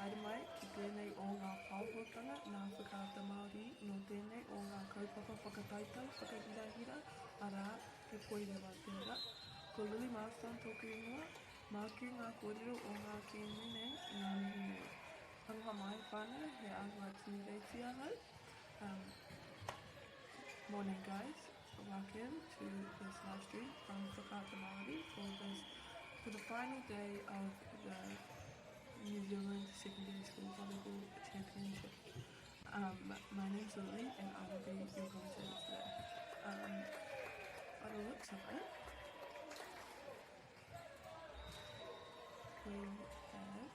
haere mai ki tēnei o ngā pāhuatanga ngā whakaata Māori no tēnei o ngā kaupapa whakataitau whakahirahira arā he Poirewa tērā. Ko Lily Marston tōku ingoa, māku ngā kōrero o ngā kēnei nei i ngā mihi nei. Aloha mai whānau, he āhua tū reitia hau. Morning guys, welcome to this live stream from Whakaata Māori for the final day of the New Zealand Secondary School Volleyball Championships. My name's Lily and I will be your commentator today. By the looks of it, we have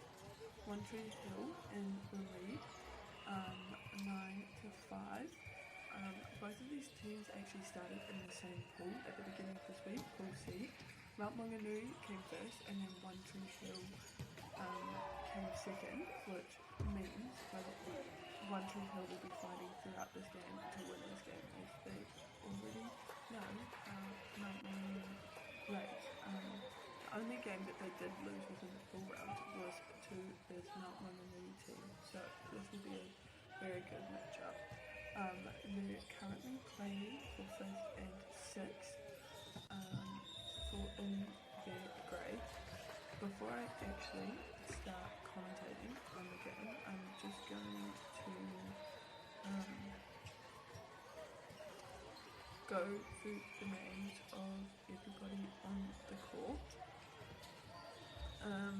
One Tree Hill in the lead, 9-5. Both of these teams actually started in the same pool at the beginning of this week, Pool C. Mount Maunganui came first and then One Tree Hill came second, which means that One Tree Hill will be fighting throughout this game to win this game, as they already know Mount Maunganui race. The only game that they did lose within the full round was to this Mount Maunganui team, so this will be a very good matchup. They're currently playing for 5th and 6th in their grade. Before I actually start commentating on the game, I'm just going to go through the names of everybody on the court. Oh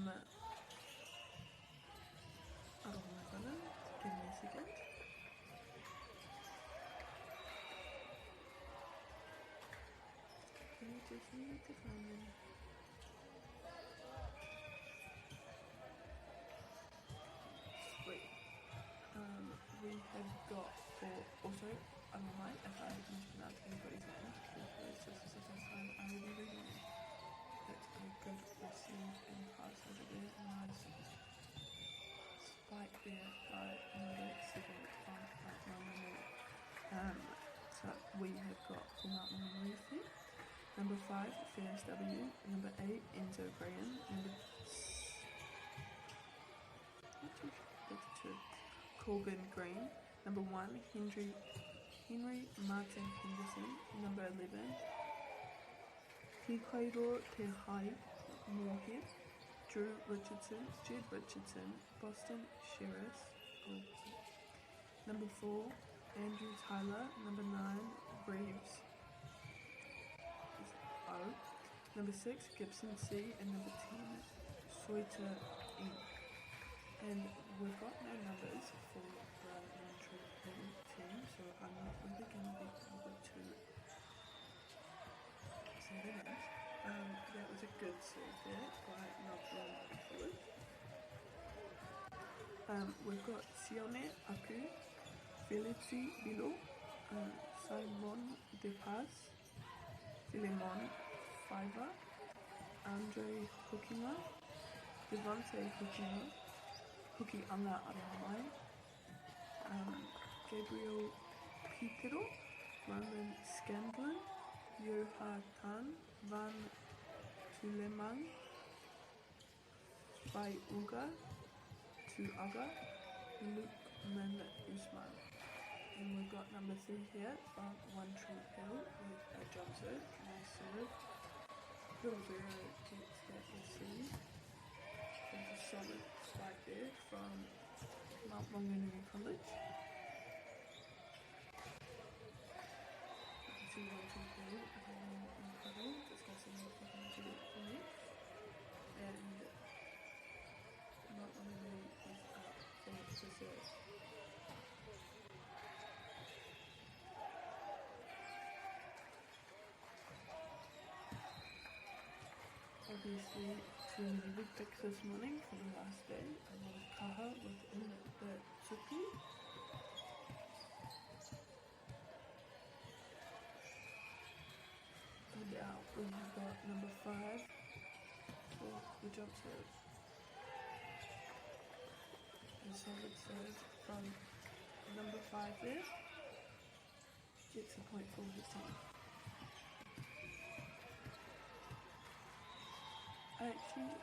my goodness, give me a second. I just need to find them. Sweet. We have got for also, I don't mind if I mispronounce anybody's name, because this is the first time I will be reading it. It's a good receive in class over there, nice spike there by number 7 on Mount Maunganui. So we have got for Mount Maunganui here, number 5, Ferris W, number 8, Enzo Graham, number 2, Corbin Green, number 1, Henry Martin Henderson, number 11, Hikairo Te Hai Moorhead, Jed Richardson, Boston Sheriffs, number 4, Andrew Tyler, number 9, Reeves O, number 6, Gibson C, and number 10, Soita E. And we've got no numbers for the One Tree Hill team, so I'm not really going to be able to say their names. That was a good save there by Melbourne College. We've got Sione Aku, Felici Bilo, Simon De Paz, Philemon Fiver, Andre Hukina, Devontae Hukina, Huki Anga Arahai, Gabriel Pipero, Roman Scandlin, Yohatan Van Tulemang, Vai Uga, Tuaga, Lukman Usman. And we've got number 3 here from One Tree Hill with a jump serve, nice serve. Rivera gets that receive. There's a solid spike there from Mount Maunganui College. You can see One Tree Hill in the puddle, discussing what they're going to do for me. And Mount Maunganui is up for the serve. Obviously, too many big picks this morning for the last day. A lot of kaha within the tupi. And now we have got number 5 for the jump serve. A solid serve from number 5 there. Gets a point for his team. I actually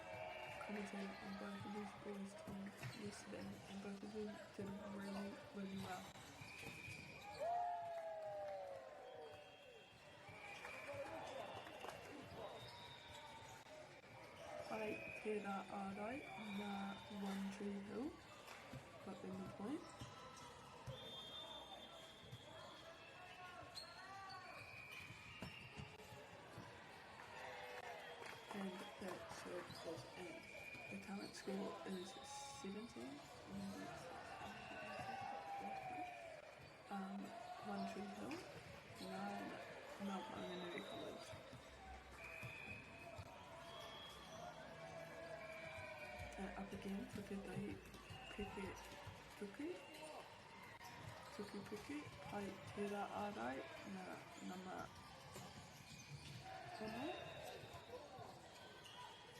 commentated on both of these boys' teams yesterday, and both of them did really, really well. Aotearoa na One Tree Hill got them the point. And that serve was 8. The current score is 17. One Tree Hill, 9 MΑORI College. Up again, Tuki Aotearoa na MΑORI.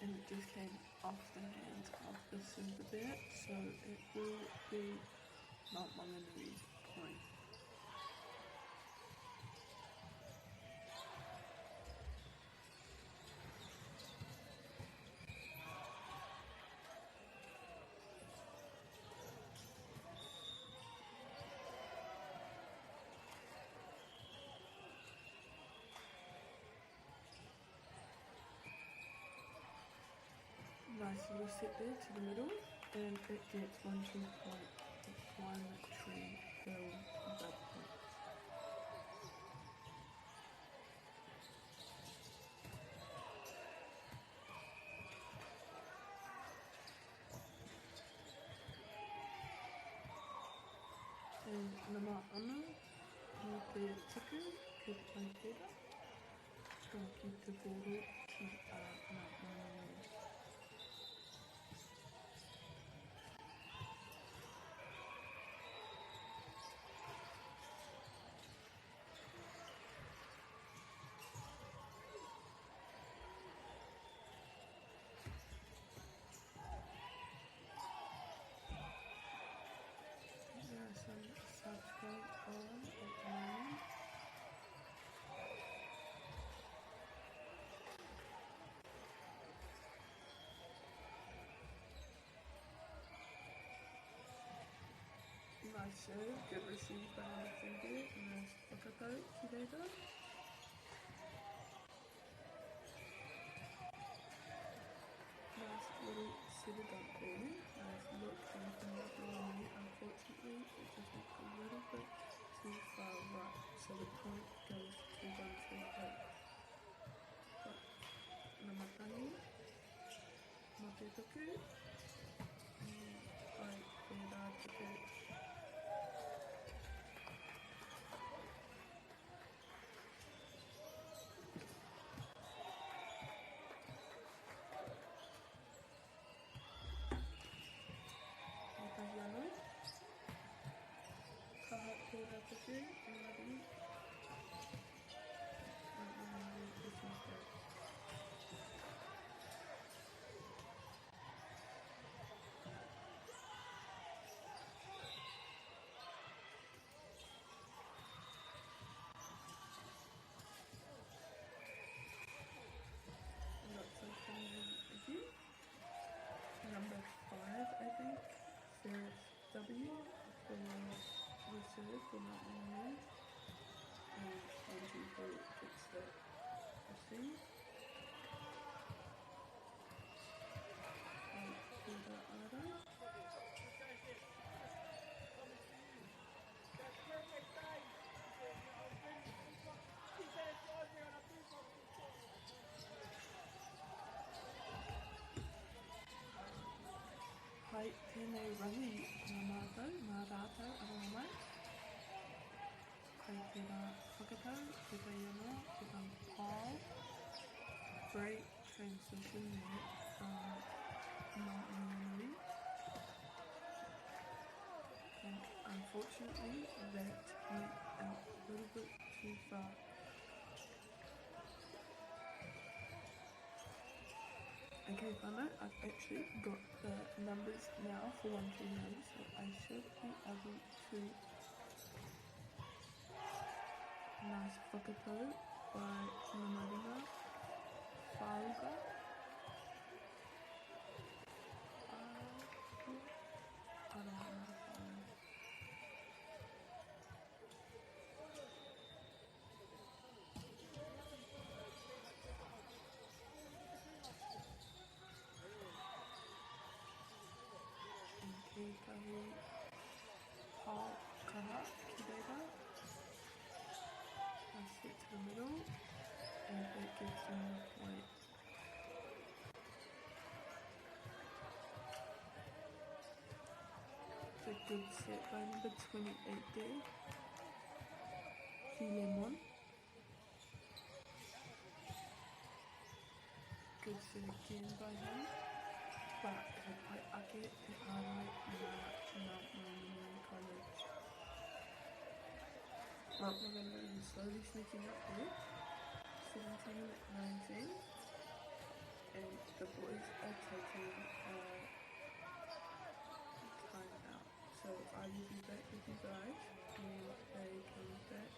And it just came off the hands of the centre there, so it will be MΑORI's point. Nice little sit there to the middle, and it gets 1 2 point. One Tree Hill that point. And MΑORI with the ticker could play better. Trying to keep the ball to MAORI. Subs going on at the moment. Nice serve, good receive by Alexander. Nice whakato Kireida. Nice little sitter dunk there. Nice look from MAORI. Unfortunately, it just went a little bit too far right, so the point goes to 1 3 8. But Namatani, Motetuku, Aotearoa. Number 5, I think, serves W for the serve for MAORI. And 1 2 3 gets the receive. Aotearoa. Hai tēnei rangi ngā mātou, ngā rātou aronga mai. Kei tērā whakatau, te Poirewa, te Pile. Great transition there from MAORI. And unfortunately, that went out a little bit too far. Okay, whānau, I've actually got the numbers now for 1 2 3, so I should be able to. Nice whakato by Poirewa, Poirewa. Good set by number 28 there. Lemon. Good set again by him. But he quite ake te arai na MΑORI College. Well, we're going to be slowly sneaking up there. 17-19. And the boys are taking time out. So I will be back with you guys when they come back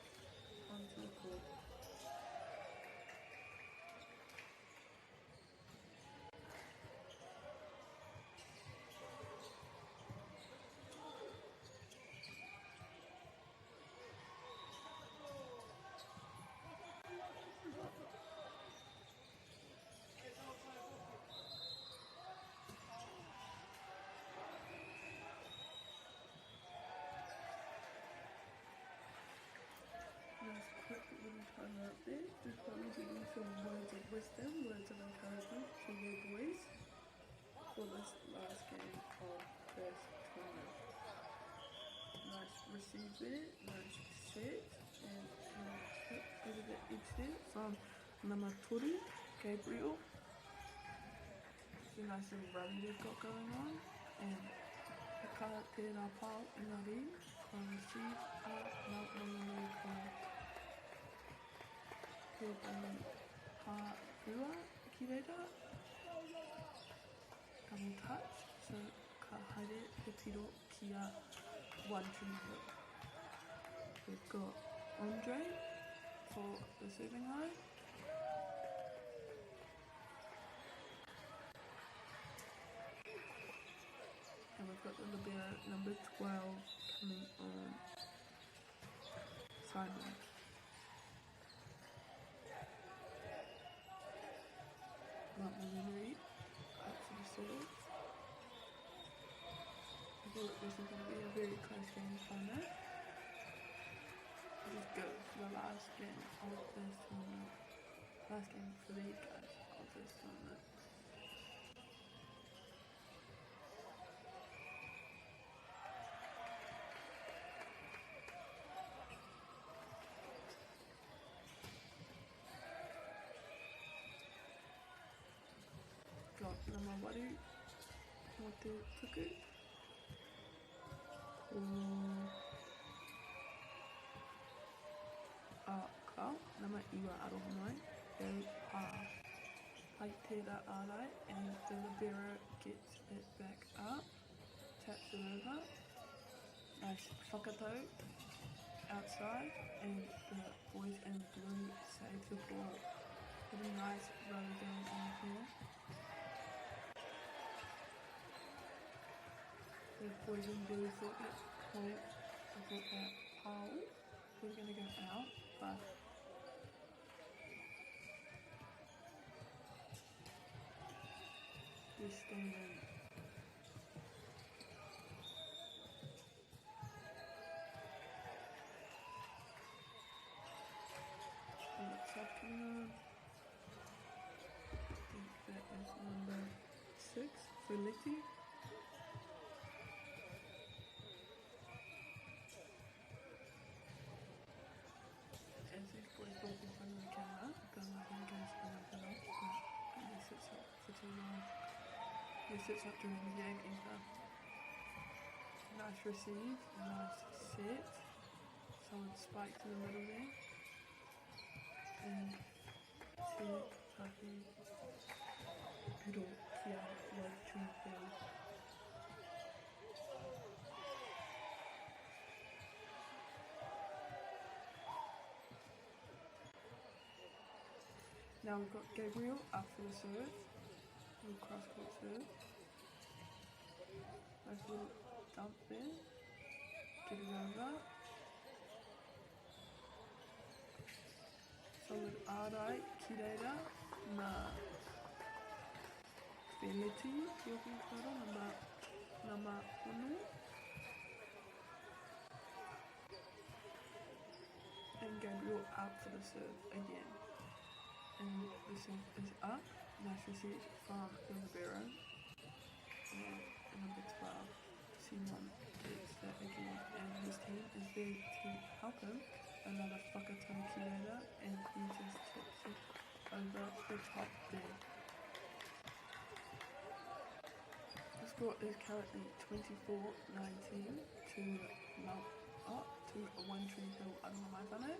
onto the court. Nice quick little time out there. Just probably giving some words of wisdom, words of encouragement to their boys for this last game of this tournament. Nice receive there, nice set, and hit over the edge there from MΑORI, Gabriel. It's a nice little rally they've got going on, and the Aotearoa Pau Engari from receive MΑORI College. Poirewa, Kireira, double touch, so ka haere he tiro kia 1-2 hit. We've got Andre for the serving line. And we've got the libero number 12 coming on Simon. MΑORI up for the serve. I feel like this is going to be a very close game final. Let's go for the last game of this tournament. Last game for these guys of this tournament. Got MAORI mo te tuku. Ka nama iwa aroha mai. Hai tērā ārai, and the libero gets it back up, taps it over. Nice whakatau outside, and the boys in blue save the ball. Pretty nice rally going on here. The boys in blue thought that Paul was going to go out, but he's staying in. And it's up coming on. I think that is number 6 for Letty. As these boys walk in front of the camera, because I think it's going to come up, but he sits up for too long. He sits up during the game either. Nice receive, nice set. Someone spiked in the middle there. And Te Tahi Piro Kia 1-2 field. Now we've got Gabriel up for the serve. Little cross court serve. Nice little dump there. Get it over. Solid ārai, Kireira, nā Wheneti, ki oku whara, nā MAORI. And Gabriel out for the serve again. And the serve is up. Nice receive from the libero. And number 12, Simon is there again, and his team is there to help him. Another whakatauki later, and he just tips it over the top there. The score is currently 24-19 to One Tree Hill Aotearoa mai whānau.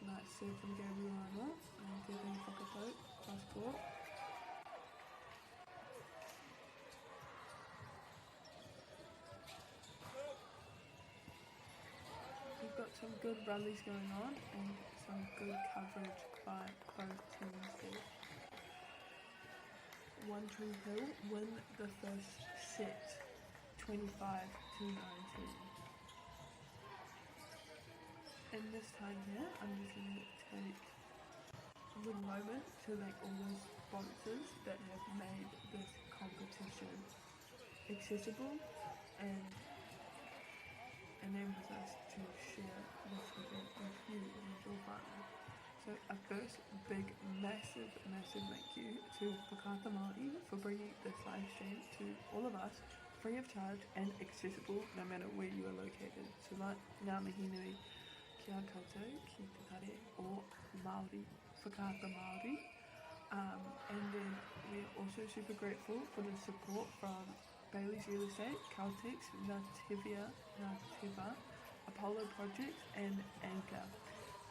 Nice serve from Gabriel Anō, and getting whakatau cross court. We've got some good rallies going on and some good coverage by both teams there. One Tree Hill win the first set 25-19. And this time here, I'm just going to take the moment to thank all the sponsors that have made this competition accessible and enables us to share this event with you and your partner. So a first big, massive thank you to Whakaata Māori for bringing this live stream to all of us, free of charge and accessible no matter where you are located. So like ngā mihi nui kia koutou ki te tare o Māori, Whakaata Māori. And then we're also super grateful for the support from Bailey's Real Estate, Caltex, Nativa, Apollo Project and Anchor,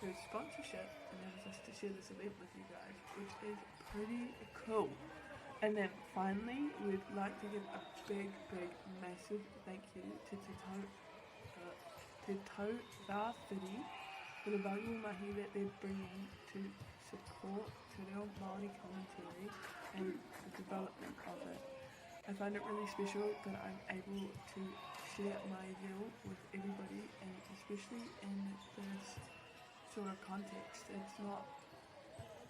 whose sponsorship enables us to share this event with you guys, which is pretty cool. And then finally, we'd like to give a big, massive thank you to Te Tau Rāwhiri for the valuable mahi that they're bringing to support Te Reo Māori commentary and the development of it. I find it really special that I'm able to share my deal with everybody, and especially in this sort of context. It's not,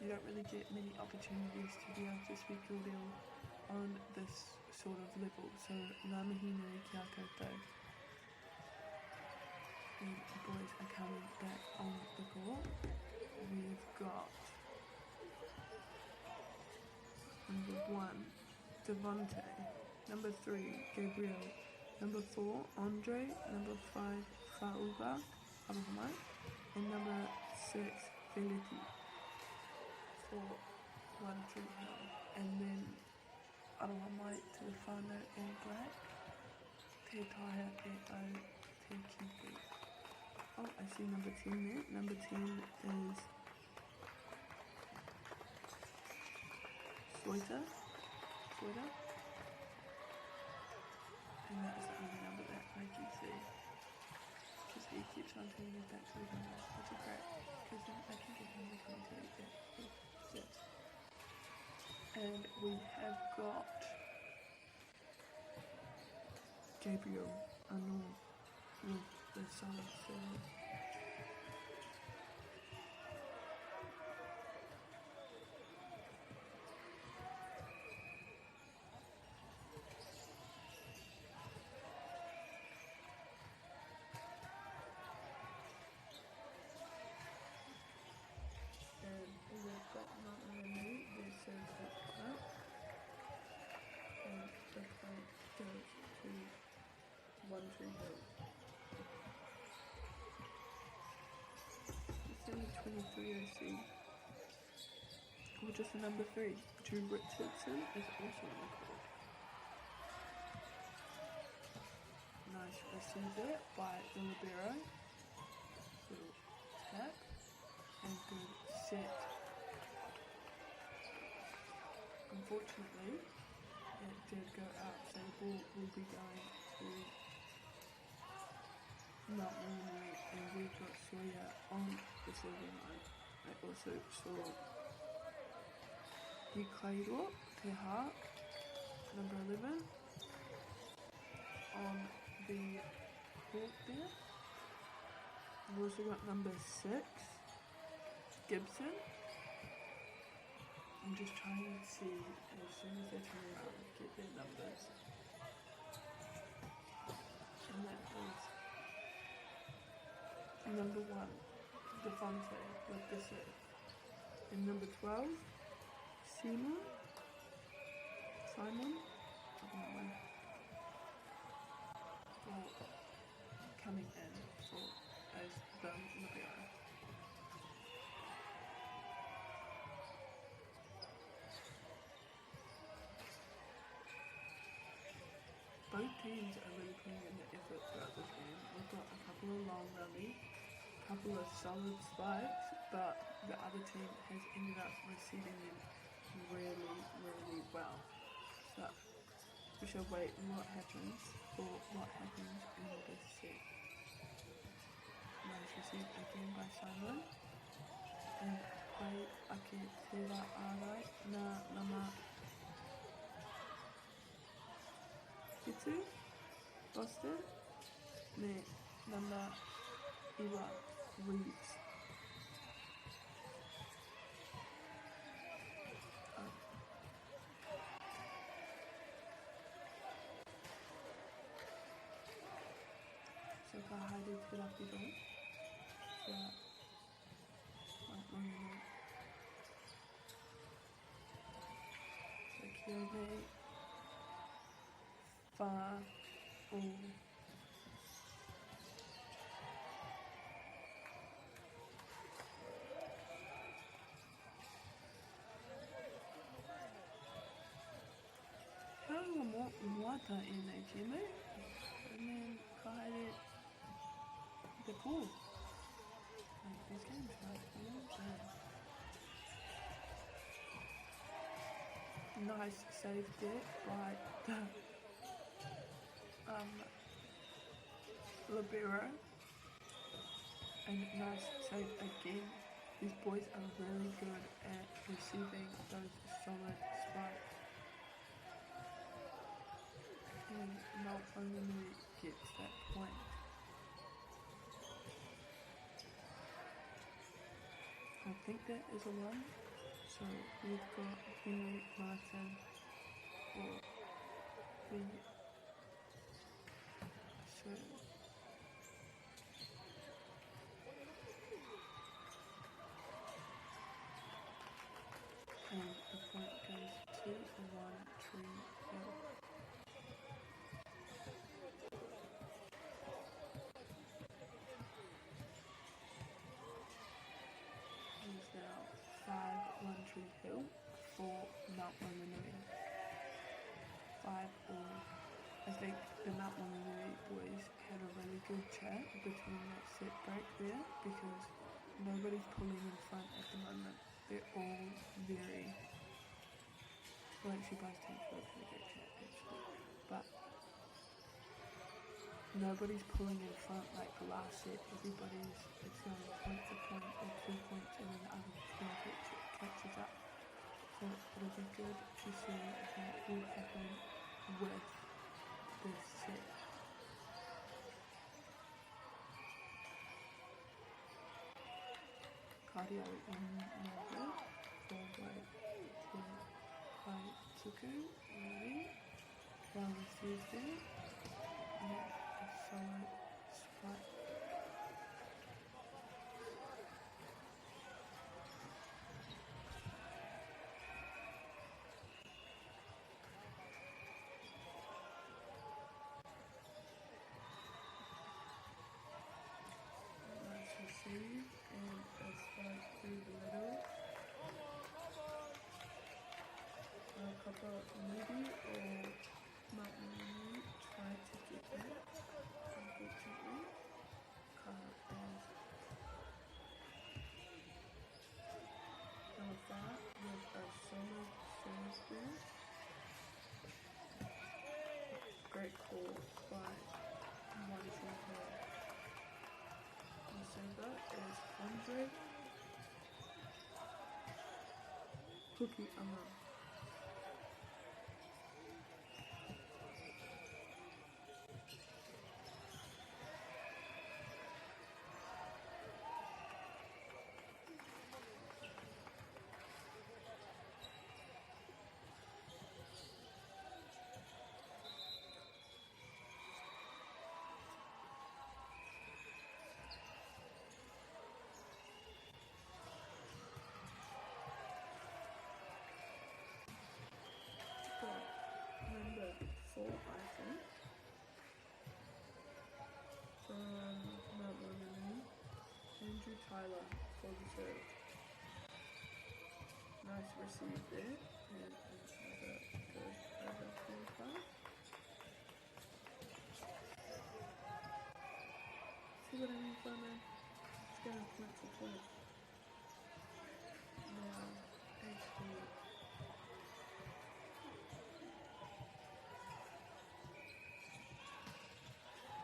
you don't really get many opportunities to be able to speak your deal on this sort of level. So ngā mihi nui kia koutou. And the boys are coming back on the court. We've got number 1, Devonte, number 3, Gabriel, number 4, Andre, number 5, Poirewa, and number 6, Felipe for One Tree Hill. And then Aroha mai to the whānau in black, Te Taia e au Te Kiwi. Oh, I see number 10 there. Number 10 is Sweater. And that is the only number that I can see. Because he keeps on telling me back to the number, which is great. Because then I can get number 28 there. Yes. And we have got Gabriel Anō with the solid serve. And we've got MΑORI, their serve is up. And the point goes to One Tree Hill. It's only 23 I see. Or just number 3, Drew Richardson is also on the court. Nice receiver by the libero. Little tap and good set. Unfortunately, it did go out, so the ball will be going to MΑORI, and we've got Sawyer on the serving line. I also saw Poirewa, Te Hā, number 11, on the court there. We've also got number 6, Gibson. I'm just trying to see as soon as they turn around, get their numbers. And that was number 1, Devonte with the serve. And number 12, Simon, I don't know. or coming in for as the libero. Both teams are really putting in the effort throughout this game. We've got a couple of long rallies, a couple of solid spikes, but the other team has ended up receiving them really, really well. So we shall wait what happens in this set. Nice receive again by Simon. And Aotearoa na nama Kitu, Boston, me nama Iwa Reeves. So ka haere te raki ro. So kia nei wha o Kaua moata e nei te me, and then ka haere the pool. Like these games, right? Nice save there by the libero, and nice save again. These boys are really good at receiving those solid spikes. And not only gets that point. I think that is a one. So we've got Henry Martin or the and the point goes to 1-3 hill. He's now 5-1-3 hill for MΑORI. 5-all. I think the MΑORI boys had a really good chat between that set break there because nobody's pulling in front at the moment. They're all very, well actually both teams were pretty good chat actually, but nobody's pulling in front like the last set. It's going point to point or 2 points and then the other team catches up. So it'll be good to see what will happen with this set. Cardio in Novo, forward to Kaituku, ready, round Tuesday, and a solid spike. Nice receive and a spike through the middle. Couple maybe or might maybe try to get that. Unfortunately, Carl is held that with a solid save there. Great call by one team here. The saver is 100. Cookie Amma. for the serve. Nice receive there, and another good over point pass. See what I mean, Foreman? It's going point to point. Now, 8-4.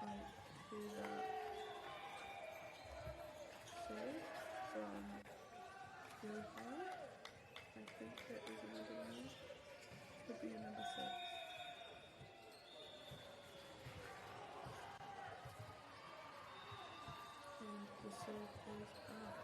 Right to the serve from Poirewa. I think that is another one. Could be a number 6. And the serve is up.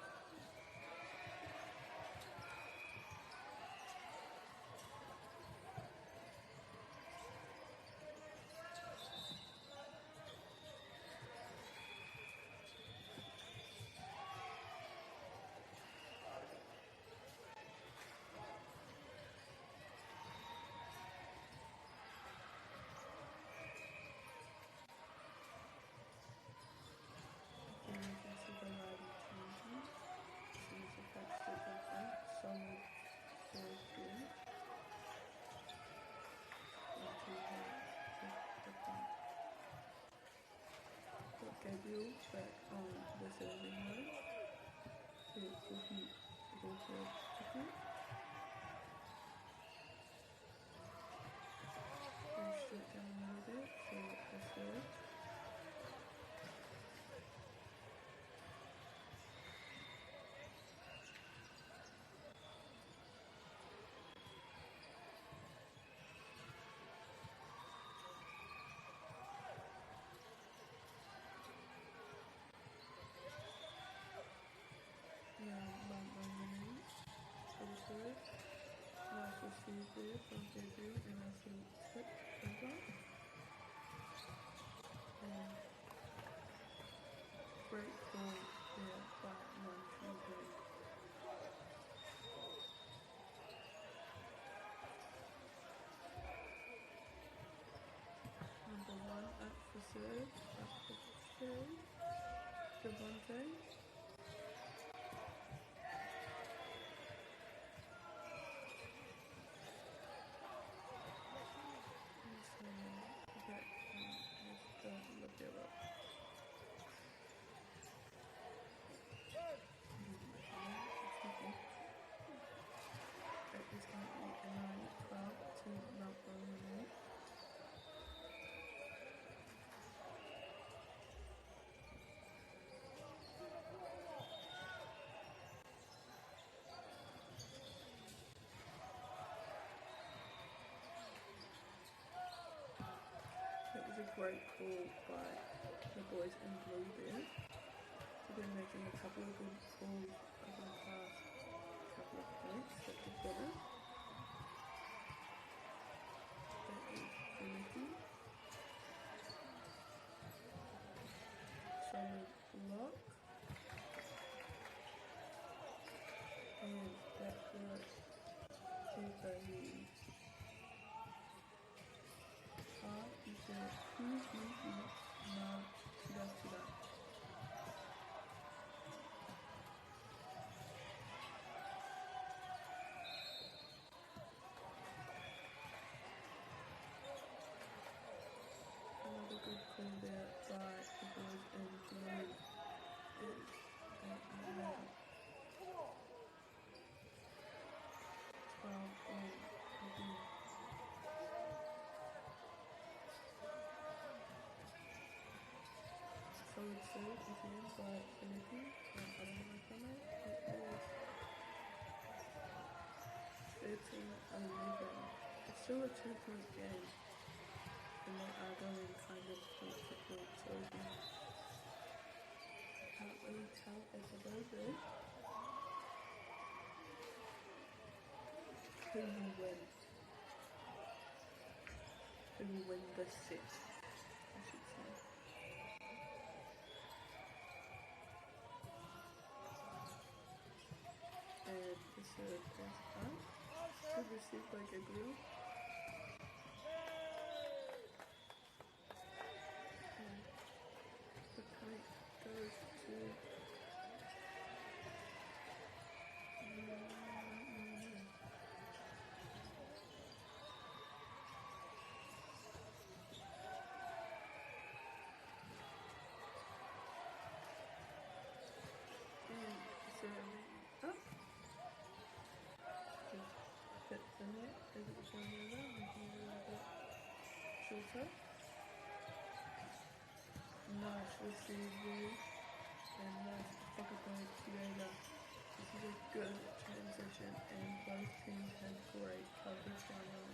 Gabriel back on the serving line to compete against the chicken. And straight down a little bit for the serve. Nice receive there from Gabriel, and I see tip over. And great ball there by Montreal. Number 1 up for serve, up for serve, Devontae. That was a great call by the boys in blue there. So they're making a couple of good calls over the past couple of points that they've gotten. That is Finity. Solid block. And that was Tiffany. Another good call there by the boys in blue. And now 12 all again. Solid serve again by Finity. I don't know from it. It is 13-11. It's still a 2-point game. And they are going kind of point to point, so I can't really tell as a robot who will win. Who will win the set, I should say. And the serve is up. Good receive by Gabriel. And the point goes to shorter. Nice receiving and nice whakatau Poirewa. This is a good transition and both teams have great coverage going on.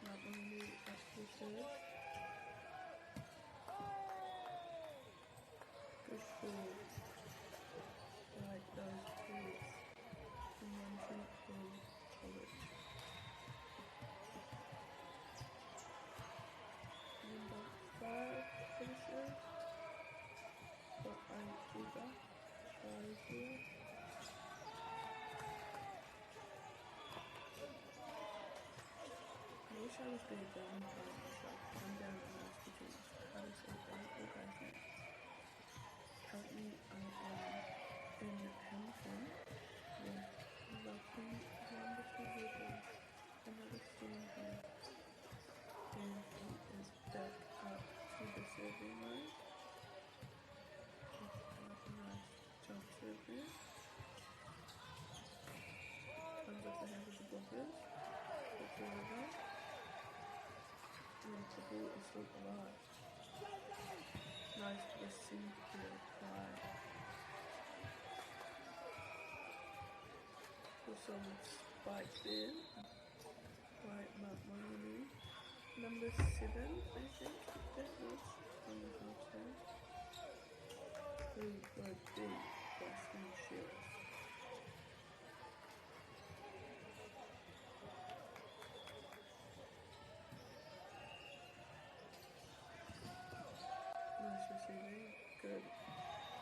MΑORI up to serve. Good ball. Like those balls from one team from college. Number 5 for the serve. For Aotearoa. 5-0. I wish I was better down by myself. I'm down at last between how to say that. Okay, thanks. Currently, I am in Palmerston with lovely, wonderful weather. Another storm here. And he is back up to the serving line. Just a nice jump serve there. Comes off the hands of the blockers. For Poirewa. And the ball is still alive. Nice receive here by some spikes there by MΑORI. Number 7, I think that was on the half side. Who were the Western Sheriffs. Nice receiving, good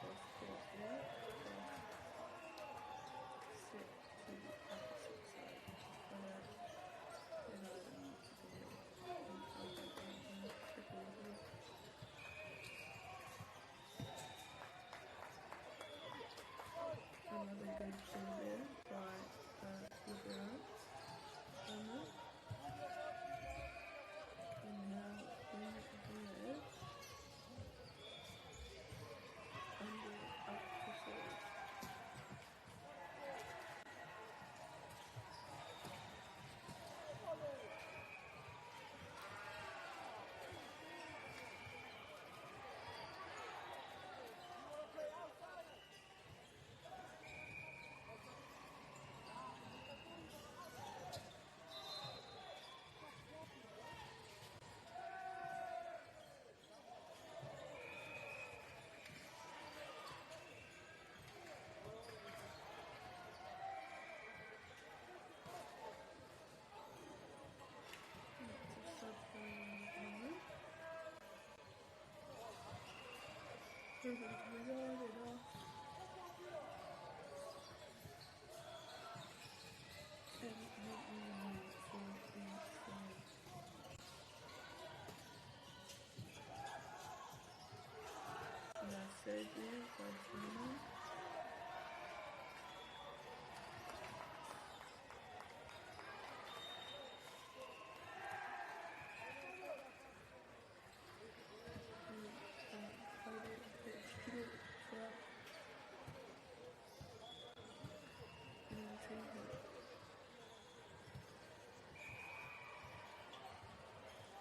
cross court there. Set to the opposite side. Another good ball there by Poirewa. And now in the under up to serve. We're going to resolve it off. And what we need for the side. Nice save there by Simon.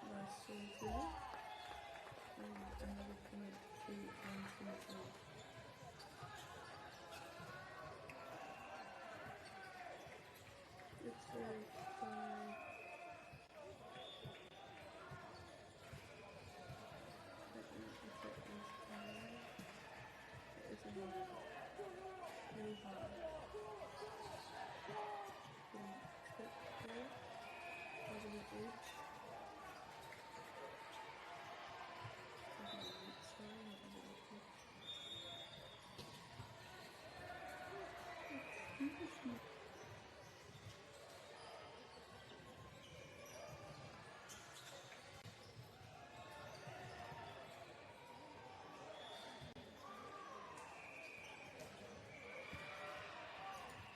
Nice save there. And another point to NZSS. Good save by really hard. Tip there, over the edge. Over the right side, over the edge.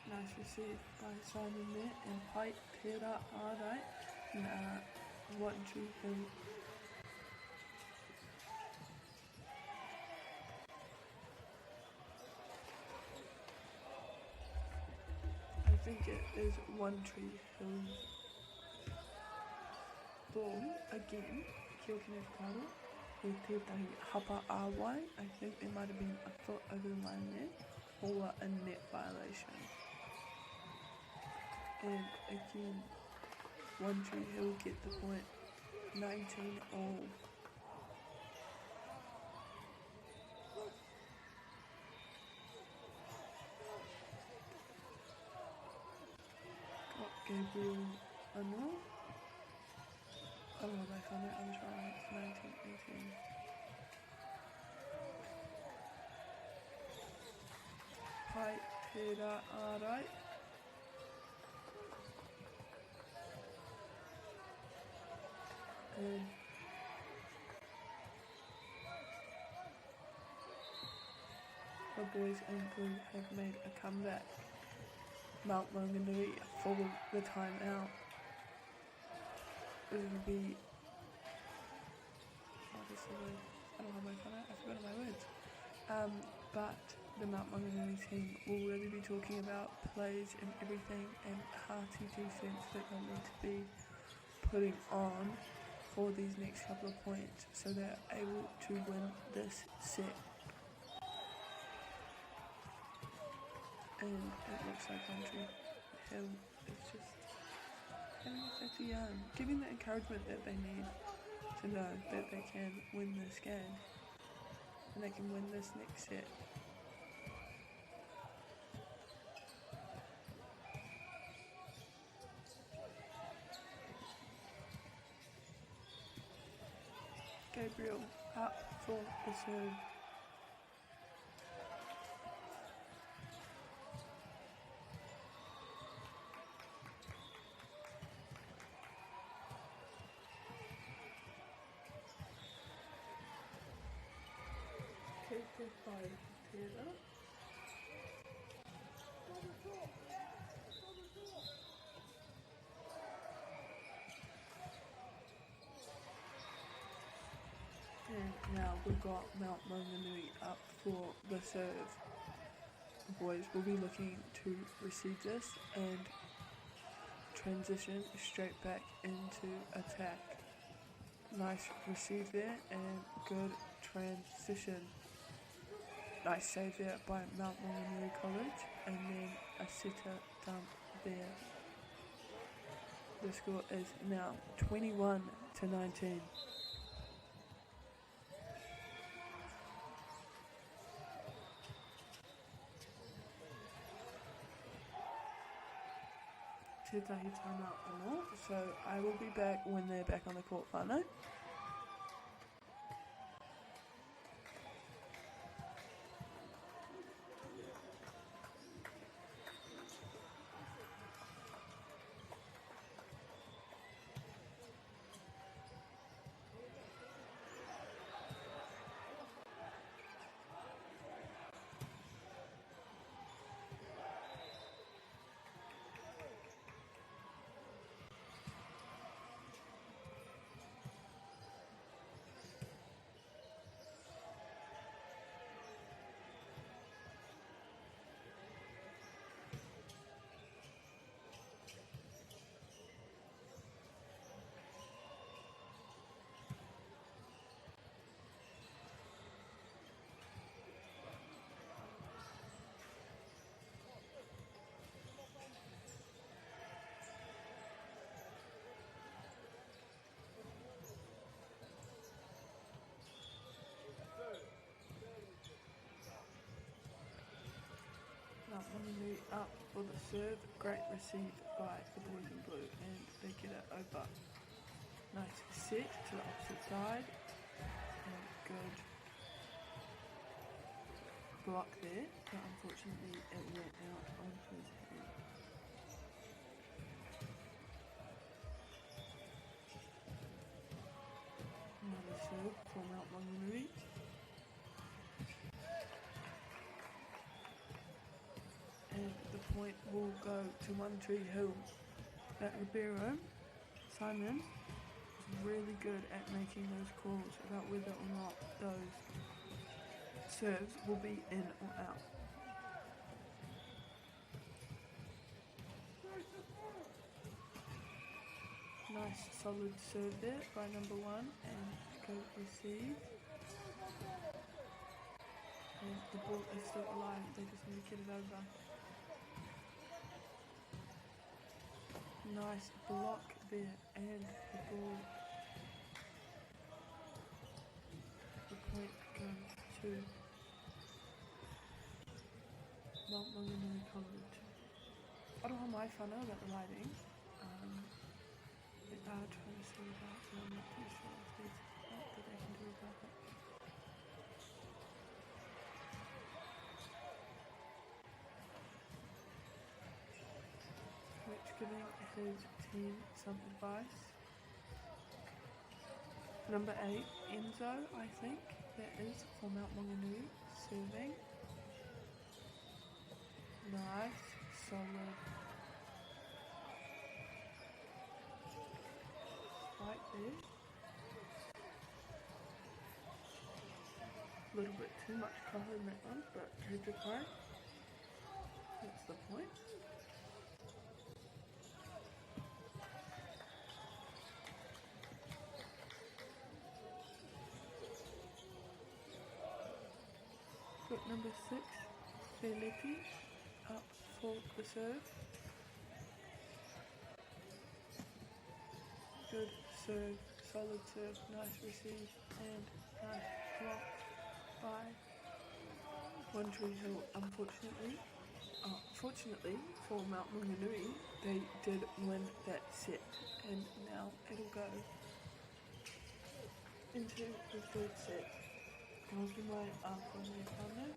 Nice receive by Simon there and Poirewa alright. One Tree Hill. I think it is One Tree Hill. Ball again, kia ora kine whakaaro, he tētahi hapa āwai. I think there might have been a foot over the line there, or a net violation. And again, One Tree Hill get the point, 19 all. Got Gabriel Anua. Oh, I found it, I was wrong, it's 1918. Poirewa. And the boys in blue have made a comeback. MΑORI for the timeout. It will be, I don't have my phone out, I forgot my words. But the MAORI team will really be talking about plays and everything and hearty defense that they'll need to be putting on for these next couple of points so they're able to win this set. And it looks like One Tree Hill is just having a bit of yarn, giving the encouragement that they need to know that they can win this game and they can win this next set. Gabriel up for the serve. Taken by Taylor. And now we've got MAORI up for the serve. The boys will be looking to receive this and transition straight back into attack. Nice receive there and good transition. Nice save there by MAORI College and then a sitter dump there. The score is now 21-19. Tētahi timeout anō, so I will be back when they're back on the court, whānau. MAORI up for the serve, great receive by the boys in blue and they get it over. Nice set to the opposite side and good block there, but unfortunately it went out on his head. Another serve for MAORI. And the point will go to One Tree Hill. That Ribeiro, Simon, really good at making those calls about whether or not those serves will be in or out. Nice solid serve there by number 1, and go receive. And the ball is still alive, they just need to get it over. Nice block there, and the ball, the point goes to Ma'ORI College. Aroha mai whanau about the lighting. They are trying to sort it out, and I'm not too sure if there's a lot that they can do about it. Coach giving his team some advice. Number 8, Enzo, I think, that is for Ma'ORI, serving. Nice, solid. Right there. A little bit too much colour in that one, but here's the point. That's the point. Got number 6, Felipe, up for the serve. Good serve, solid serve, nice receive, and nice block by One Tree Hill. Fortunately for Ma'ORI, they did win that set, and now it'll go into the third set. I'll give my from my partner.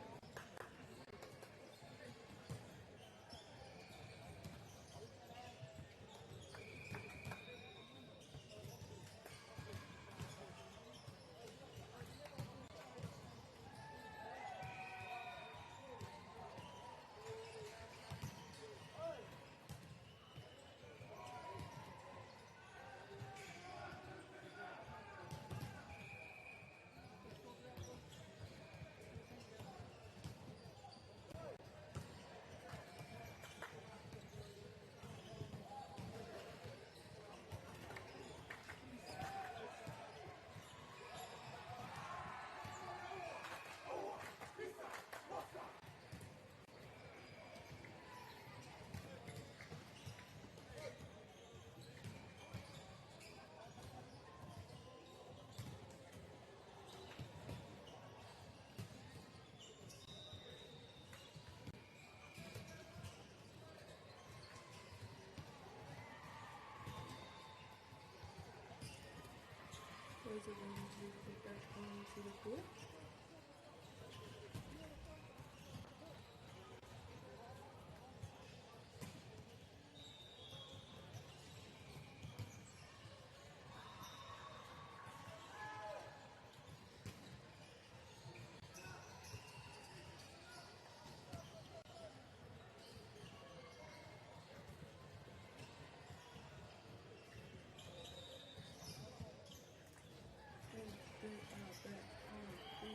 Those are going to get back onto the court. They are back on the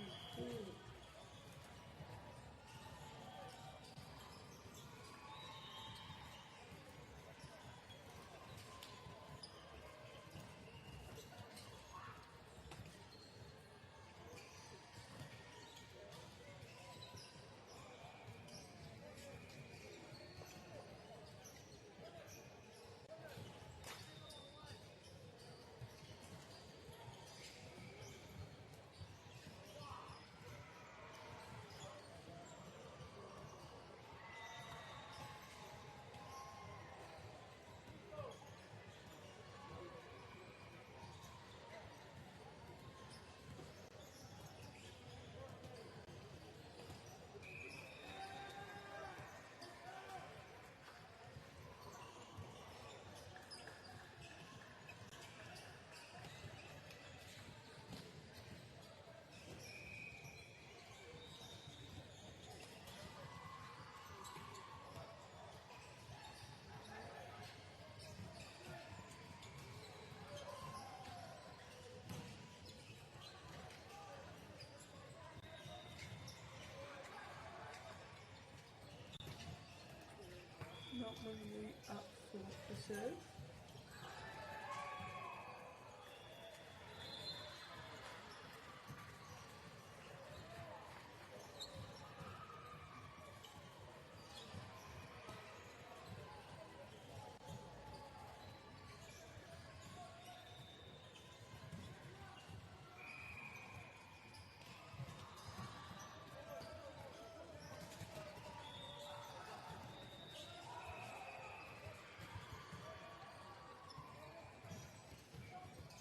Ma'ORI up for the serve.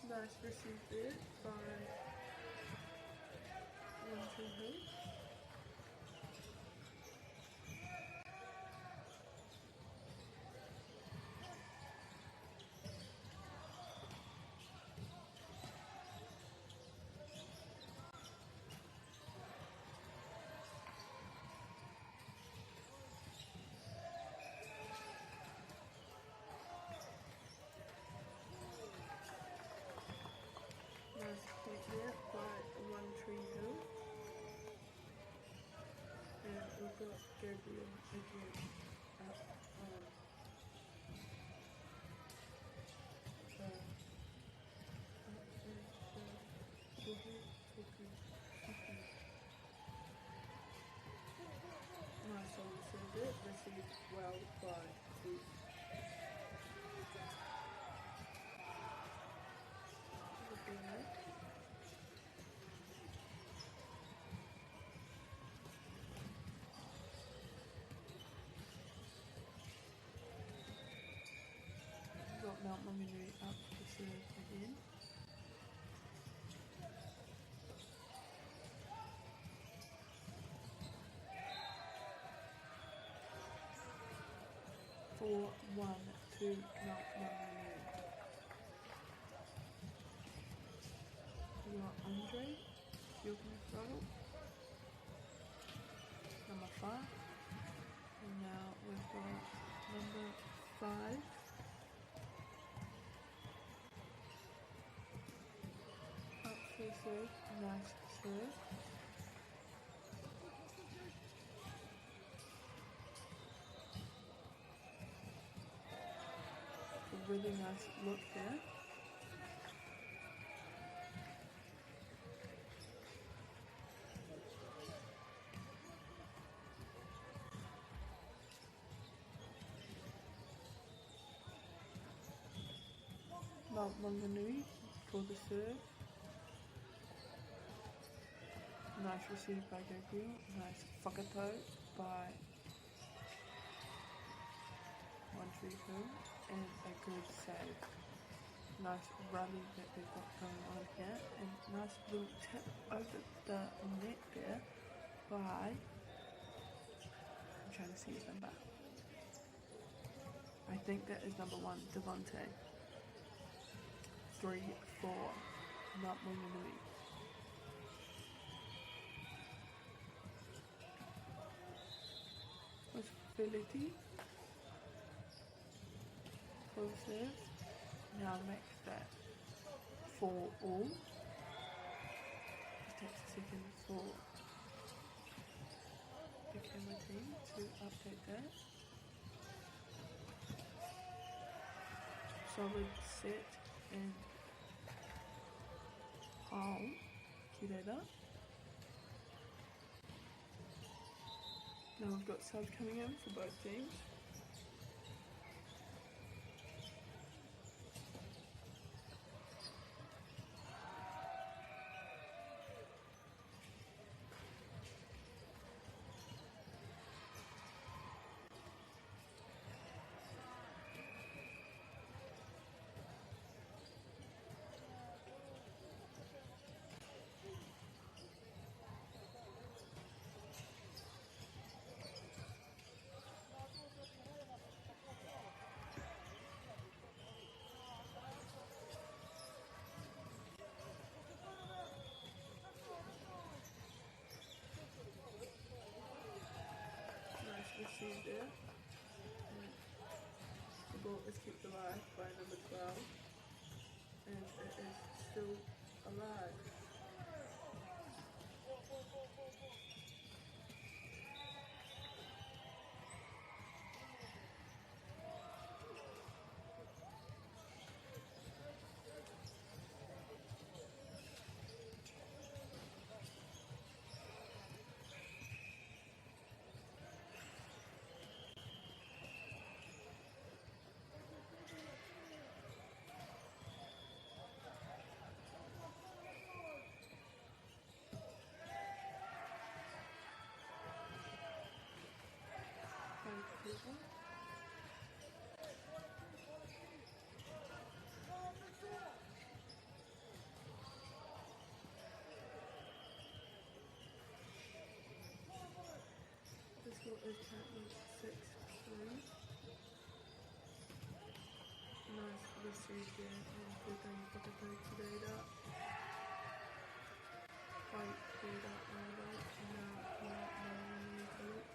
Nice receive there by 1-2. Nice point there by 1-3. And we've got Gabriel again up on nice on the serve, received well by Steve. Got MΑORI up to the serve again. For 1-2 MAORI. We got Andre, Yogan Throttle, number 5. And now we've got number 5. Up for serve, nice serve. A really nice look there. MAORI for the serve. Nice receive by Gabriel. Nice whakato by 1-3. And a good save. Nice rally that they've got going on here. And nice little tip over the net there by, I'm trying to see his number. I think that is number 1, Devonte. 3-4, MAORI. With Fility for the serve. Now makes that 4-all. It takes a second for the camera team to update that. Solid set and hole. Kirera. Now we've got subs coming in for both teams. Receive there. And the ball is kept alive by number 12, and it is still alive. is currently 6-3. Nice receive there, and good thing for the third data. Fight data over, now MΑORI.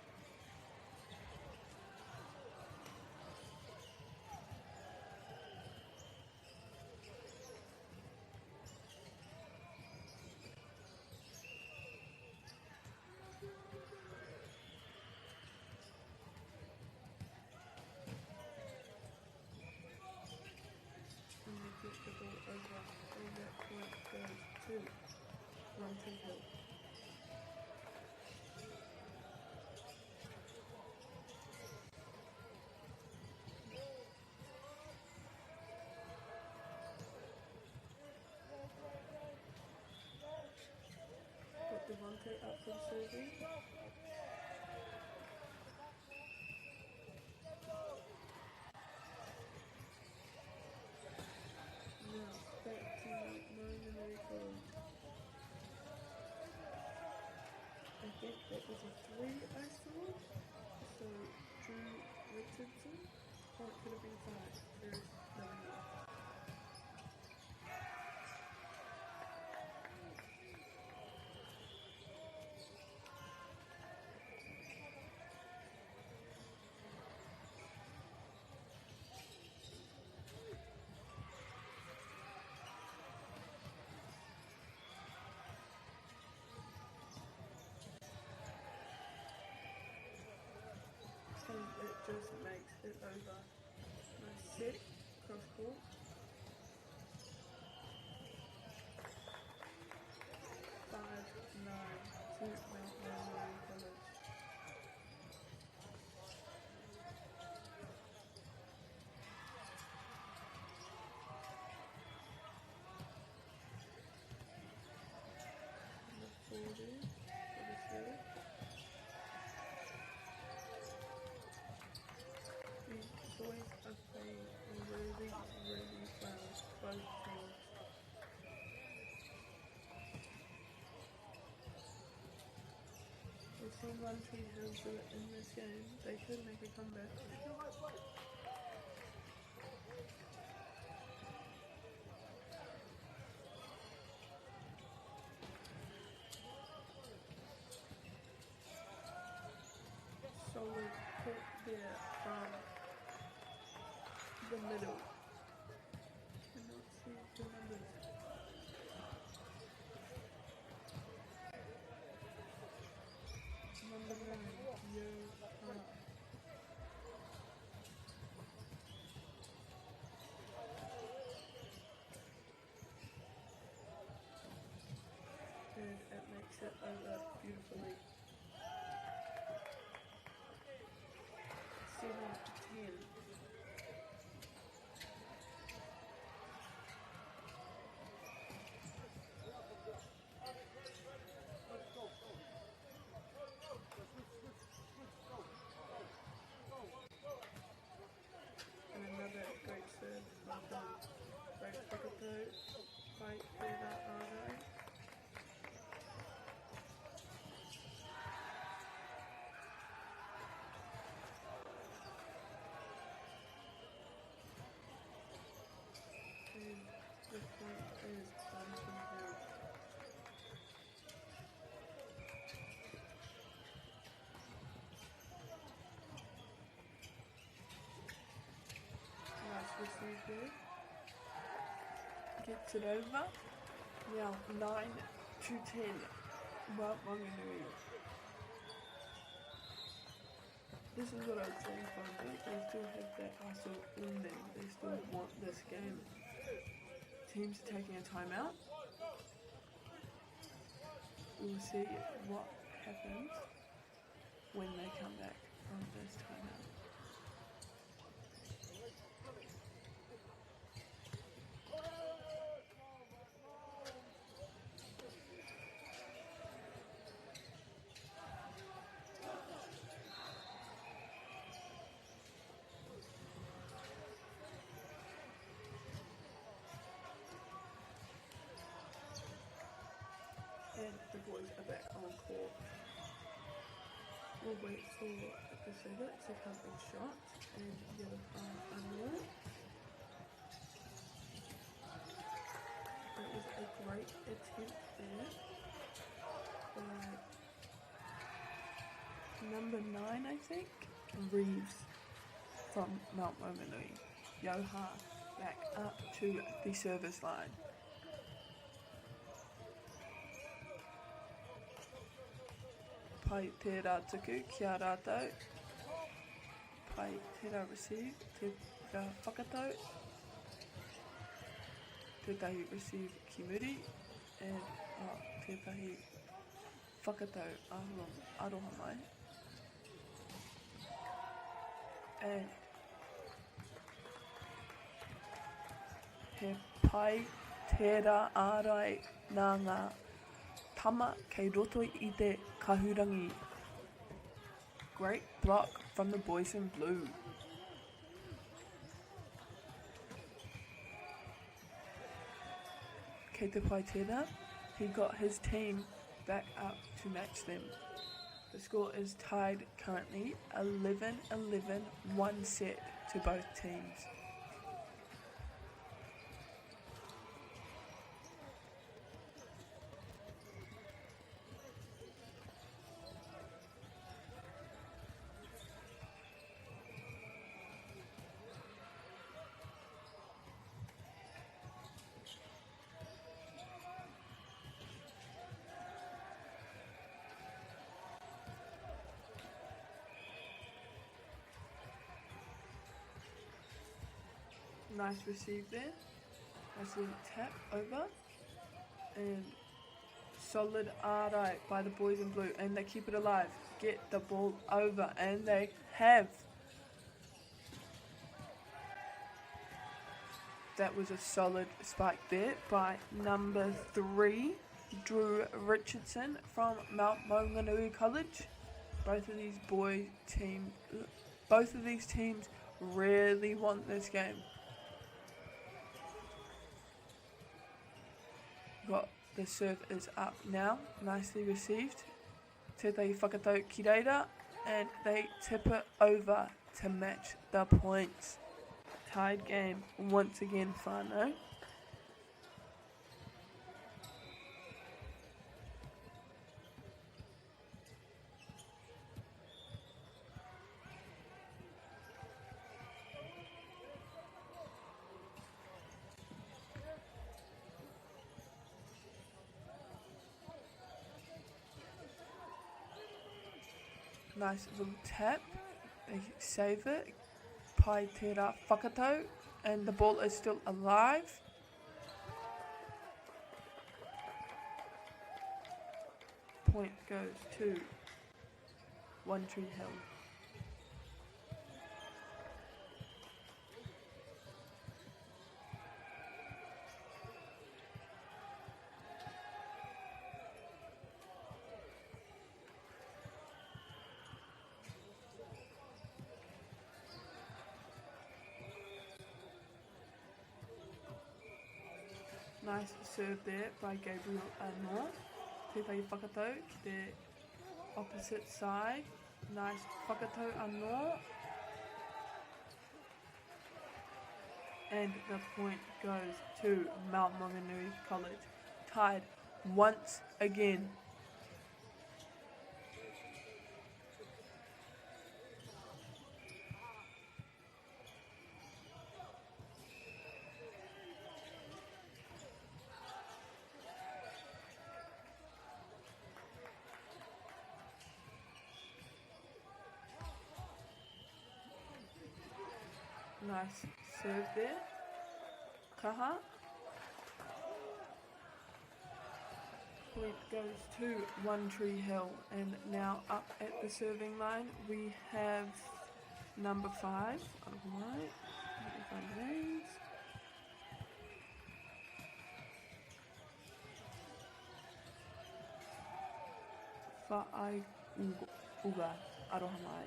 And they get the ball over, and that point goes to Mountain Hill. Got Devontae up for serving. Now back to MΑORI. I think that was a 3 I saw. So Drew Richardson, or it could have been 5. There's no idea. And it just makes it over. Nice set, cross court. Five, 9 to MAORI College. The 40 for the set. The boys are playing really well, both teams. If someone team has it in this game, they could make a comeback. Solid hit there from the middle. Cannot see the numbers. Number 9, Aotearoa. And it makes it over beautifully. 7-10. And another great serve from them. Great pocket fight for that MAORI. And the point is Palmerston North. Nice receive there. Gets it over. Now 9-10. MΑORI. This is what I was saying from them. They still have that hustle in them. They still want this game. Teams are taking a timeout. We'll see what happens when they come back from this timeout. And the boys are back on court. We'll wait for the server to have a shot and yellow card Aotearoa. That was a great attempt there by number 9, I think, Reeves from MΑORI. Yoha back up to the service line. Pai tērā tuku kia rātou. Pai tērā receive, tērā whakatau. Tētahi receive ki muri, and tētahi whakatau aroha mai. And he pai tērā ārai nā ngā tama kei roto I te kahurangi. Great block from the boys in blue. Kei te pai tērā, he got his team back up to match them. The score is tied currently 11-11, one set to both teams. Nice receive there. Nice little tap over. And solid ārai by the boys in blue. And they keep it alive. Get the ball over. And they have. That was a solid spike there by number 3, Drew Richardson from MΑORI College. Both of these teams really want this game. Got the serve is up now, nicely received. Tētahi whakatau ki reira, and they tip it over to match the points. Tied game once again, whānau. Nice little tap, they save it, pai tērā whakatau, and the ball is still alive. Point goes to One Tree Hill. Nice serve there by Gabriel Arnold. Tētahi whakatau ki te opposite side. Nice whakatau Arnold. And the point goes to MΑORI College. Tied once again. Nice serve there. Kaha. Point goes to One Tree Hill, and now up at the serving line we have number 5. Alright, let me find the names. Uga aroha mai.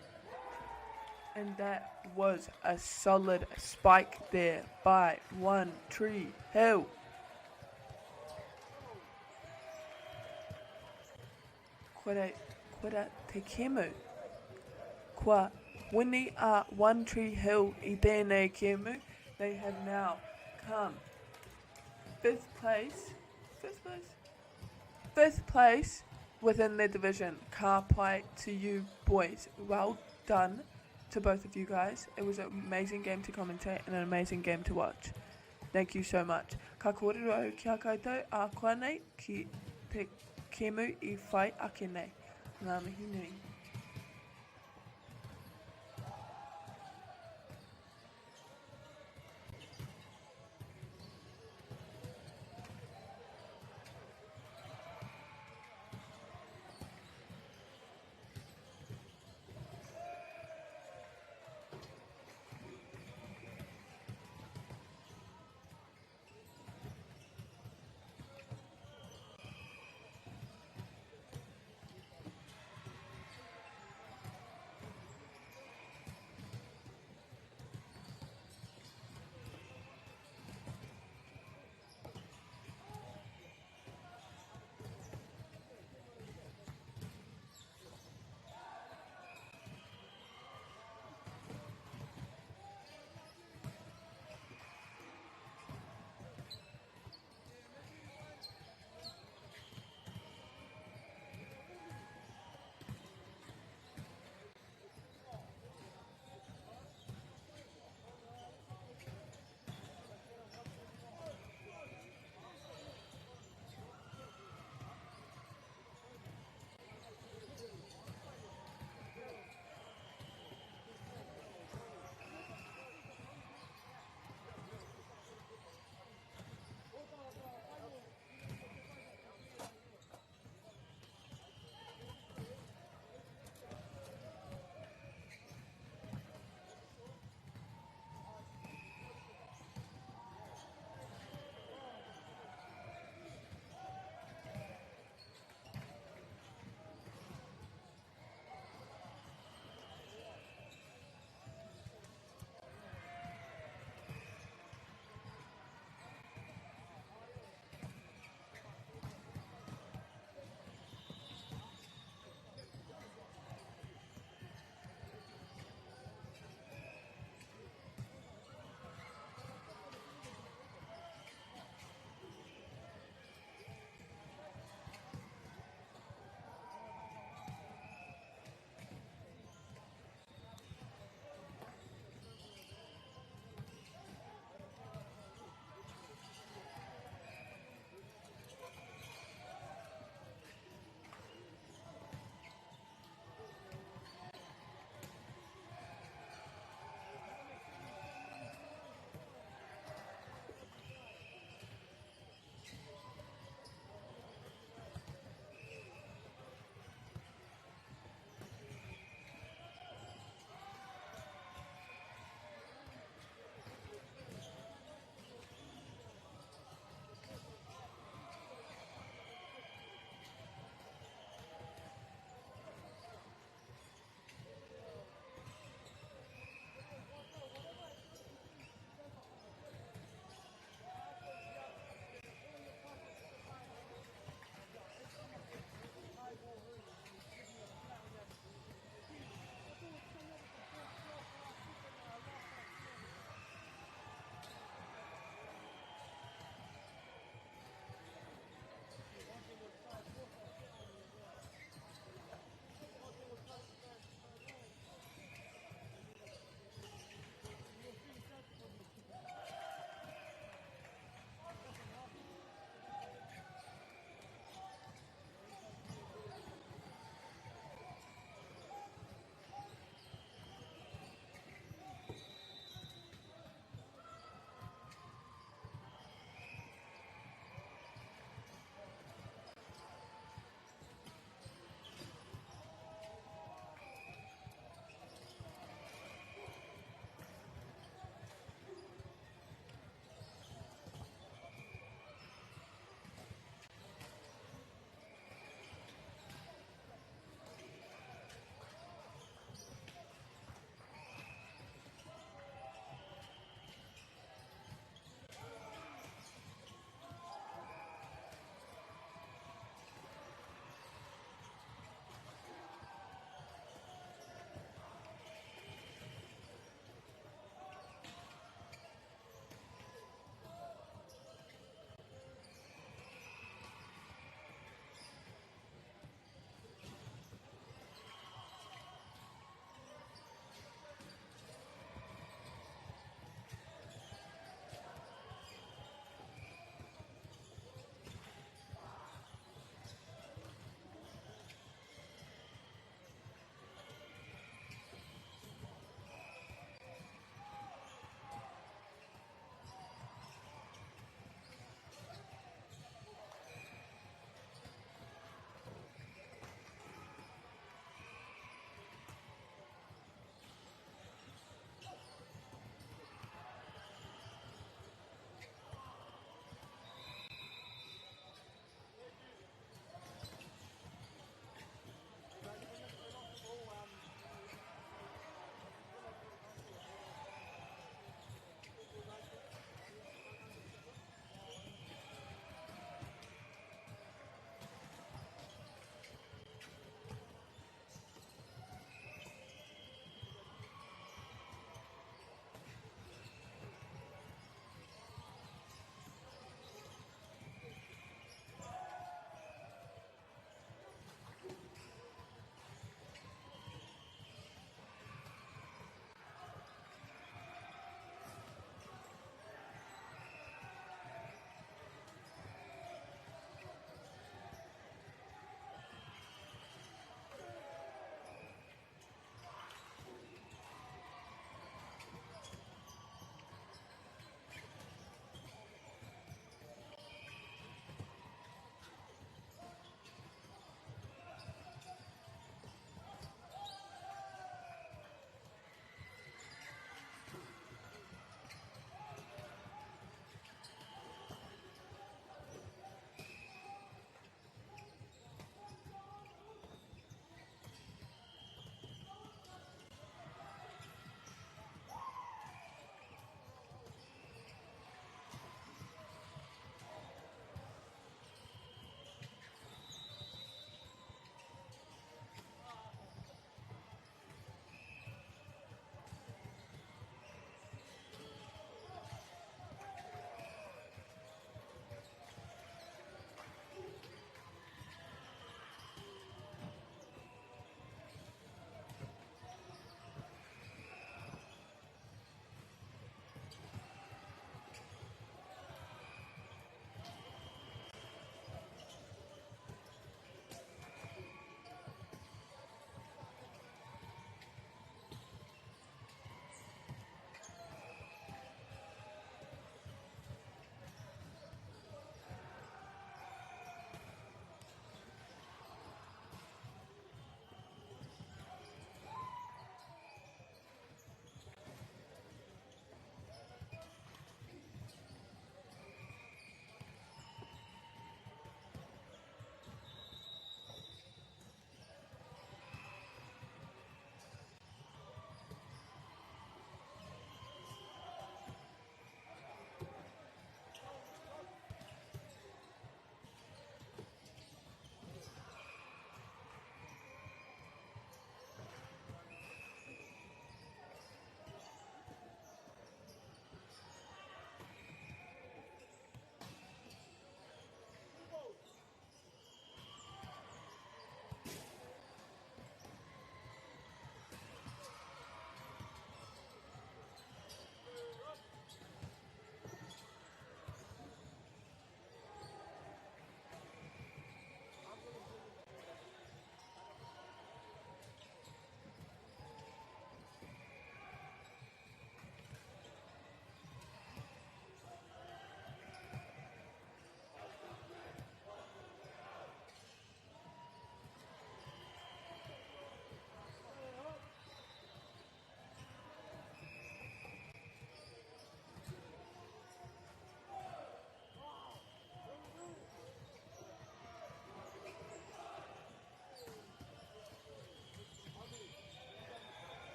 And that was a solid spike there by One Tree Hill. Koera te kemu Kua Winnie a One Tree Hill I tēnei kēmu. They have now come fifth place within their division. Ka pai to you boys. Well done to both of you guys. It was an amazing game to commentate and an amazing game to watch. Thank you so much. Ka kōrero ki a koutou a koa nei ki te kēmu I whai ake nei. Ngā mihi nui.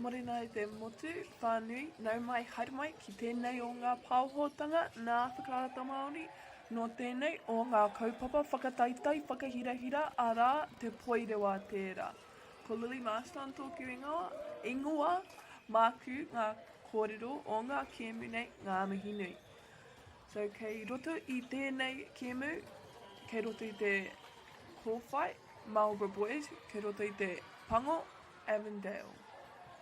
Morena I te motu, whānui, nau mai haere mai ki tēnei o ngā pāhotanga nā whakaata Māori, no tēnei o ngā kaupapa whakataitai, whakahirahira, arā te Poirewa tērā. Ko Lily Marston tōku ingoa, māku ngā kōrero o ngā kēmu nei ngā mihi nui. So kei roto I tēnei kēmu, kei roto I te kōwhai, Marlborough Boys, kei roto I te pango, Avondale.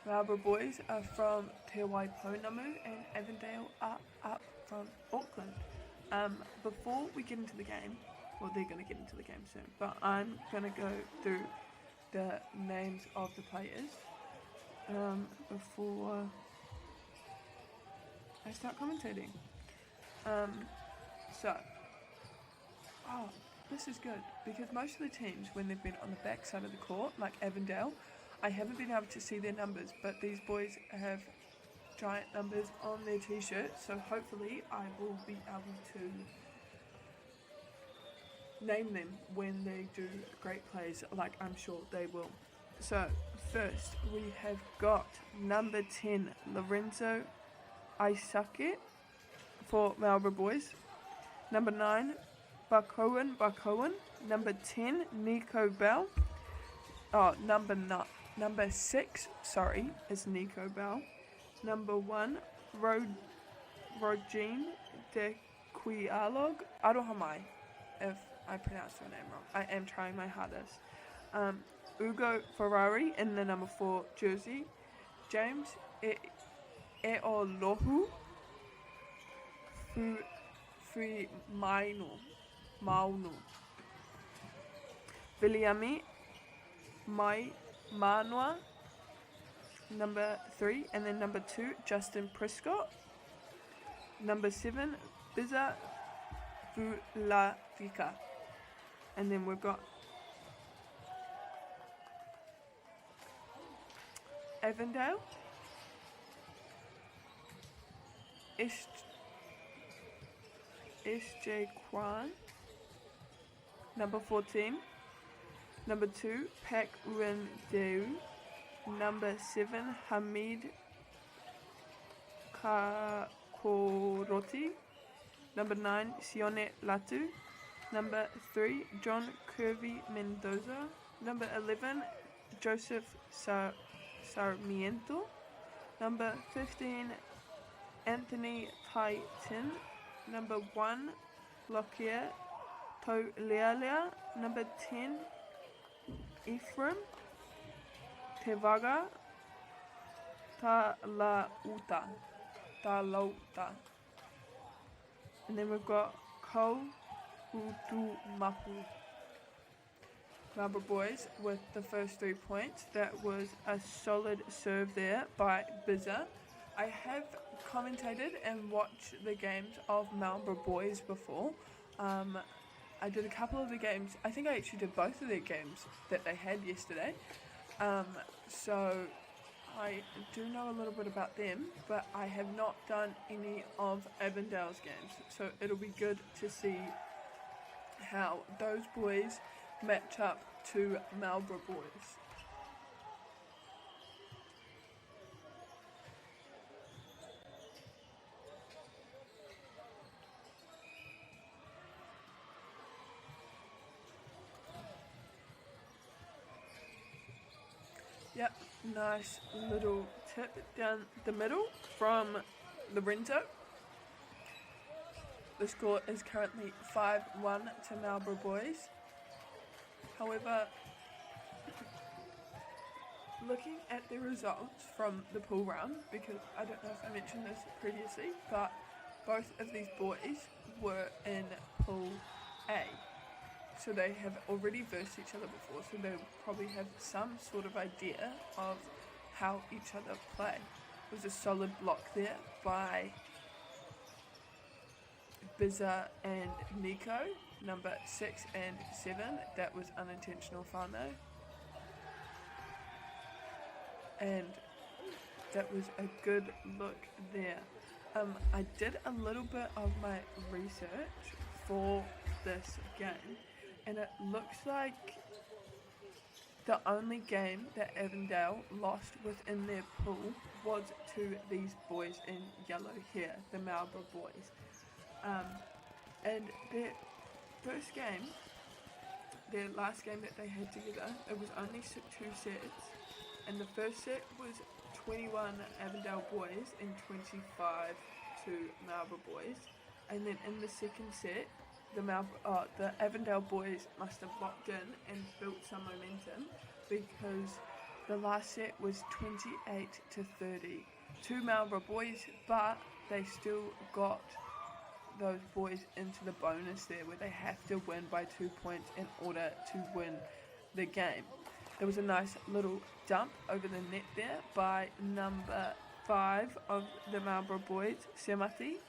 Marlborough Boys are from Te Waipounamu and Avondale are up from Auckland. Before we get into the game, well they're going to get into the game soon, but I'm going to go through the names of the players before I start commentating. This is good, because most of the teams, when they've been on the back side of the court, like Avondale, I haven't been able to see their numbers, but these boys have giant numbers on their t-shirts, so hopefully I will be able to name them when they do great plays, like I'm sure they will. So, first we have got number 10, Lorenzo Aisake for Marlborough Boys. Number 9, Bakoan. Number 10, Nico Bell. Number 6, is Nico Bell. Number 1, Rogine de Quialog. Aroha mai, if I pronounced your name wrong. I am trying my hardest. Ugo Ferrari in the number 4 jersey. James Eolohu Fui Maunu. Viliami Manua, number 3, and then number 2, Justin Prescott. Number 7, Biza Vulavika. And then we've got Avondale, SJ Kwan, number 14. Number 2, Pak Wendeu. Number 7, Hamid Kakoroti. Number 9, Sione Latu. Number 3, John Kirby Mendoza. Number 11, Joseph Sarmiento. Number 15, Anthony Taitin. Number 1, Lockyer Tolealea. Number 10, Ephraim Tevaga Talauta. And then we've got Ko Utumapu. Marlborough Boys with the first 3 points. That was a solid serve there by Biza. I have commentated and watched the games of Marlborough Boys before. I did a couple of the games. I think I actually did both of their games that they had yesterday. So I do know a little bit about them, but I have not done any of Avondale's games. So it'll be good to see how those boys match up to Marlborough Boys. Yep, nice little tip down the middle from Lorenzo. The score is currently 5-1 to Marlborough Boys. However, looking at the results from the pool round, because I don't know if I mentioned this previously, but both of these boys were in Pool A. So they have already versed each other before, so they probably have some sort of idea of how each other play. It was a solid block there by Biza and Nico, number 6 and 7. That was unintentional whānau. And that was a good look there. I did a little bit of my research for this game, and it looks like The only game that Avondale lost within their pool was to these boys in yellow here, the Marlborough boys. And their first game, their last game that they had together, it was only 2 sets, and the first set was 21 Avondale boys and 25 to Marlborough boys, and then in the second set, the Avondale boys must have locked in and built some momentum, because the last set was 28-30 to Marlborough boys, but they still got those boys into the bonus there, where they have to win by 2 points in order to win the game. There was a nice little dump over the net there by number 5 of the Marlborough boys, Semati.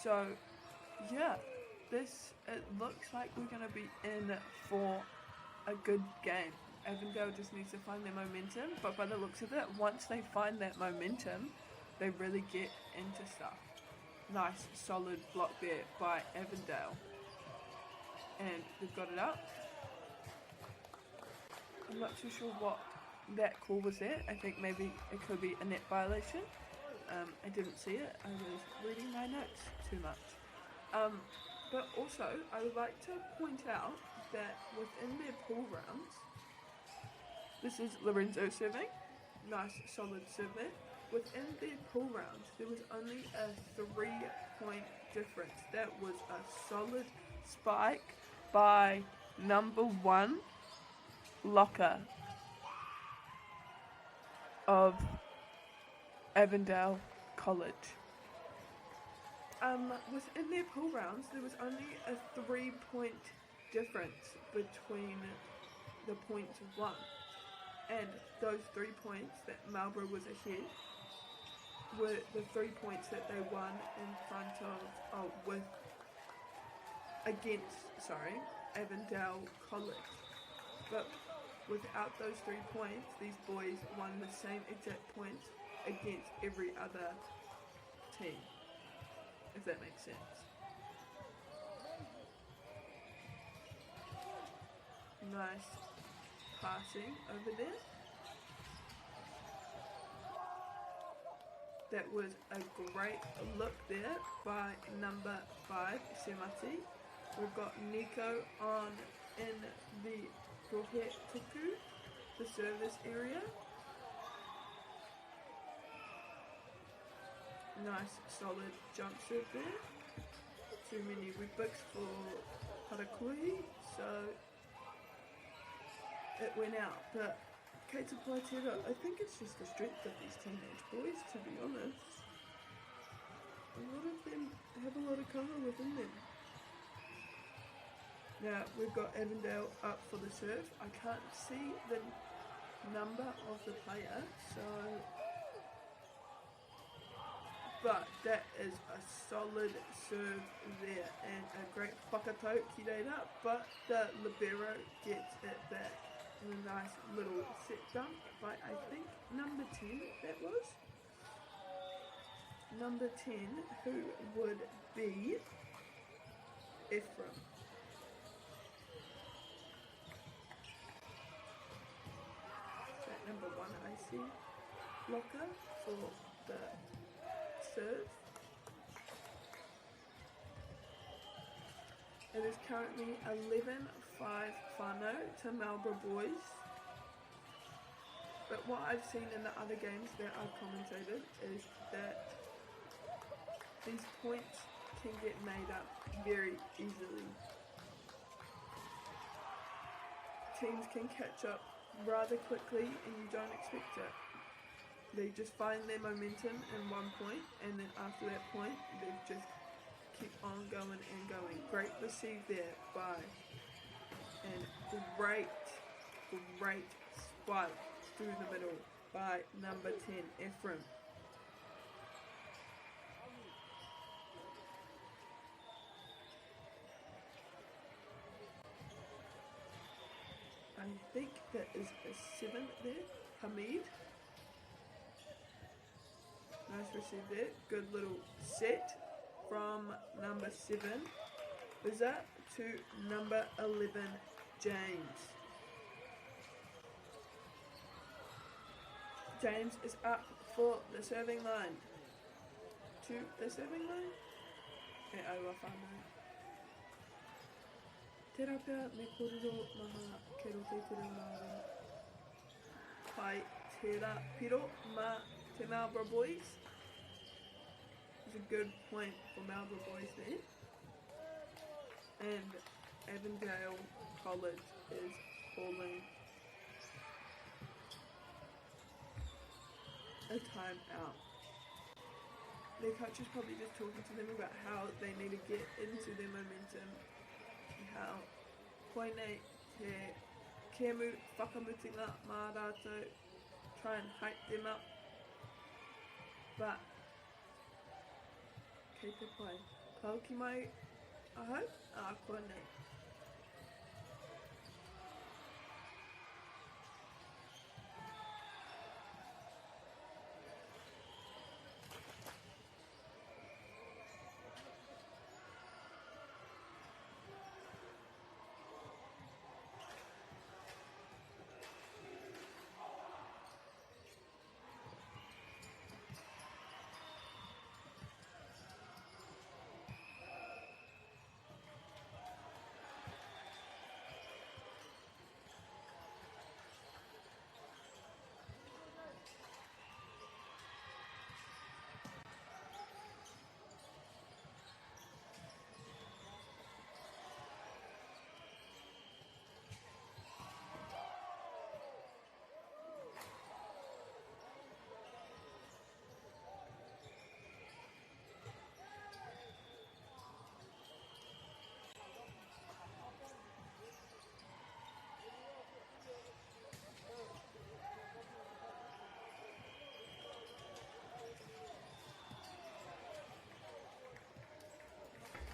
So yeah, it looks like we're going to be in for a good game. Avondale just needs to find their momentum, but by the looks of it, once they find that momentum, they really get into stuff. Nice solid block there by Avondale, and they've got it up. I'm not too sure what that call was there. I think maybe it could be a net violation. I didn't see it. I was reading my notes too much. But also, I would like to point out that within their pool rounds, this is Lorenzo serving. Nice solid serve there. Within their pool rounds, there was only a 3-point difference. That was a solid spike by number 1 locker of Avondale College. Within their pool rounds, there was only a 3-point difference between the points won, and those 3 points that Marlborough was ahead were the 3 points that they won in front of against Avondale College. But without those 3 points, these boys won the same exact points against every other team, if that makes sense. Nice passing over there. That was a great look there by number 5, Semati. We've got Nico on in the Tuku, the service area. Nice solid jump serve there. Too many whippers for Parakui, so it went out. But Poirewa, I think it's just the strength of these teenage boys, to be honest. A lot of them have a lot of colour within them. Now we've got Avondale up for the serve. I can't see the number of the player, but that is a solid serve there and a great whakato kireira, but the libero gets it back. And a nice little set dump by, I think, number 10 that was. Number 10, who would be Ephraim. That number 1 I see blocker for the serve. It is currently 11-5 whānau to Marlborough boys. But what I've seen in the other games that I've commentated is that these points can get made up very easily. Teams can catch up rather quickly and you don't expect it. They just find their momentum in 1 point, and then after that point they just keep on going and going. Great receive there by, and great spike through the middle by number 10, Ephraim. I think that is a 7 there, Hamid. Nice receive there, good little set from number 7, Bizza, to number 11, James. James is up for the serving line. To the serving line. E aua whānau. Tērā pia me kōrero maha ke roto te reo Māori. Pai tērā piro mā te Marlborough boys. It's a good point for Marlborough boys there. And Avondale College is calling a timeout. Their coach is probably just talking to them about how they need to get into their momentum, how koinei te kemu whakamutinga mā rātou, try and hype them up, but kei te pai, kau ki mai ahau, koinei.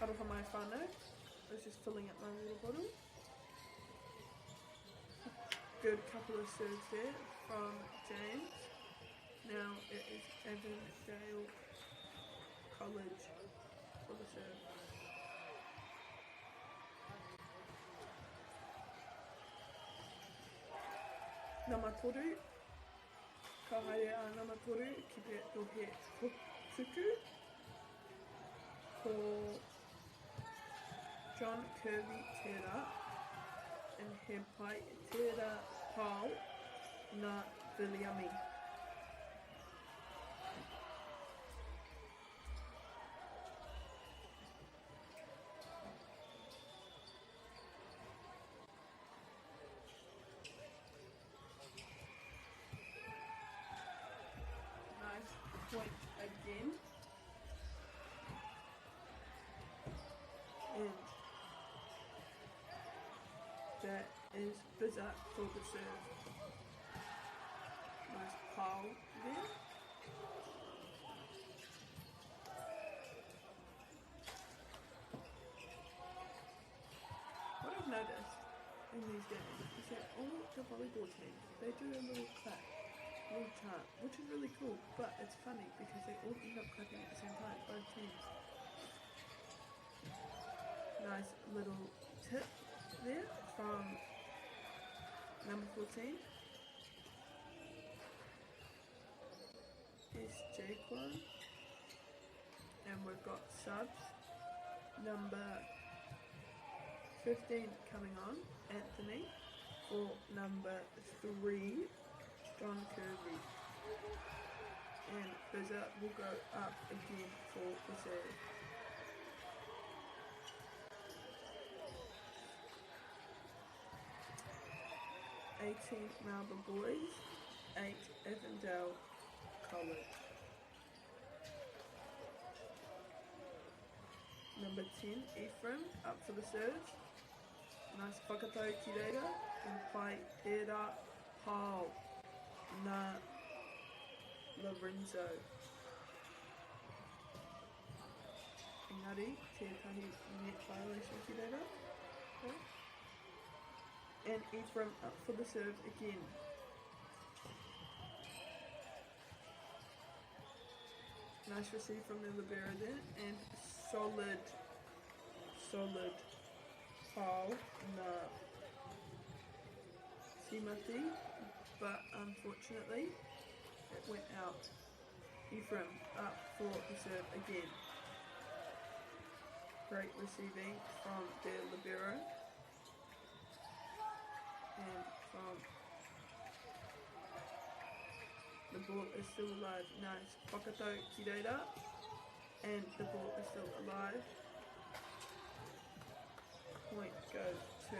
Aroha mai whānau. I was just filling up my little bottle. Good couple of serves there from James. Now it is Avondale College for the serve. Namatoru. Ka haere a Namatoru ki te tohe tuku. Ko John Kirby tērā, and he pai tērā pau nā Viliami. Nice point again. And that is Bizarre for the serve. Nice pile there. What I've noticed in these games is that all the volleyball teams, they do a little clap, a little chant, which is really cool, but it's funny because they all end up clapping at the same time, both teams. Nice little tip there from number 14 is Jaquan, and we've got subs. Number 15 coming on, Anthony, for number 3, John Kirby, and Bizza will go up again for the serve. 18 Marlborough boys, 8 Avondale College. Number 10 Ephraim up for the serve. Nice whakatau ki reira, and pai era pau nā Lorenzo. Engari, tētahi net violation ki reira. Okay. And Ephraim up for the serve again. Nice receive from the libero there, and solid foul na Timothy, but unfortunately it went out. Ephraim up for the serve again. Great receiving from their libero. And from the ball is still alive. Nice. Whakato Kireira. And the ball is still alive. Point goes to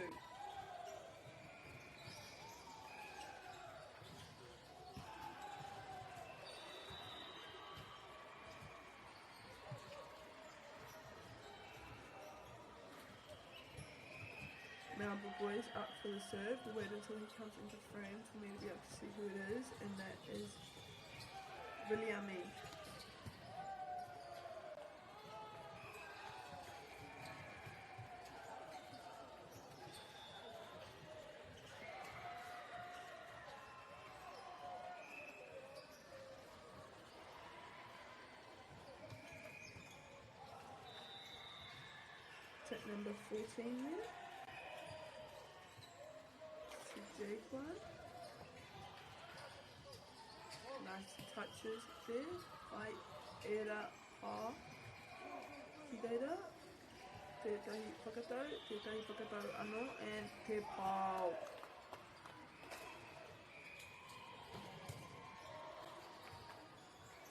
Melbourne boys up for the serve. We'll wait until he comes into frame for me to be able to see who it is, and that is Williami. Set number 14 there. One. Nice touches there by Aotearoa. Kireira. Tētahi whakatau anō, and te pāo.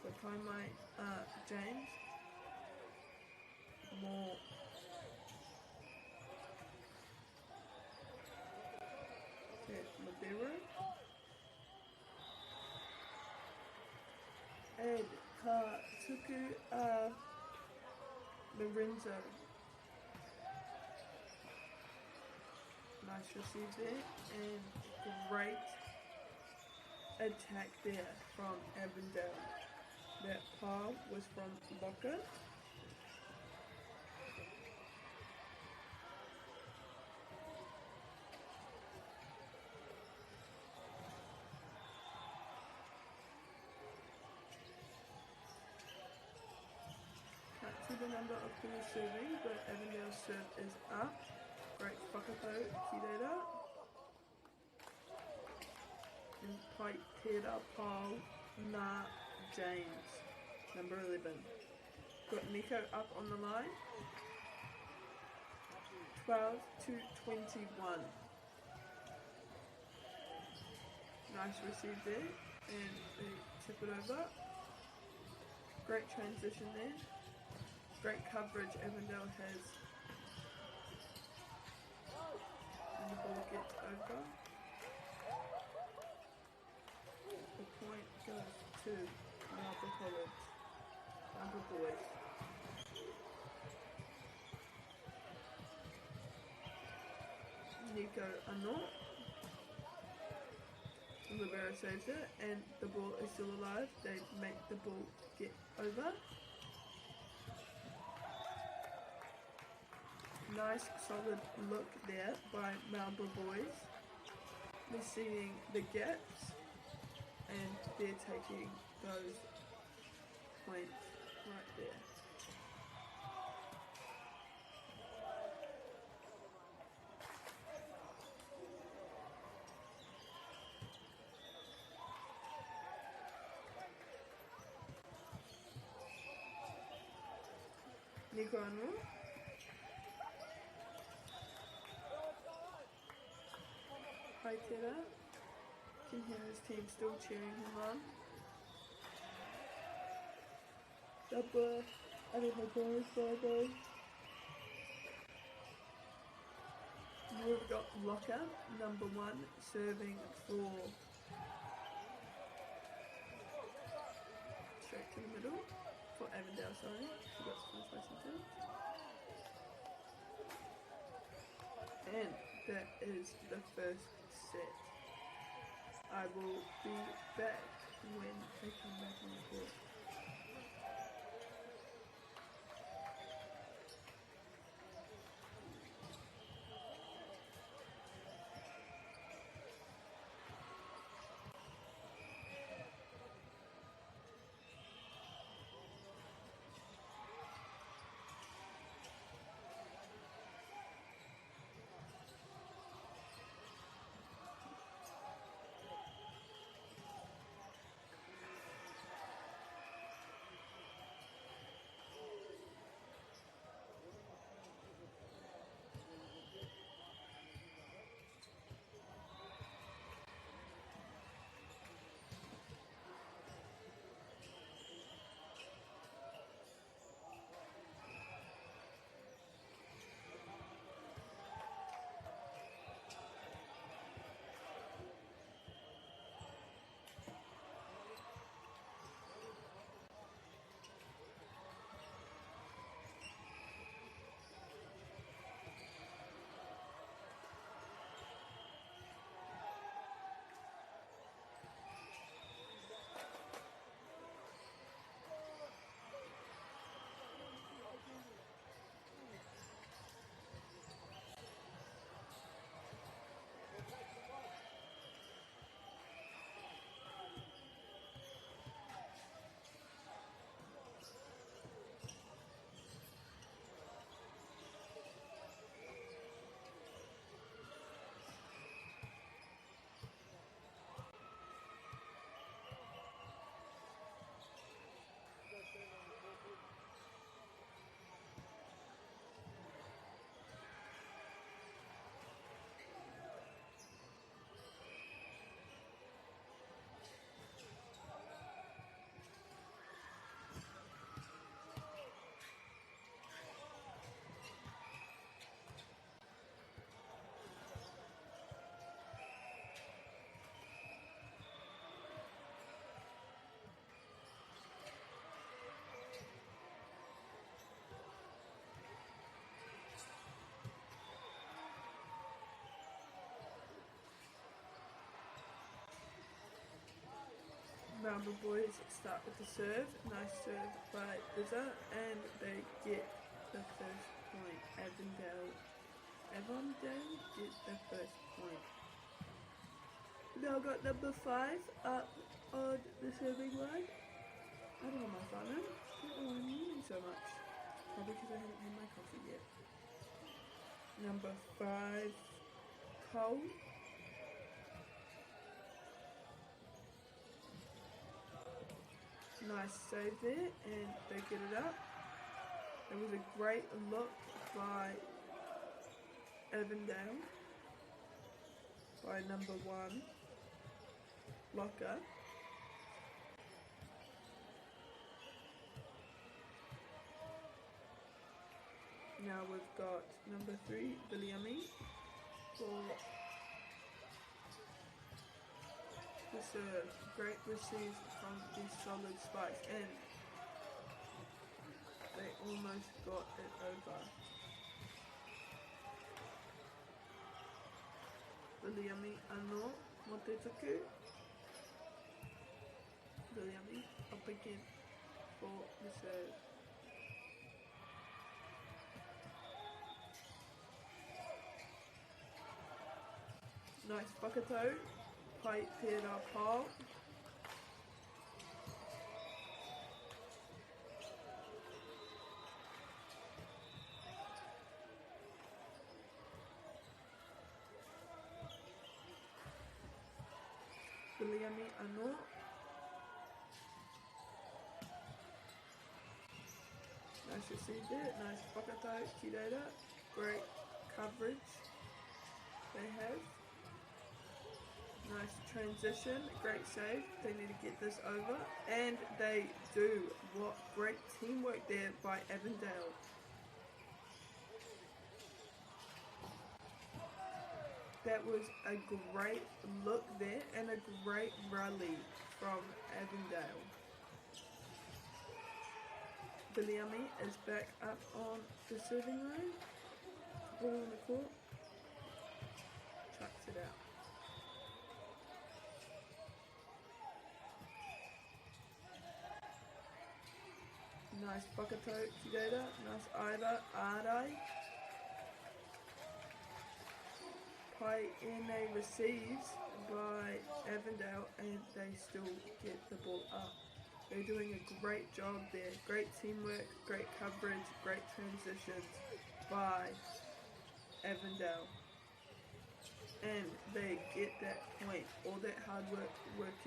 So Taimai James. More. Libero. And Tuku Lorenzo. Nice receive there, and great attack there from Avondale. That pass was from Locker. The number of who is serving, but Avondale's serve is up. Great whakatau Kireira. And Poirewa Paul Na James, number 11. Got Nico up on the line. 12-21. Nice receive there, and they tip it over. Great transition there. Great coverage Avondale has. And the ball gets over. The point goes to Melbourne College. Number boys. Nico Anō. The libero saves it, and the ball is still alive. They make the ball get over. Nice solid look there by Melbourne boys. They're seeing the gaps, and they're taking those points right there. Nico Anō. Aotearoa. Can hear his team still cheering him on. Double Aotearoa Volleyball. We've got Locker, number 1, serving for straight to the middle for Avondale, sorry. Forgot to finish my sentence. And that is the first set. I will be back when they come back on the court. The boys start with the serve. Nice serve by Izza, and they get the first point. Avondale get the first point. Now got number 5 up on the serving line. I don't know my phone. I don't know why I'm eating so much. Probably because I haven't had my coffee yet. Number 5, Cole. Nice save there, and they get it up. It was a great look by Avondale, by number 1, Locker. Now we've got number 3, Viliami, for the serve. Great receive from these solid spikes, and they almost got it over. Viliami ano Motetuku. Viliami up again for the serve. Nice whakato, pai tērā pā. Viliami ano. Nice receive there, nice whakato, ki reira. Great coverage they have. Nice transition, great save. They need to get this over, and they do. What great teamwork there by Avondale. That was a great look there and a great rally from Avondale. Viliami is back up on the serving line. Ball on the court. Chucks it out. Nice whakato, ki reira. Nice aira, ārai. Pai ēnei receives by Avondale, and they still get the ball up. They're doing a great job there. Great teamwork, great coverage, great transitions by Avondale. And they get that point. All that hard work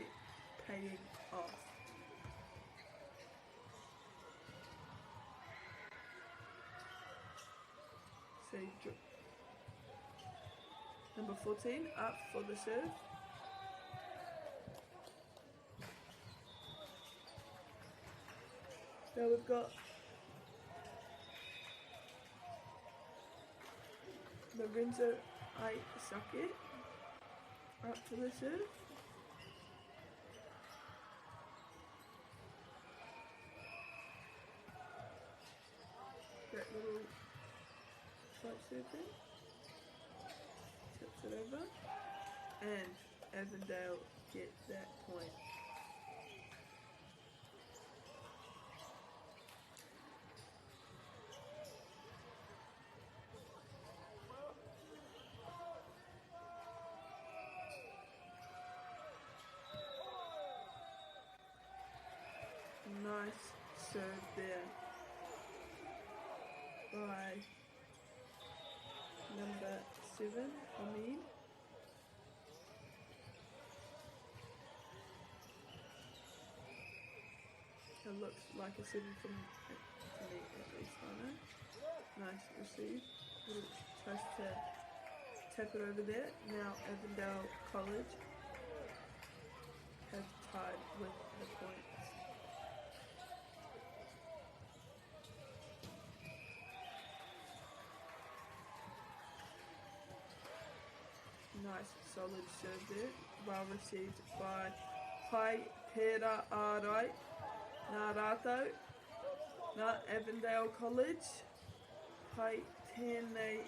paying off. Number 14 up for the serve. Now we've got Lorenzo Aisake up for the serve. That little slight serve there. Tips it over, and Avondale get that point. Nice serve there by number 7, Hamid. It looks like a 7 from me at least, I know. Nice receive. Little tries to tap it over there. Now Avondale College have tied with the points. Nice solid serve there, well received by Pai Pera Arai, Nā Rātou, Nā Avondale College, Pai Tēnei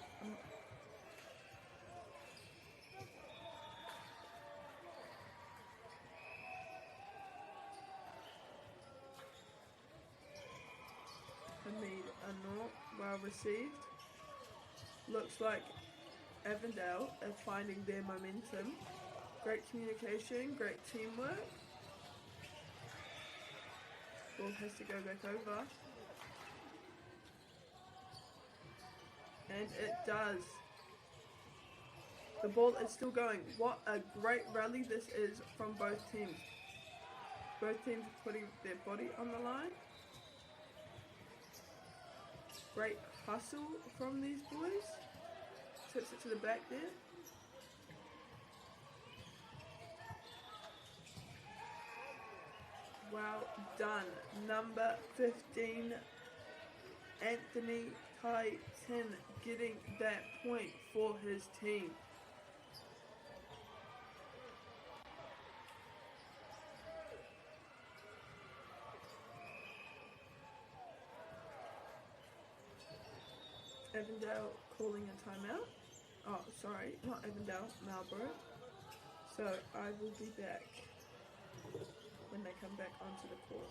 Hamid Anor, well received. Looks like Avondale are finding their momentum. Great communication, great teamwork. Ball has to go back over. And it does. The ball is still going. What a great rally this is from both teams. Both teams putting their body on the line. Great hustle from these boys. Tips it to the back there. Well done. Number 15, Anthony Tyson, getting that point for his team. Avondale calling a timeout. Oh, sorry, not Avondale, Marlborough. So I will be back when they come back onto the court.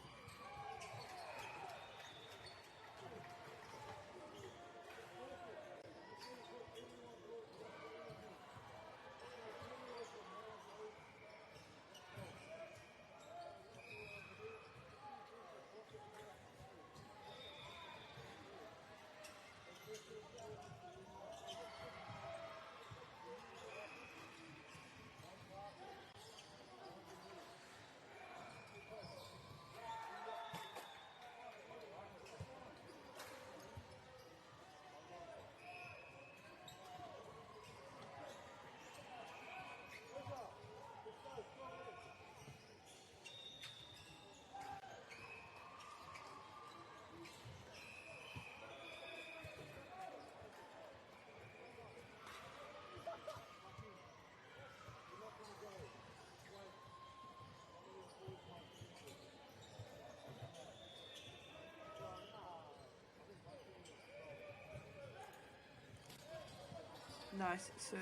Nice serve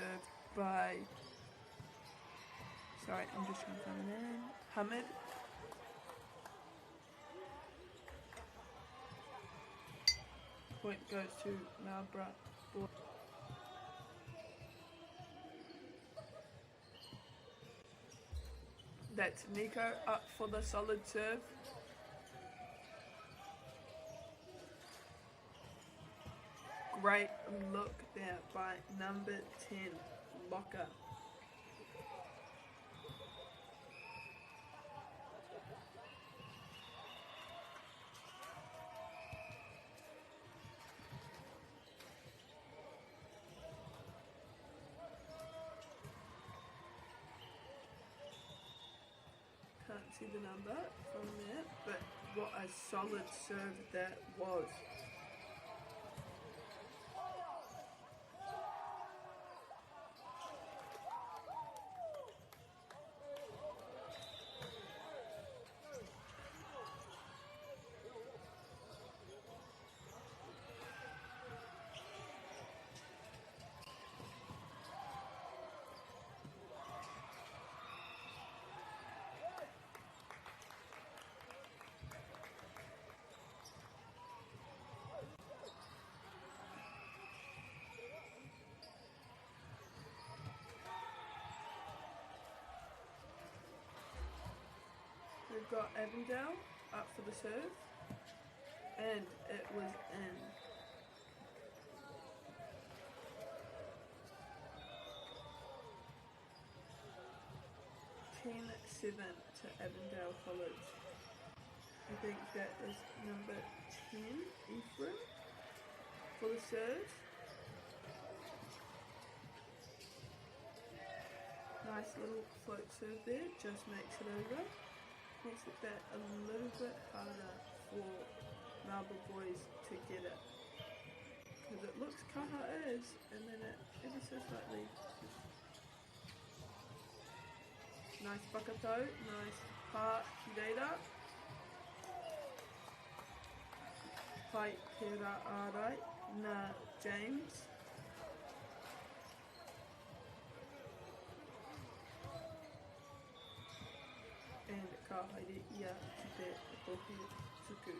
by, sorry, I'm just trying to find the name, Hamid. Point goes to Marlborough. That's Nico up for the solid serve. Great look there by number 10, Locker. Can't see the number from there, but what a solid serve that was. We've got Avondale up for the serve, and it was in. (10-7) to Avondale College. I think that is number 10, Ephraim, for the serve. Nice little float serve there, just makes it over. Makes it that a little bit harder for Marlborough boys to get it. Because it looks kaha is, and then it ever so slightly. Nice whakato, nice pā kireira. Pai te rā ārai nā James. And ka haere ia ki te tohi tuku.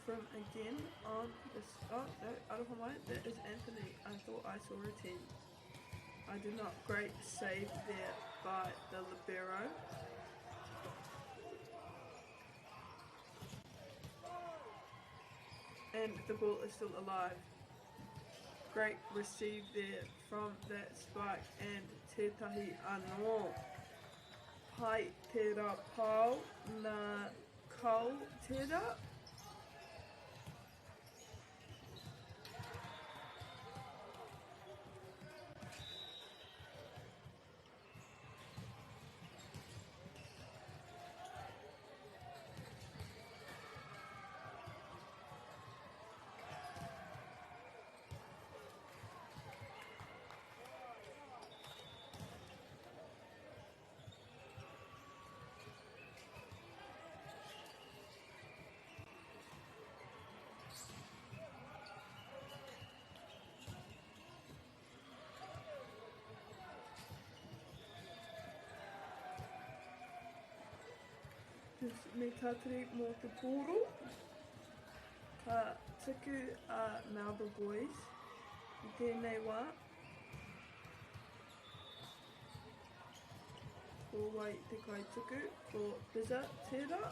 Ephraim again on this. Oh no, Aotearoa, that is Anthony. I thought I saw a 10. I did not. Great save there by the libero. And the ball is still alive. Great receive there from that spike, and tētahi anō. Pai tērā pau nā kau tērā. Me tātere mō te pōro, ka tuku a MāORI boys, I tēnei wā, ko wai te kai tuku, ko Biza tērā.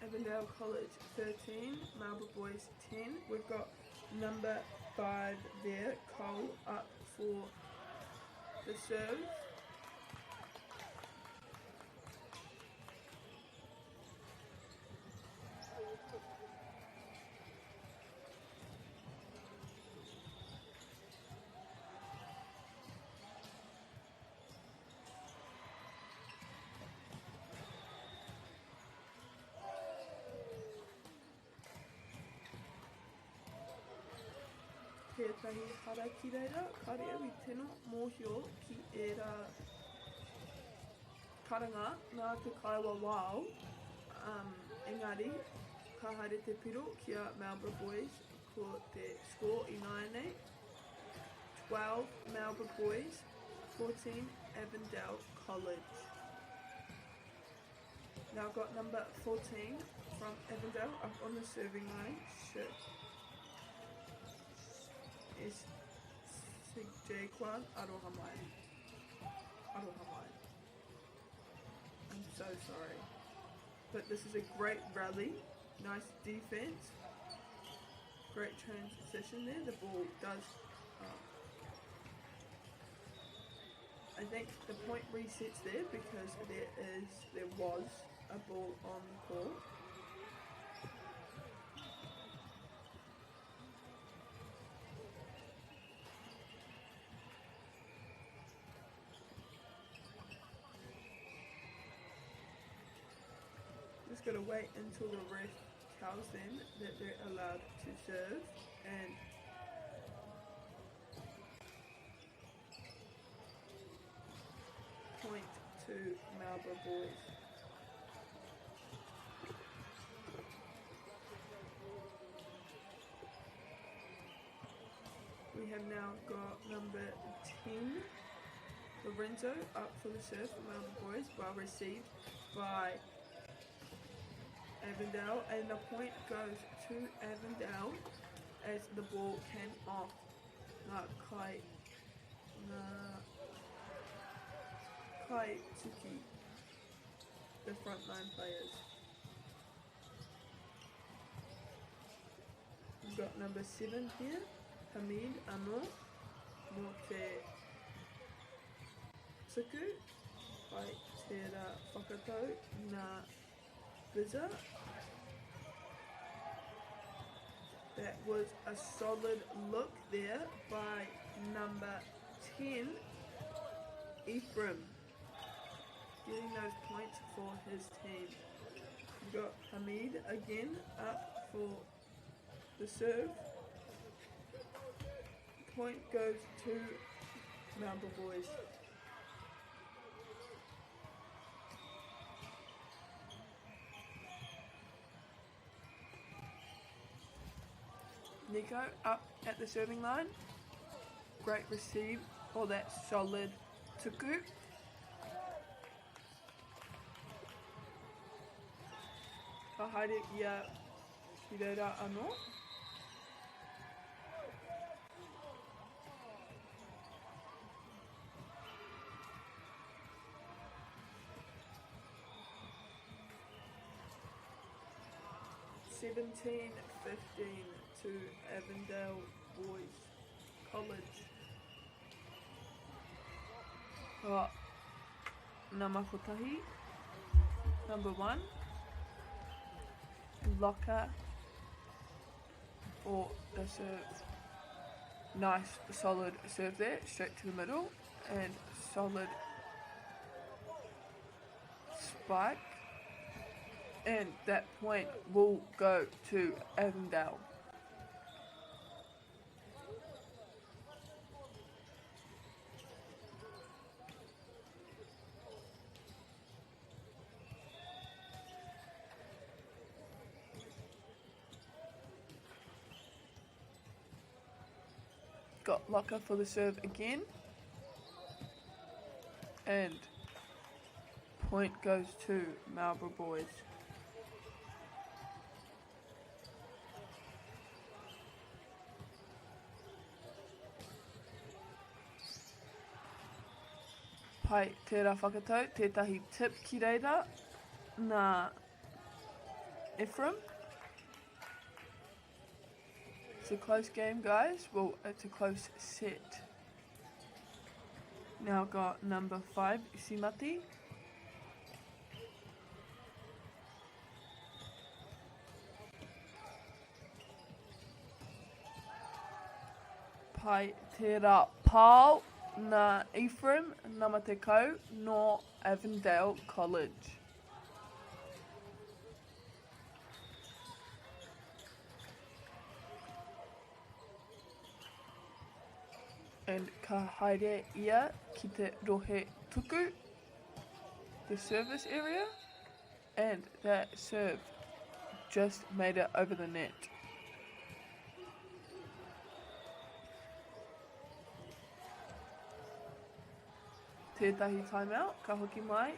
Avondale College 13, MāORI Boys 10. We've got number 5 there, Cole, up for the serve. Tētahi hara ki reira, kare au I tino mōhio ki e rā karanga nā te kaiwa wao. Engari, ka haere te piro ki a MāORI Boys ko te score I naenei. 12 MāORI Boys, 14 Avondale College. Now got number 14 from Avondale up on the serving line. Is Jaquan Arohamai. I'm so sorry. But this is a great rally. Nice defense. Great transition there. The ball does. I think the point resets there because there was a ball on the court. Got to wait until the ref tells them that they're allowed to serve, and point to MāORI Boys. We have now got number 10, Lorenzo, up for the serve for MāORI Boys, well received by Avondale, and the point goes to Avondale as the ball came off Kai Tsuki, the frontline players. We've got number 7 here, Hamid Amo, mō te tuku, pai tērā whakatau nā Biza. That was a solid look there by number 10, Ephraim, getting those points for his team. We've got Hamid again up for the serve. Point goes to MāORI Boys. Nico up at the serving line. Great receive for that solid tuku. Ka haere ia ki reira anō. (17-15) to Avondale Boys College. Ngā makotahi. Number 1. Locker for the serve. Nice solid serve there, straight to the middle, and solid spike. And that point will go to Avondale. Got Locker for the serve again. And point goes to MΑORI Boys. Pai tērā whakatau, tētahi tip ki reira nā Ephraim. It's a close game, guys. Well, it's a close set. Now got number 5, Simati. Pai tērā pāu nā Ephraim Namatekau no Avondale College. And ka haere ia ki te rohe tuku, the service area, and that serve just made it over the net. Tētahi timeout, ka hoki mai,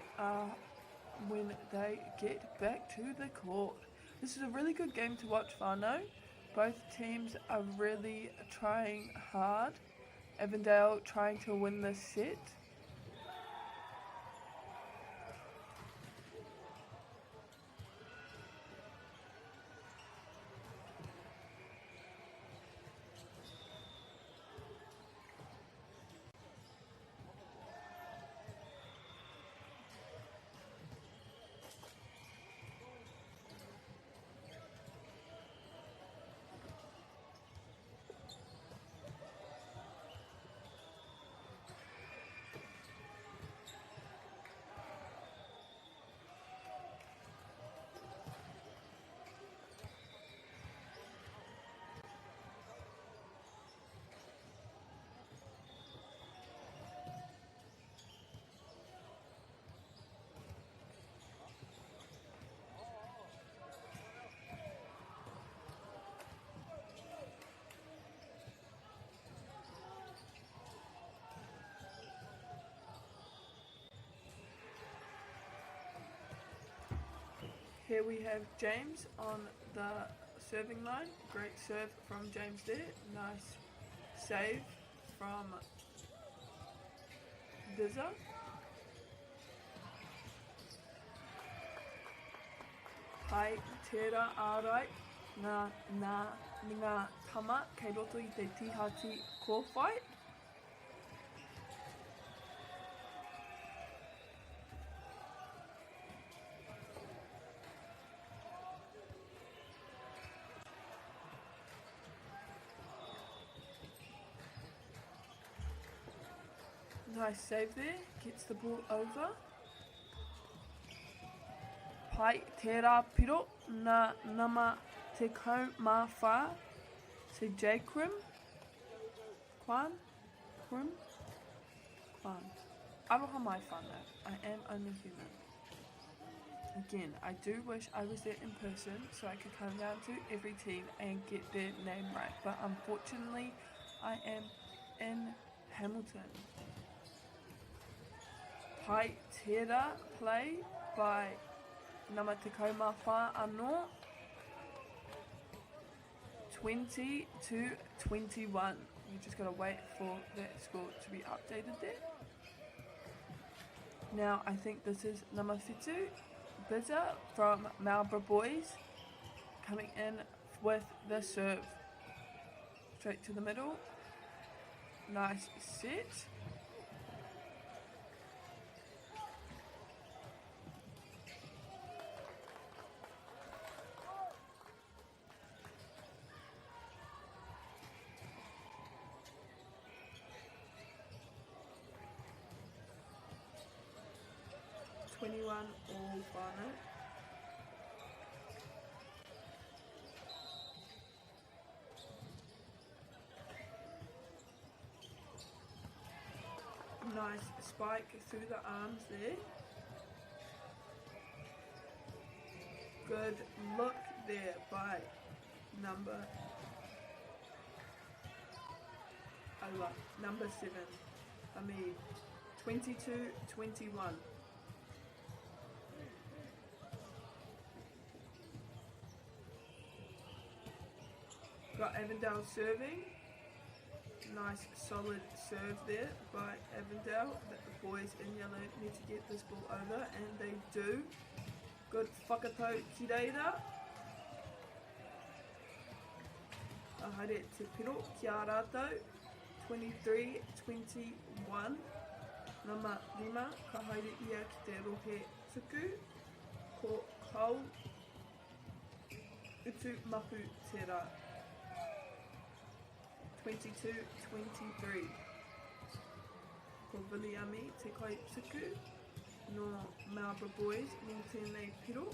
when they get back to the court. This is a really good game to watch, whānau. Both teams are really trying hard. Avondale trying to win this set. Here we have James on the serving line. Great serve from James there. Nice save from Dizza. Pai tērā ārai ngā tama kei roto I te tihati kōwhai. Nice save there, gets the ball over. Pai tērā piro nā nama te kau mā whā, se J-Krim, Kwan. Aroha mai whānau, I am only human. Again, I do wish I was there in person so I could come down to every team and get their name right, but unfortunately I am in Hamilton. Poirewa play by Nama Te Kaumawha Anō, 20-21. You just gotta wait for that score to be updated there. Now I think this is Nama Whitu Bitter from MΑORI boys coming in with the serve. Straight to the middle. Nice set. All whānau. Nice spike through the arms there. Good look there by number 7. Hamid. 22-21. Got Avondale serving. Nice solid serve there by Avondale. The boys in yellow need to get this ball over, and they do. Good whakatau ki reira. Haere te piro ki a rātou. 23-21. Nama 5 ka haere ia ki te rohe tuku. Ko kau utu mapu te rā. 22-23. Ko Viliami te kai tuku no MΑORI boys mō tēnei piro.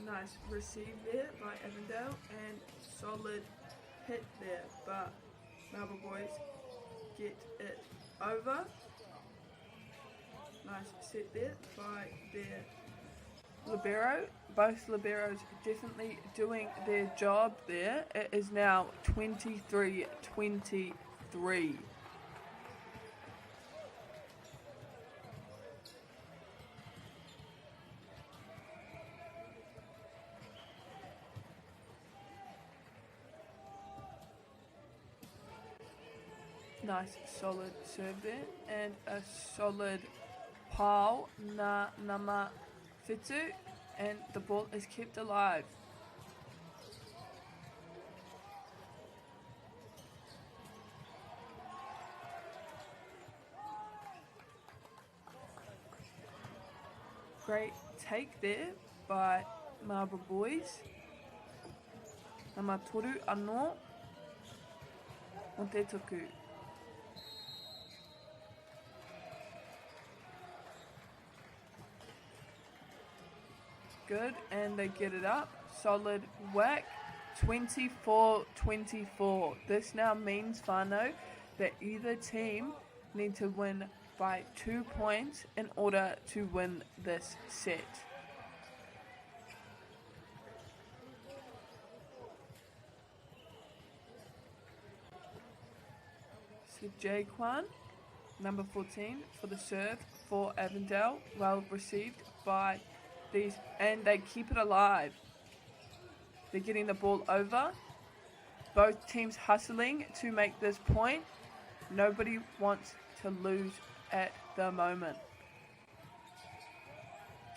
Nice receive there by Avondale and solid hit there, but MAORI boys get it over. Nice set there by their libero. Both liberos definitely doing their job there. It is now 23-23. Nice solid serve there, and a solid pile na Nama Whitu, and the ball is kept alive. Great take there by MAORI boys. Nama toru anō o te tuku. Good, and they get it up. Solid whack. 24-24. This now means, whānau, that either team need to win by 2 points in order to win this set. So Jaquan, number 14, for the serve for Avondale. Well received by these, and they keep it alive. They're getting the ball over. Both teams hustling to make this point. Nobody wants to lose at the moment.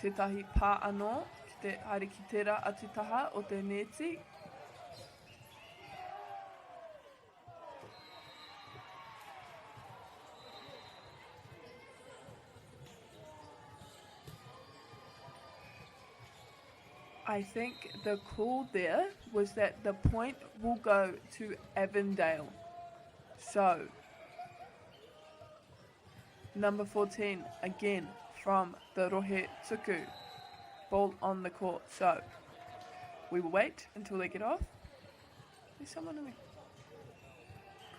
Tētahi pā anō, ki te haere ki tērā atutaha o te neti. I think the call there was that the point will go to Avondale. So, Number 14, again from the Rohe Tuku. Ball on the court. So we will wait until they get off. There's someone in the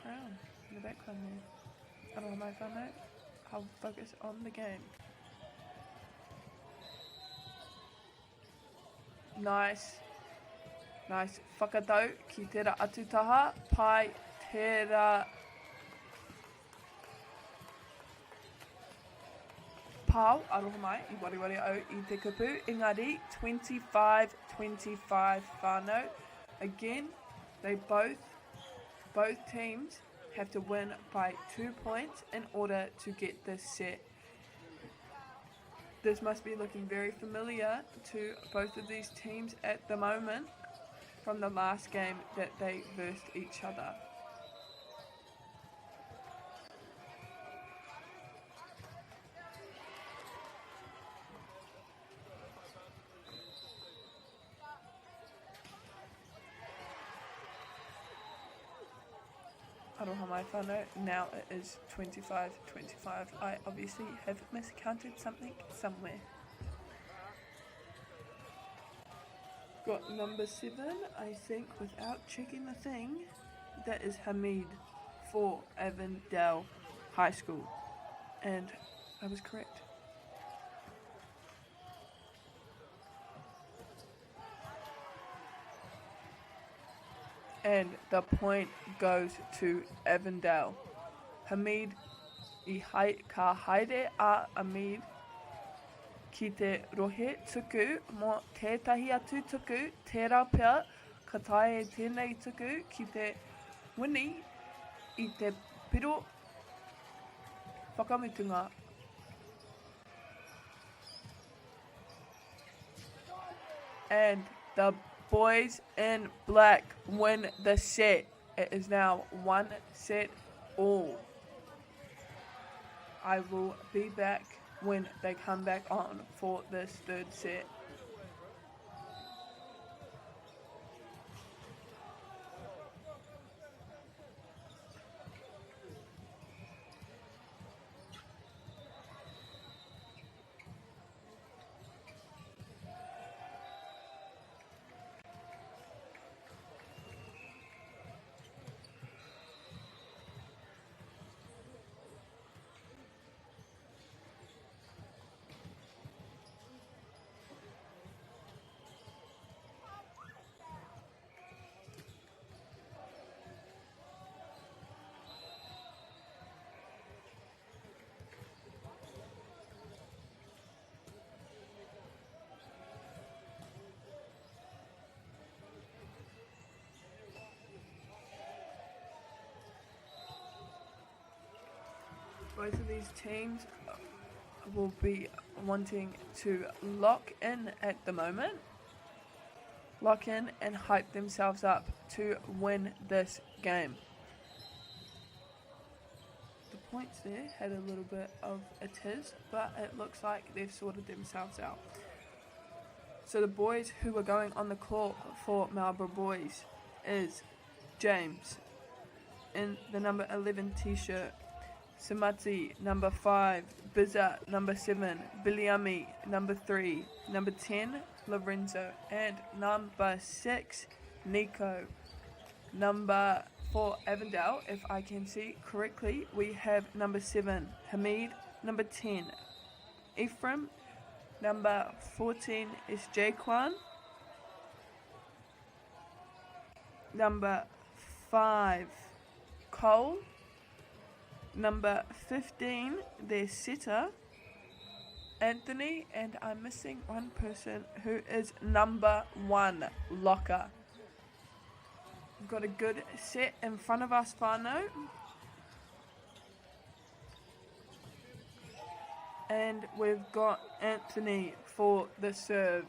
crown, in the background there. I don't know if I know. I'll focus on the game. Nice. Nice. Whakatau ki tērā atutaha. Pai tērā pau aroha mai I wariwari au I te kupu. Engari, 25-25 whānau. Again, they both teams have to win by 2 points in order to get this set. This must be looking very familiar to both of these teams at the moment from the last game that they versed each other. Aroha mai whānau, now it is 25-25. I obviously have miscounted something somewhere. Got number 7, I think, without checking the thing. That is Hamid for Avondale High School. And I was correct. And the point goes to Avondale. Hamid ka haere a Hamid ki te rohe tuku mo tētahi atu tuku tērā pia ka tae tēnei tuku ki te wini I te piro whakamutunga. And the boys in black win the set. It is now 1 set all. I will be back when they come back on for this third set. Both of these teams will be wanting to lock in at the moment. Lock in and hype themselves up to win this game. The points there had a little bit of a tiz, but it looks like they've sorted themselves out. So the boys who are going on the court for Marlborough boys is James in the number 11 t-shirt, Samati, number 5, Bizza, number 7, Biliami, number 3, number 10, Lorenzo, and number 6, Nico. Number 4, Avondale, if I can see correctly, we have number 7, Hamid, number 10, Ephraim, number 14 is Jaquan, number 5, Cole, number 15, their setter, Anthony, and I'm missing one person who is number 1, Locker. We've got a good set in front of us, whānau. And we've got Anthony for the serve.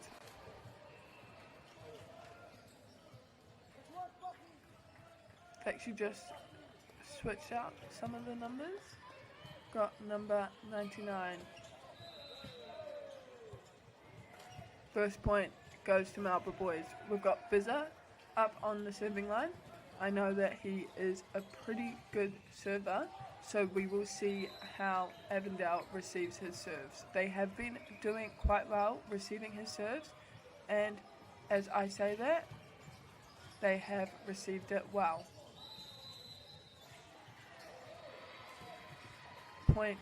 I've actually just switched out some of the numbers. Got number 99. First point goes to Marlborough boys. We've got Bizza up on the serving line. I know that he is a pretty good server. So we will see how Avondale receives his serves. They have been doing quite well receiving his serves, and as I say that, they have received it well. Point.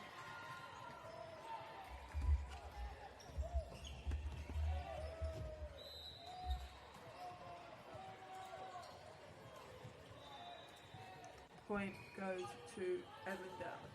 Point goes to Avondale.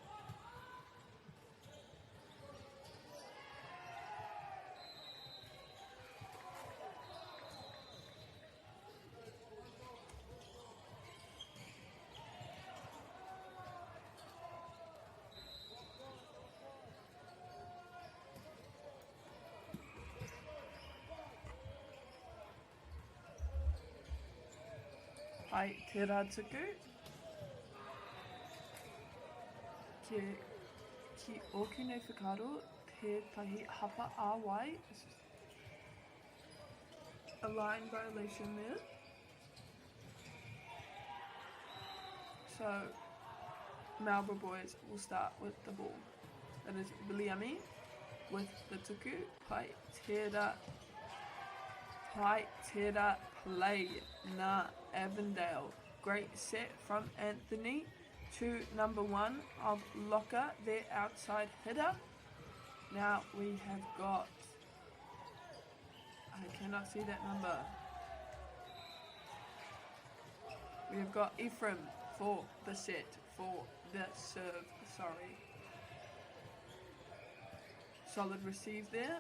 Ai te rātuku, ki oku nei whakaro, tētahi hapa āwai, a line violation there. So, MΑORI boys will start with the ball. That is Biliami with the tuku, pai tera play na Avondale. Great set from Anthony to number 1 of Locker, their outside hitter. Now we have got, I cannot see that number. We have got Ephraim for the set, for the serve, sorry. Solid receive there.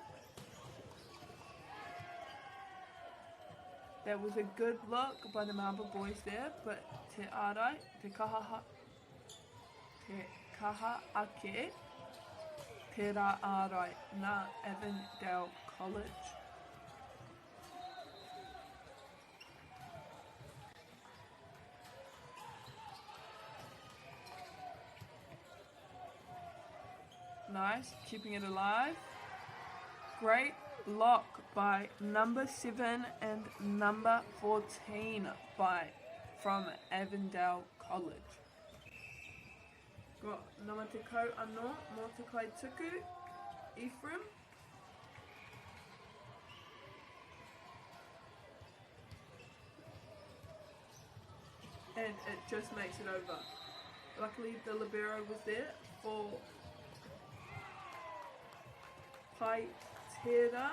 That was a good look by the MAORI boys there, but te ārai, te kaha ake, te rā ārai nā Avondale College. Nice, keeping it alive. Great block by number 7 and number 14 from Avondale College. Got Namateko Anō, mō te kai tuku, Ephraim. And it just makes it over. Luckily the libero was there for Poirewa.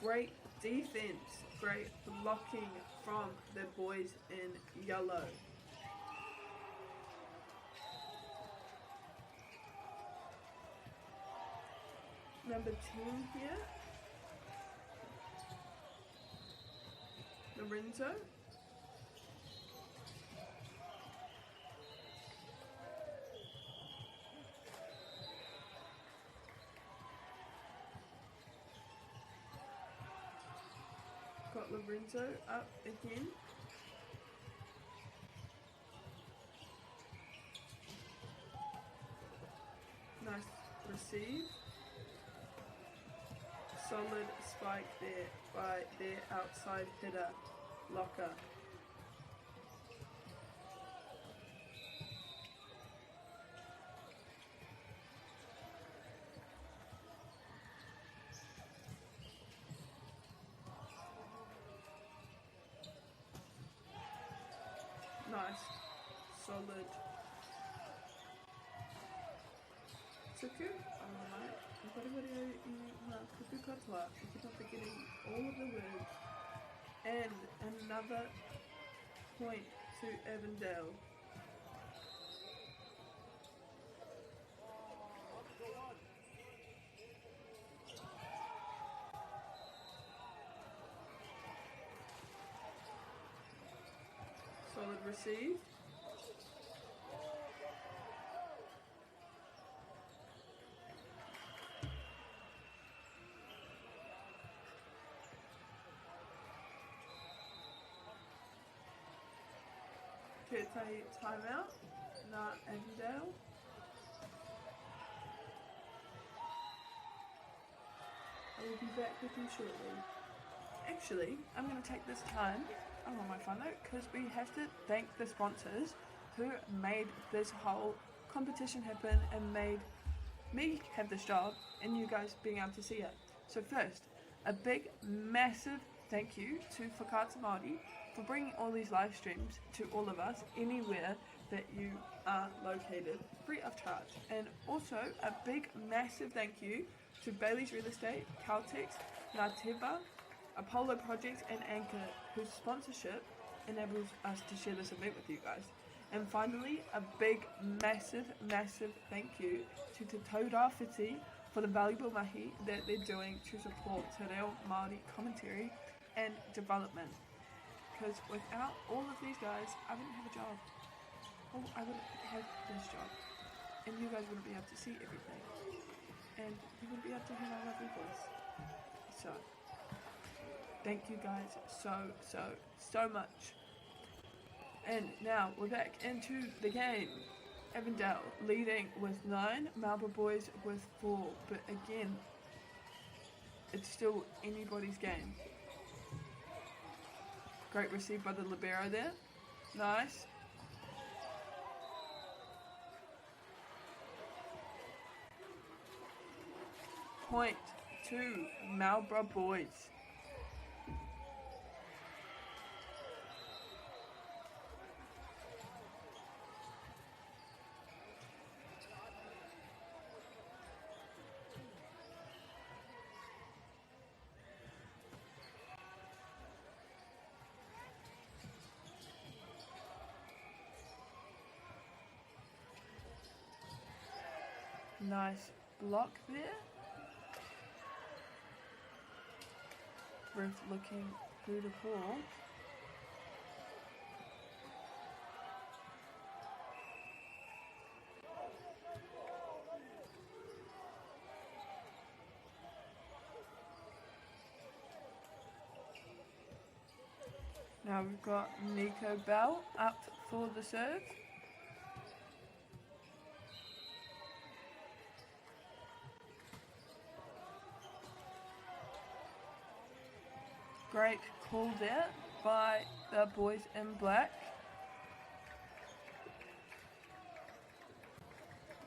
Great defense, great blocking from the boys in yellow. Number 10 here, Lorenzo. Got Lorenzo up again. Nice receive. Solid spike there by their outside hitter, Locker. Nice, solid tuku. Alright, whatever tuku katoa. You keep on forgetting all of the words. And another point to Avondale. Solid receive. Tētahi timeout, nā Avondale. I will be back with you shortly. Actually, I'm going to take this time, I'm on my phone note, because we have to thank the sponsors who made this whole competition happen and made me have this job and you guys being able to see it. So first, a big, massive thank you to Whakaata Māori for bringing all these live streams to all of us anywhere that you are located, free of charge. And also a big, massive thank you to Bailey's Real Estate, Caltex, Ngā Teva, Apollo Projects and Anchor, whose sponsorship enables us to share this event with you guys. And finally, a big, massive, massive thank you to Te Taura Whiti for the valuable mahi that they're doing to support Te Reo Māori commentary and development. Because without all of these guys, I wouldn't have a job. Well, I wouldn't have this job. And you guys wouldn't be able to see everything. And you wouldn't be able to hear my lovely voice. So, thank you guys so much. And now we're back into the game. Avondale leading with 9, Marlborough boys with 4. But again, it's still anybody's game. Great receive by the libero there. Nice. Point to Marlborough boys. Nice block there. Ref looking through the call. Now we've got Nico Bell up for the serve. Great call there by the boys in black.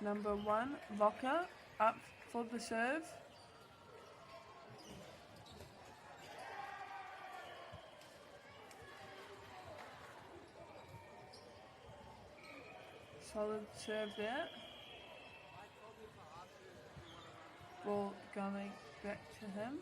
Number 1, Voka, up for the serve. Solid serve there. Ball going back to him.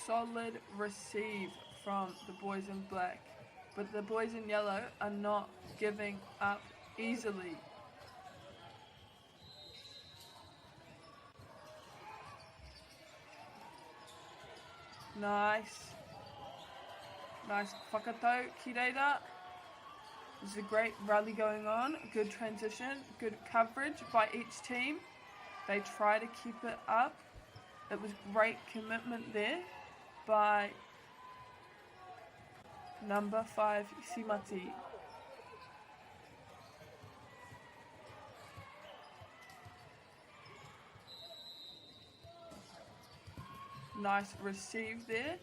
Solid receive from the boys in black, but the boys in yellow are not giving up easily. Nice whakatau ki reira. There's a great rally going on, good transition, good coverage by each team. They try to keep it up. It was great commitment there by number 5, Simati. Nice receive there.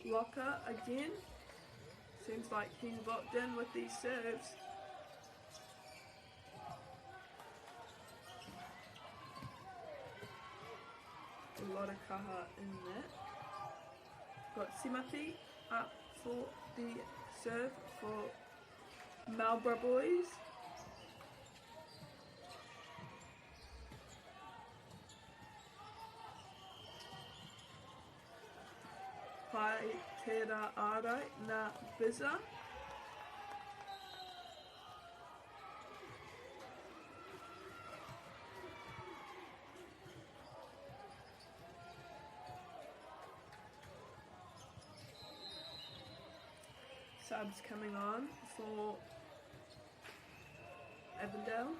Locker again. Seems like he's locked in with these serves. A lot of kaha in there. Got Simati up for the serve for Marlborough boys. Aotearoa na Biza. Subs coming on for Avondale.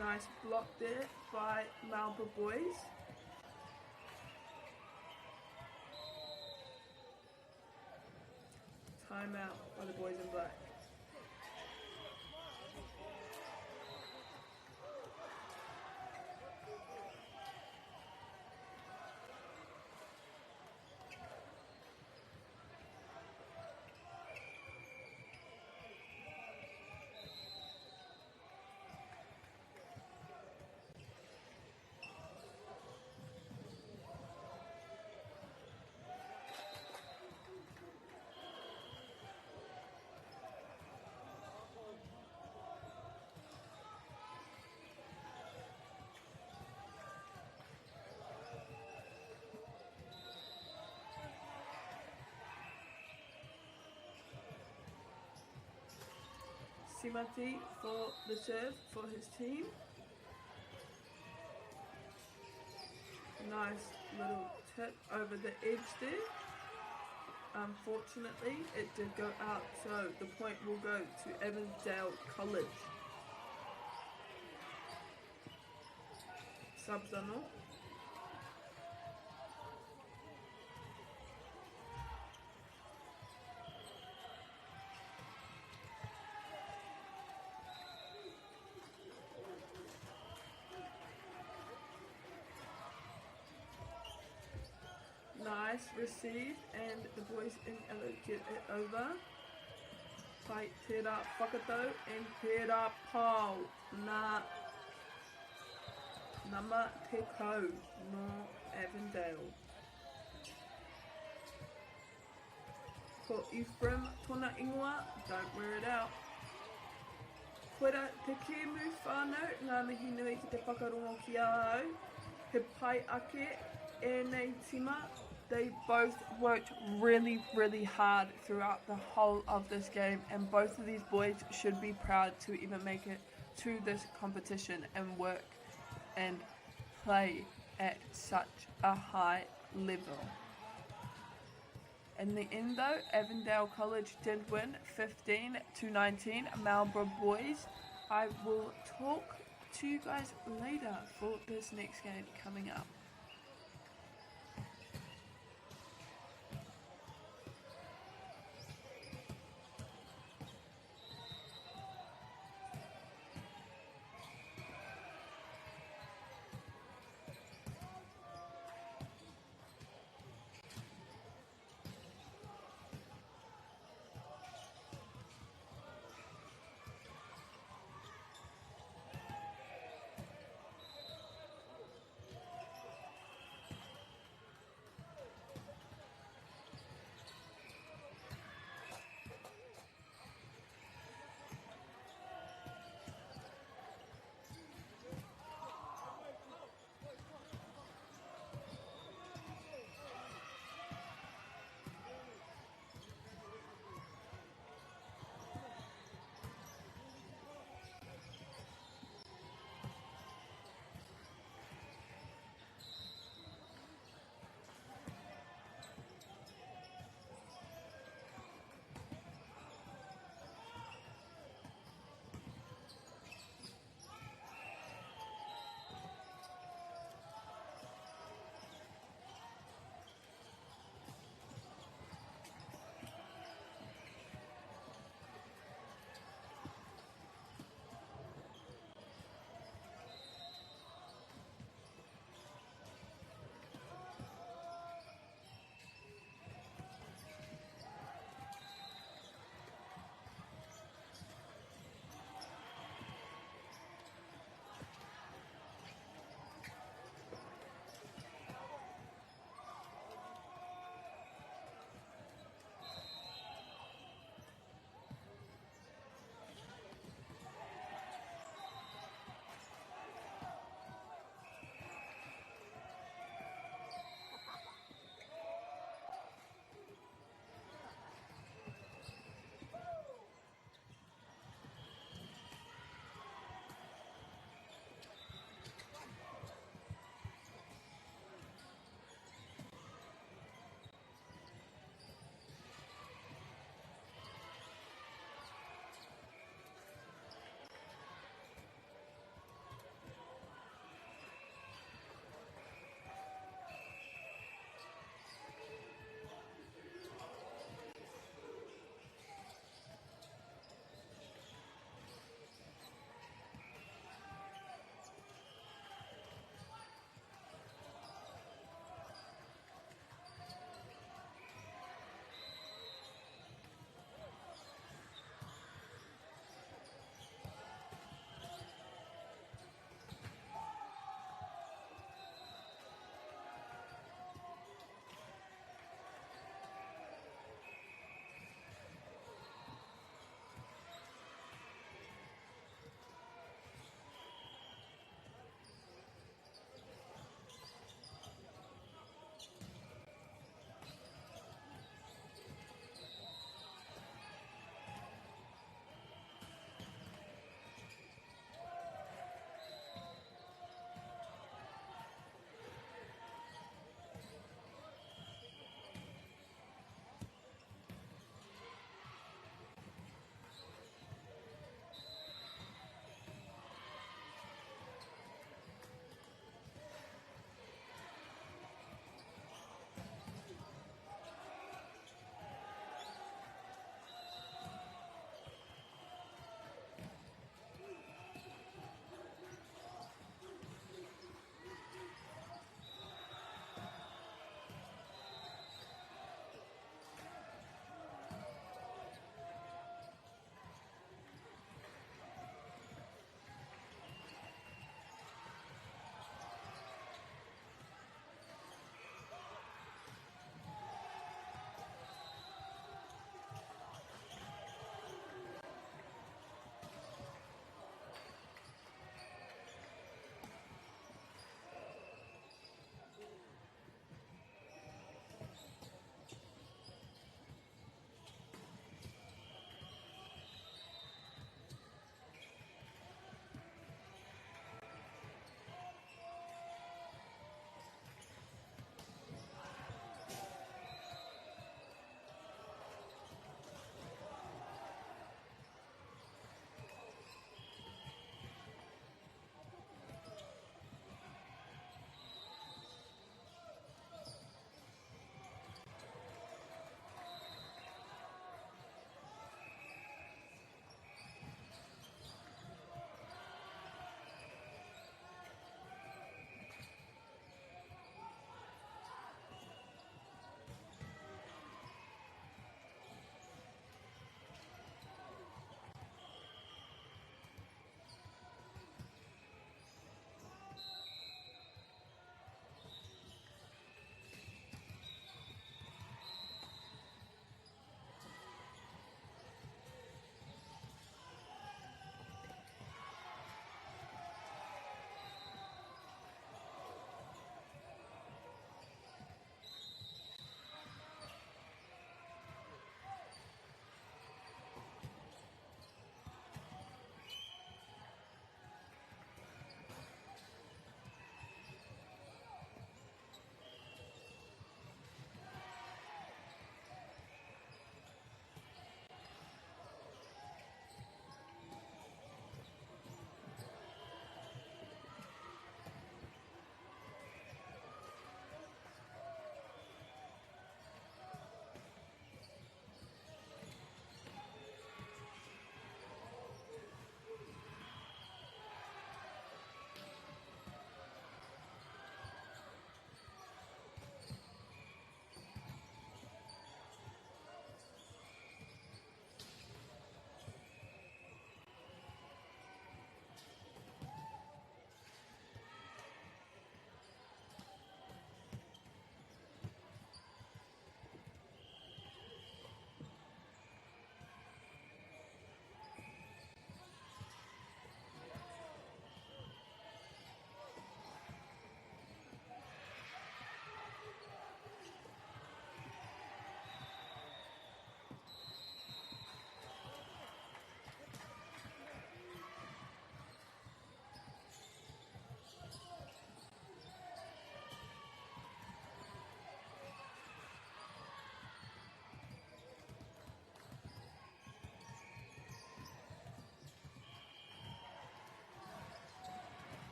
Nice block there by Marlborough boys. Timeout by the boys in black. Simati for the serve for his team. Nice little tip over the edge there. Unfortunately, it did go out, so the point will go to Avondale College. Subs on all. Nice receive, and the boys in yellow get it over. Pai tērā whakatau and tērā pau nā nama te kau no Avondale. Ko Ephraim tōna ingoa, don't wear it out. Koera te kēmu whānau, ngā mihi nui ki te whakarongo ki ahau. He pai ake e nei tima. They both worked really, really hard throughout the whole of this game, and both of these boys should be proud to even make it to this competition and work and play at such a high level. In the end though, Avondale College did win 15-19, Marlborough boys. I will talk to you guys later for this next game coming up.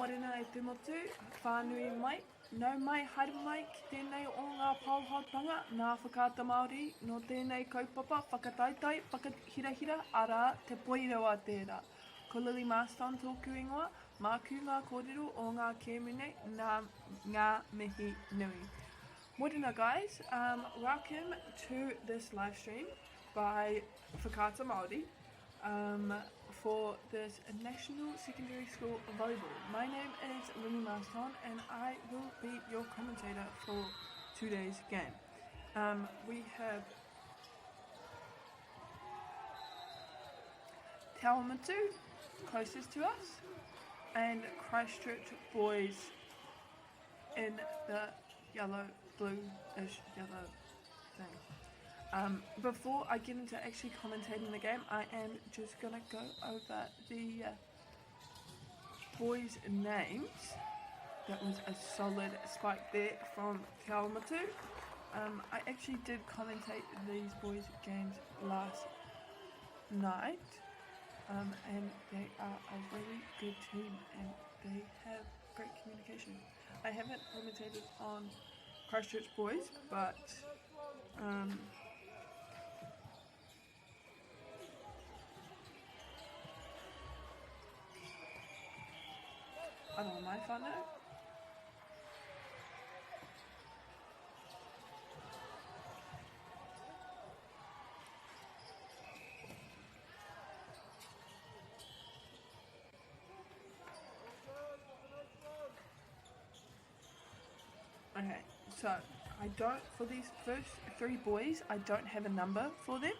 Morena e te motu, whānui mai, nau mai, haere mai, ki tēnei o ngā pauhautanga, ngā whakaata Māori, no tēnei kaupapa, whakataitai, whakahirahira, arā te Poirewa tērā. Ko Lily Marston tōku ingoa, māku ngā kōrero o ngā kēmune, ngā mihi nui. Morena guys, welcome to this live stream by Whakaata Māori. For this National Secondary School Volleyball. My name is Lily Marston and I will be your commentator for today's game. We have Te Aotearoa closest to us and Christchurch boys in the yellow, bluish yellow thing. Before I get into actually commentating the game, I am just going to go over the boys' names. That was a solid spike there from Te Aotearoa. I actually did commentate these boys' games last night, and they are a really good team and they have great communication. I haven't commentated on Christchurch boys, but I don't know my whānau. Okay, so I don't, for these first three boys, I don't have a number for them.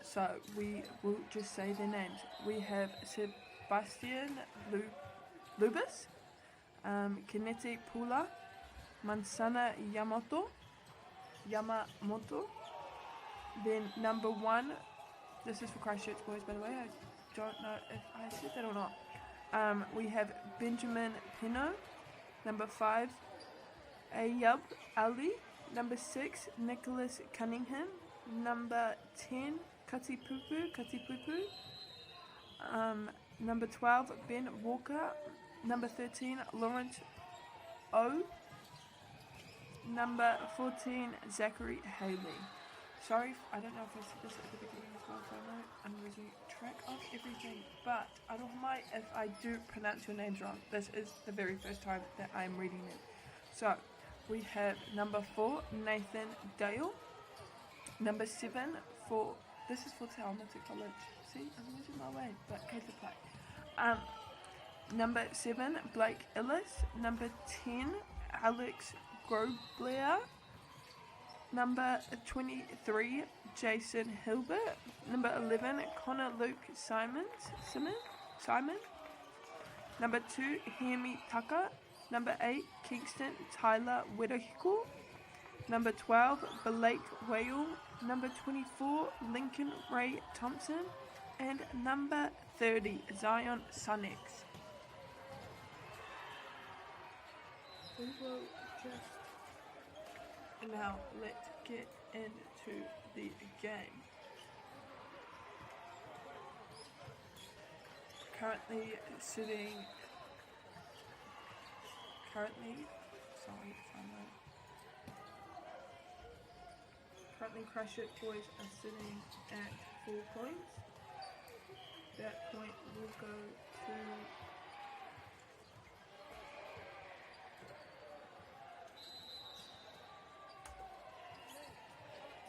So we will just say their names. We have Sebastian Lubis, Kinete Pula, Mansana Yamamoto. Then number 1, this is for Christchurch boys by the way, I don't know if I said that or not. We have Benjamin Pino. Number 5, Ayub Ali. Number 6, Nicholas Cunningham. Number 10, Katipupu. Number 12, Ben Walker. Number 13, Lawrence O. Number 14, Zachary Haley. Sorry, I don't know if I said this at the beginning as well, so I know I'm losing track of everything, but I don't mind if I do pronounce your names wrong. This is the very first time that I'm reading them. So, we have number 4, Nathan Dale. Number 7, this is for Te Aotearoa College. See, I'm losing my way, but go to play. Number 7, Blake Ellis. Number 10, Alex Grobler. Number 23, Jason Hilbert. Number 11, Connor Luke Simon. Number 2, Hemi Tucker. Number 8, Kingston Tyler Wedahiko. Number 12, Blake Whale. Number 24, Lincoln Ray Thompson. And number 30, Zion Sunnex. We will just now let's get into the game. Currently Christchurch boys are sitting at 4 points. That point will go to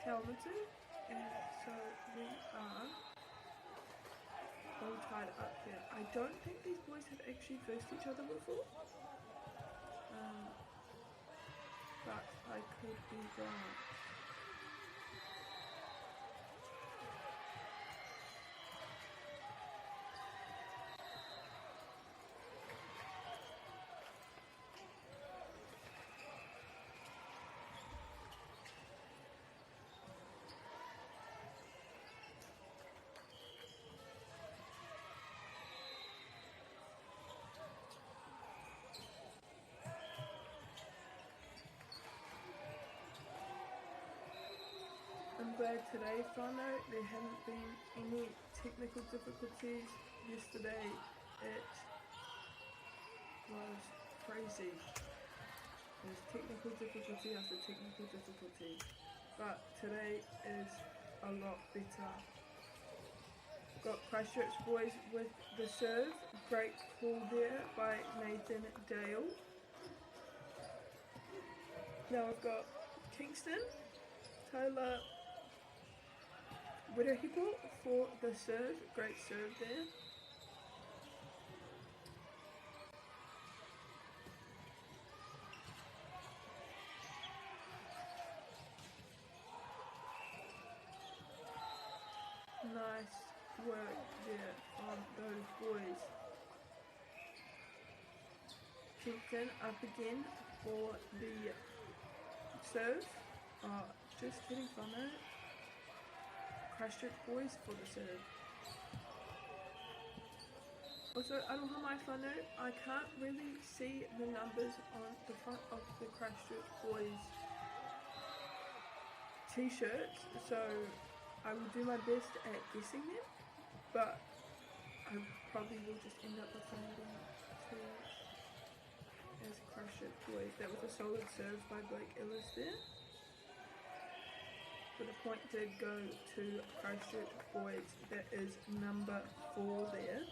Te Aotearoa, and so we are all tied up there. I don't think these boys have actually faced each other before, but I could be wrong. I'm glad today, whānau, there haven't been any technical difficulties. Yesterday it was crazy. There's technical difficulty after technical difficulty, but today is a lot better. Got Christchurch boys with the serve. Great call there by Nathan Dale. Now we've got Kingston, Taylor Wirehiko for the serve. Great serve there. Nice work there on those boys. Kingston up again for the serve. Just hitting from it. Christchurch boys for the serve. Also, Aroha whānau, I can't really see the numbers on the front of the Christchurch boys t-shirts, so I will do my best at guessing them, but I probably will just end up referring them to as Christchurch boys. That was a solid serve by Blake Ellis there. But the point did go to Christchurch boys. That is number 4 there.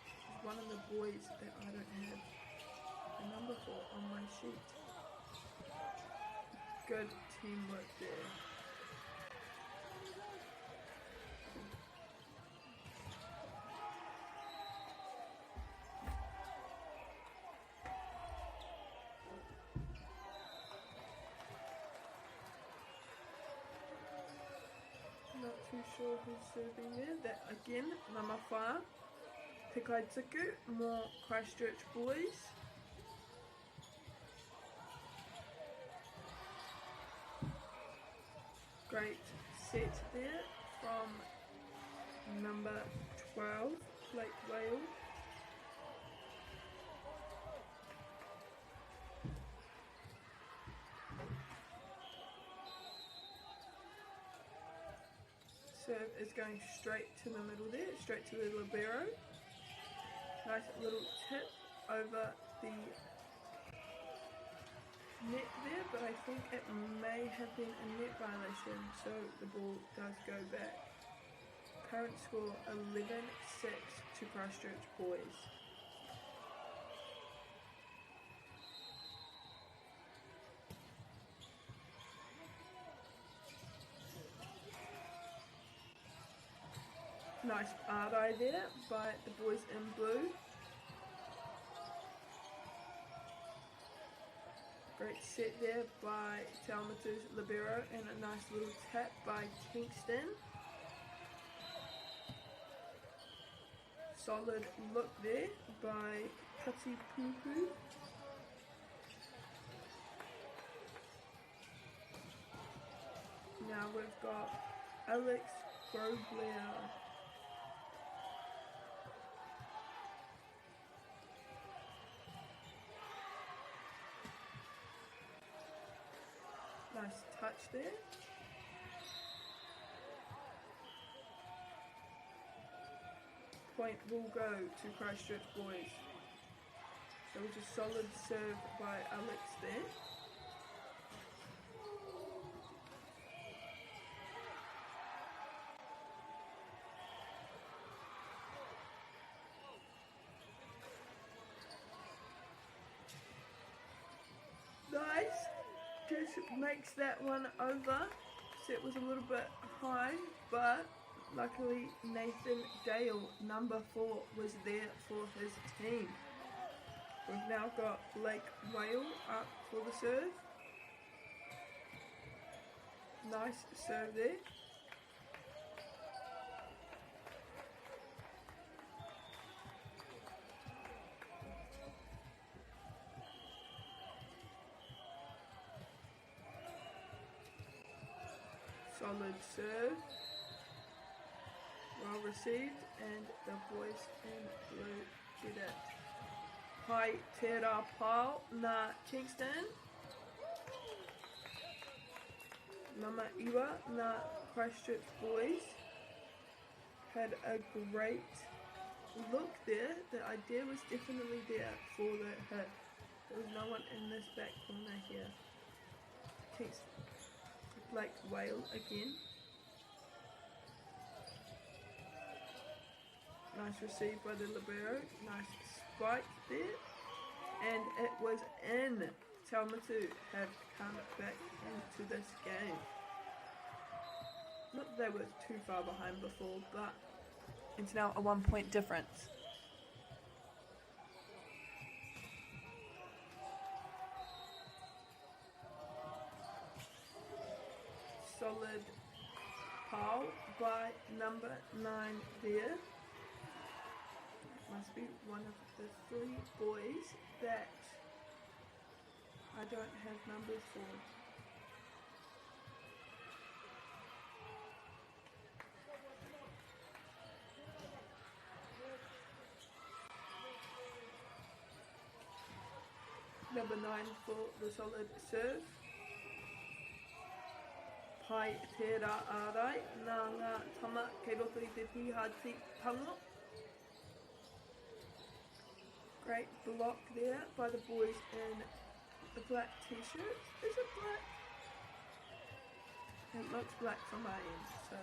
It's one of the boys that I don't have the number for on my sheet. Good teamwork there. Not too sure who's serving there. That again, Namawha, Tikaituku, more Christchurch boys. Great set there from number 12, Blake Whale. Serve is going straight to the middle there, straight to the libero. Nice little tip over the net there, but I think it may have been a net violation, so the ball does go back. Current score 11-6 to Christchurch boys. Nice eye there by the boys in blue. Great set there by Talmatu's libero and a nice little tap by Kingston. Solid look there by Katipupu. Now we've got Alex Grobler. Nice touch there. Point will go to Christchurch boys. So it's a solid serve by Alex there. Nice. Just makes that one over. Set was a little bit high, but luckily Nathan Dale, number 4, was there for his team. We've now got Blake Whale up for the serve. Nice serve there. Solid serve, well received, and the boys in blue get it. Hai tērā pau nā Kingston. Mama'iwa nā Christchurch boys had a great look there, the idea was definitely there for the hit. There was no one in this back corner here. Takes Blake Whale again. Nice receive by the libero, nice spike there, and it was in. Taumatu have come back into this game. Not that they were too far behind before, but it's now a 1 point difference. Solid pile by number 9 there. Must be one of the 3 boys that I don't have numbers for. Number 9 for the solid serve. Pai te rā ārai, nā ngā tama kei roto I te pihati pango. Great block there by the boys in the black t-shirt. Is it black? It looks black from my end, so.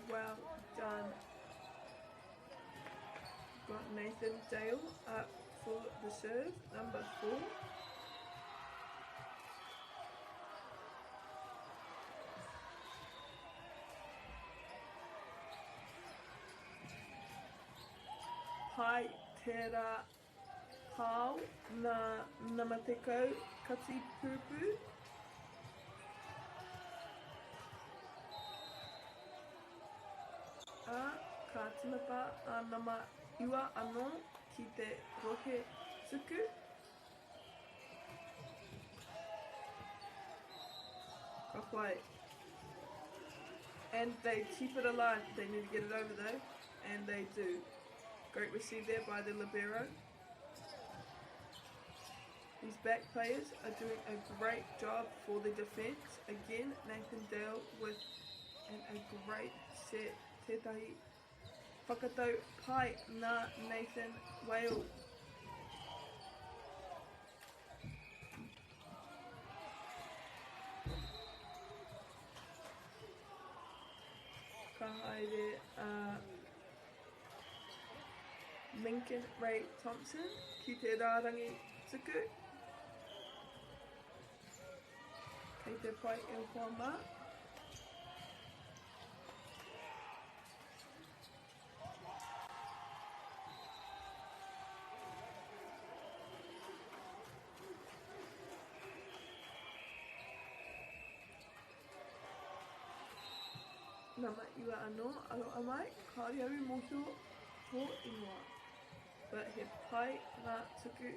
Well done. Got Nathan Dale up for the serve, number 4. Pai te rā pāu nā namateko kati pūpū. Ka tinapa a nama iwa anō ki te rohe tuku. Ka whai. And they keep it alive. They need to get it over though, and they do. Great receive there by the libero. These back players are doing a great job for the defence. Again, Nathan Dale with a great set. Tētahi whakatau pai nā Nathan Whale. Ka haere Lincoln Ray Thompson ki te rārangi tuku. Kei te pai e hoa mā. Nama iwa anō, aloha mai, kaori aru mōhio tō ingoa. But he pai ngā tuku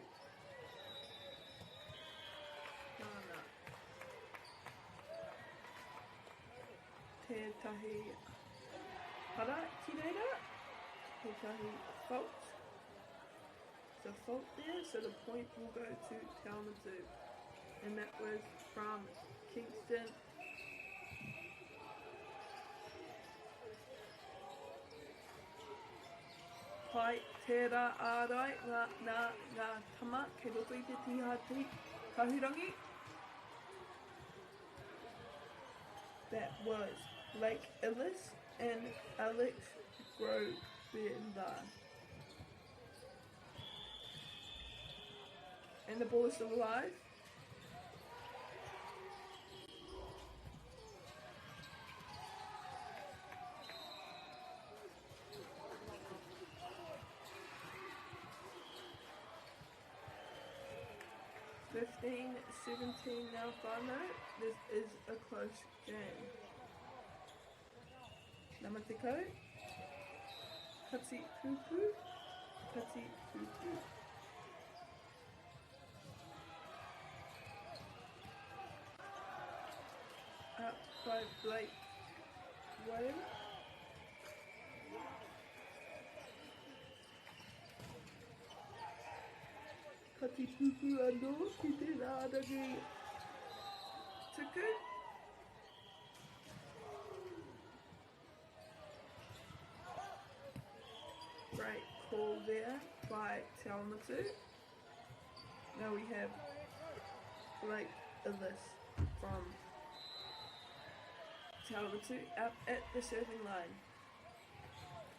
nāna. Tētahi hara ki reira, tētahi fault. There's a fault there, so the point will go to Taumatu. And that was from Kingston. Pai te rā ārai ngā tama kei roto I te tihati kahurangi. That was Blake Ellis and Alex Grobenbar. And the ball is still alive. Fifteen, 17 now, whānau. This is a close game. Namateko. Kati pūpū. Kati pūpū. Up by Blake Whale. Kati pūpū anō ki te rārangi tuku. ball there by Taumatu. Now we have Blake Illis from Taumatu up at the serving line.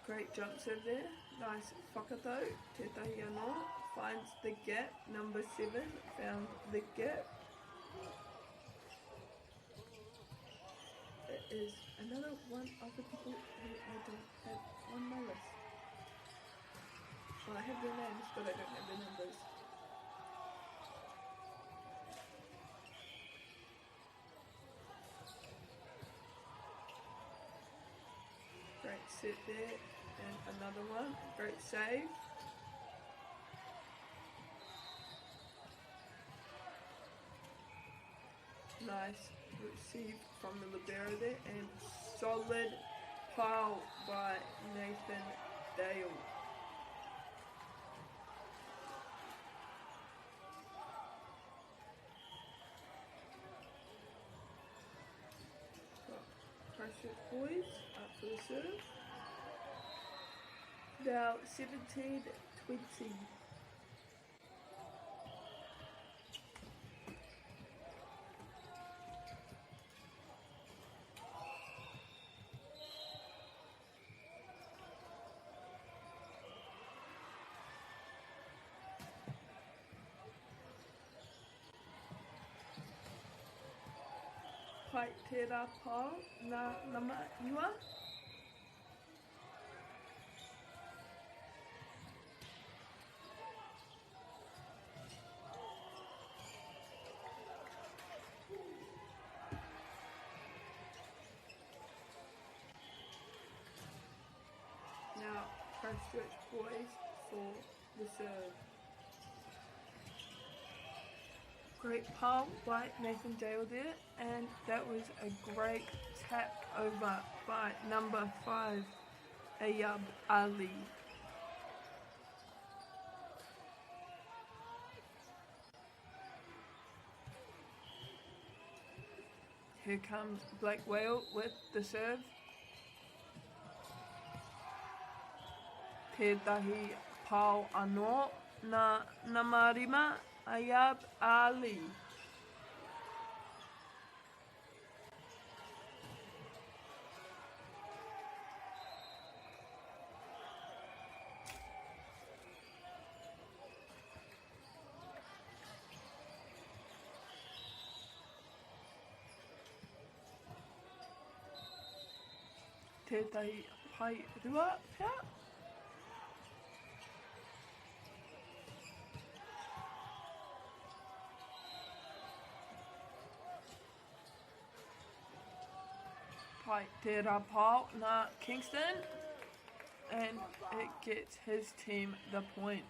Great jump serve there, nice whakatau, Tētahi anō, finds the gap, number 7, found the gap. It is another one of the people who I don't have on my list. Well, I have their names, but I don't have their numbers. Great set there, and another one, great save. Nice receive from the libero there, and solid foul by Nathan Dale. Christchurch boys up for the serve. Now 17-20. Pai tērā pā nā nama iwa. Now Christchurch boys for the serve. Great pā by Nathan Dale there, and that was a great tap over by number 5, Ayub Ali. Here comes Blake Whale with the serve. Tētahi pāo anō nā namarima Ayub Ali. Tētahi Poirewa pia. Pai tērā pā nā Kingston, and it gets his team the point.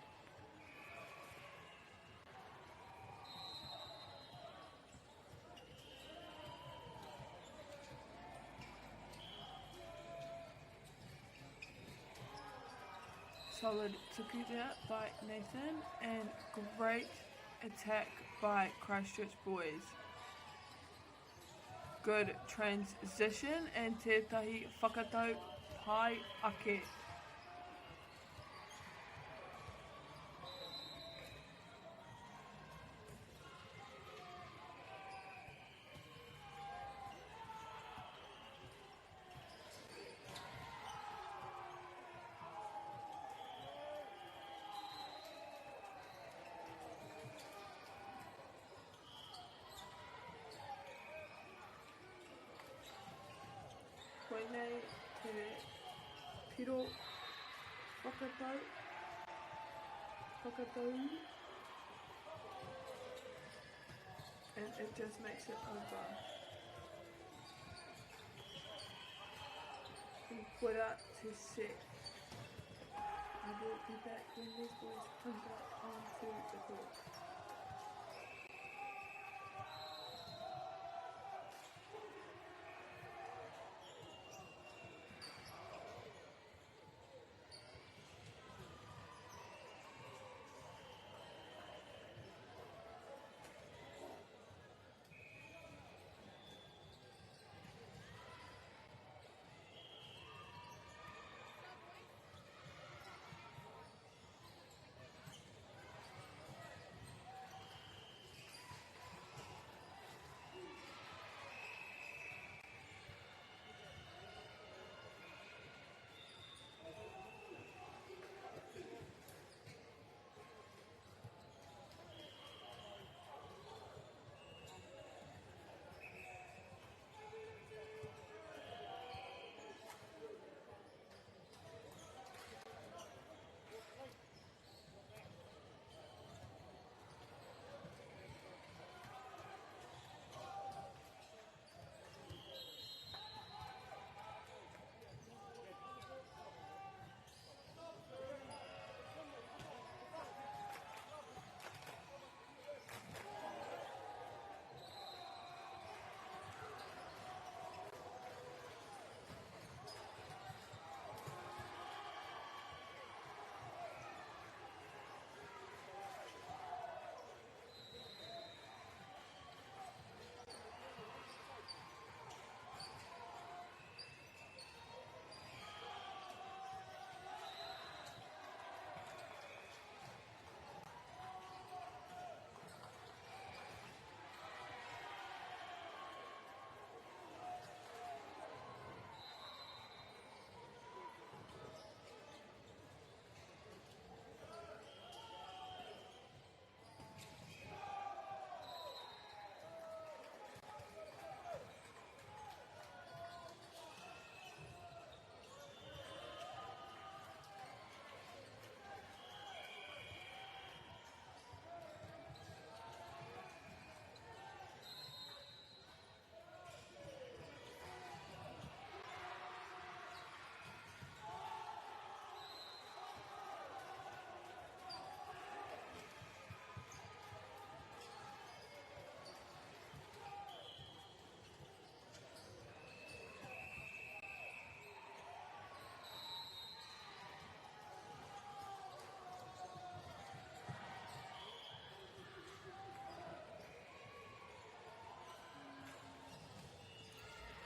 Solid tuku there by Nathan, and great attack by Christchurch boys. Good transition, and tētahi whakatau pai ake. Koinei te piro whakatau, and it just makes it over. And Poirewa to set. I will be back when these boys come back onto the court.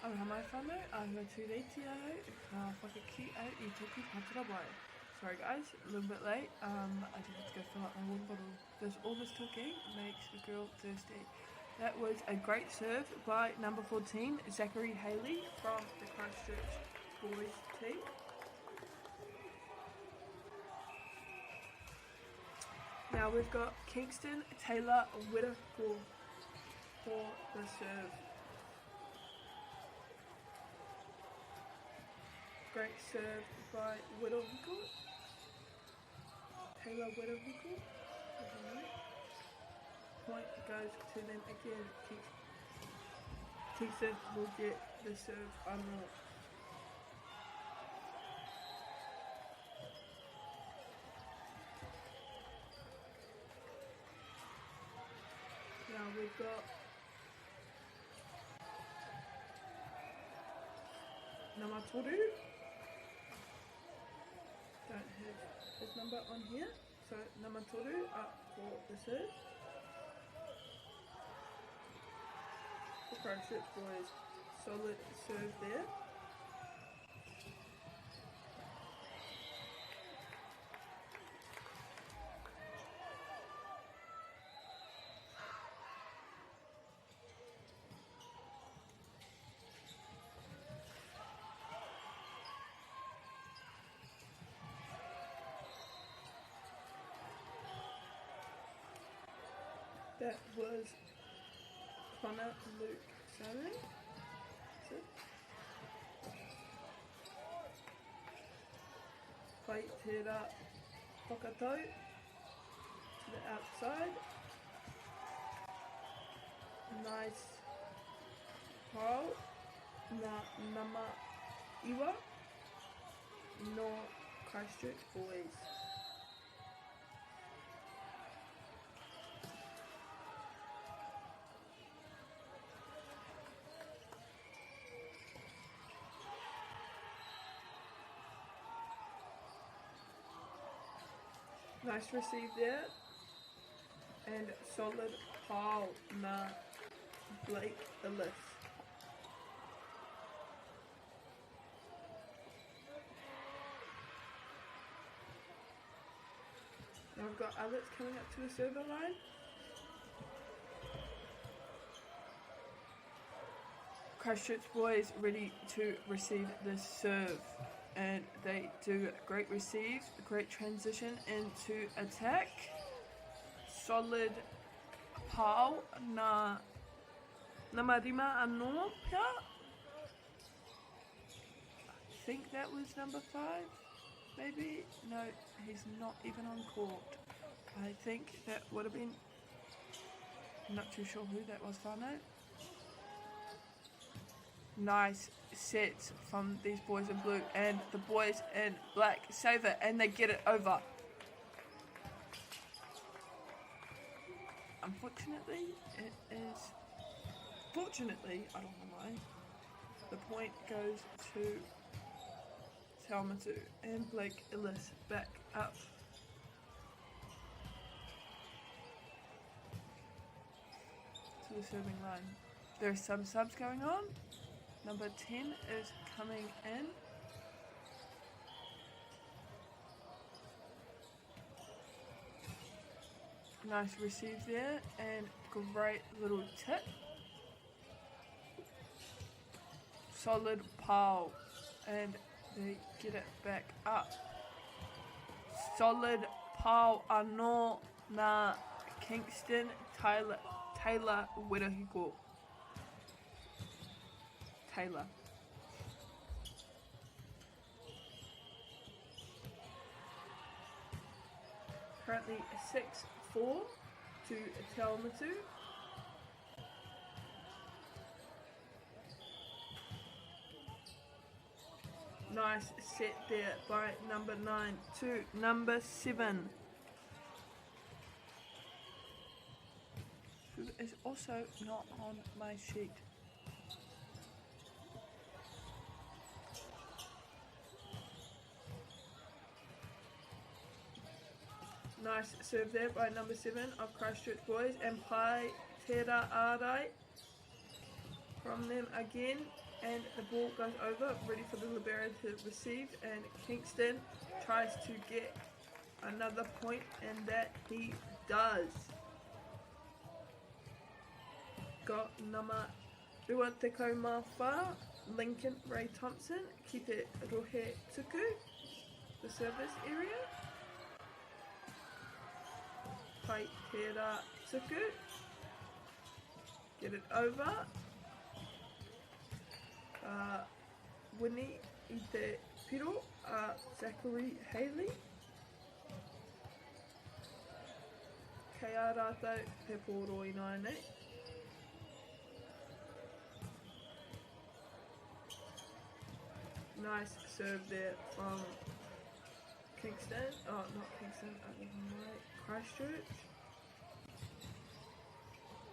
Aroha mai whānau, ahua tū reiti au, ka whakaki au I toku patara wai. Sorry guys, a little bit late, I just had to go fill up my water bottle. This all this talking makes a girl thirsty. That was a great serve by number 14, Zachary Haley from the Christchurch boys team. Now we've got Kingston Taylor Whittaker for the serve. Great serve by Whittaker. Taylor Whittaker. Point goes to them again. Kingston will get the serve unlocked. Now we've got Namatoru. Don't have his number on here. So Namatoru up for the serve. The Christchurch boys, solid serve there. That was Connor Luke Salmon. Poirewa Whakatau to the outside. Nice pau na MΑORI no Christchurch boys. Nice receive there, and solid pau na Blake Ellis. Now we've got Alex coming up to the server line. Christchurch boys ready to receive this serve. And they do great receive, great transition into attack. Solid pau na marima anō pia. I think that was number 5, maybe? No, he's not even on court. I think that would have been, I'm not too sure who that was, whānau. Nice sets from these boys in blue, and the boys in black save it, and they get it over. Unfortunately, it is, fortunately, I don't know why, the point goes to Taumatu, and Blake Ellis back up. To the serving line. There's some subs going on. Number 10 is coming in. Nice receive there, and great little tip. Solid pau, and they get it back up. Solid pau anō na Kingston Taylor Whittaker. Taylor. Currently 6-4 to Taumatu. Nice set there by number 9 to number 7. Who is also not on my sheet. Nice serve there by number 7 of Christchurch boys, and Poirewa from them again. and the ball goes over, ready for the libero to receive, and Kingston tries to get another point, and that he does. Got number Ua Te Kaumawha, Lincoln Ray Thompson, ki te rohe tuku, the service area. Pai tērā tuku, get it over. Winnie I te piro, Zachary Haley. Kei a rātou he pōro I nai nei. Nice serve there from Kingston. Oh, not Kingston, Christchurch.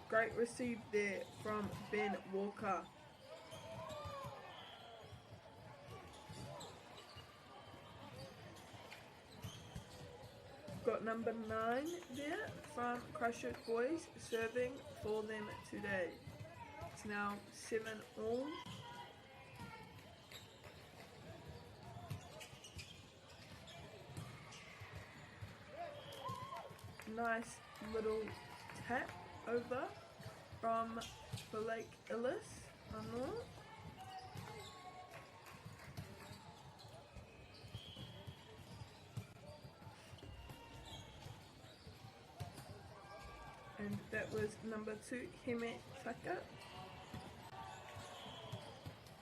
Great receive there from Ben Walker. Got number 9 there from Christchurch boys, serving for them today. It's now 7-all. Nice little tap over from Blake Ellis. And that was number 2, Hime Taka.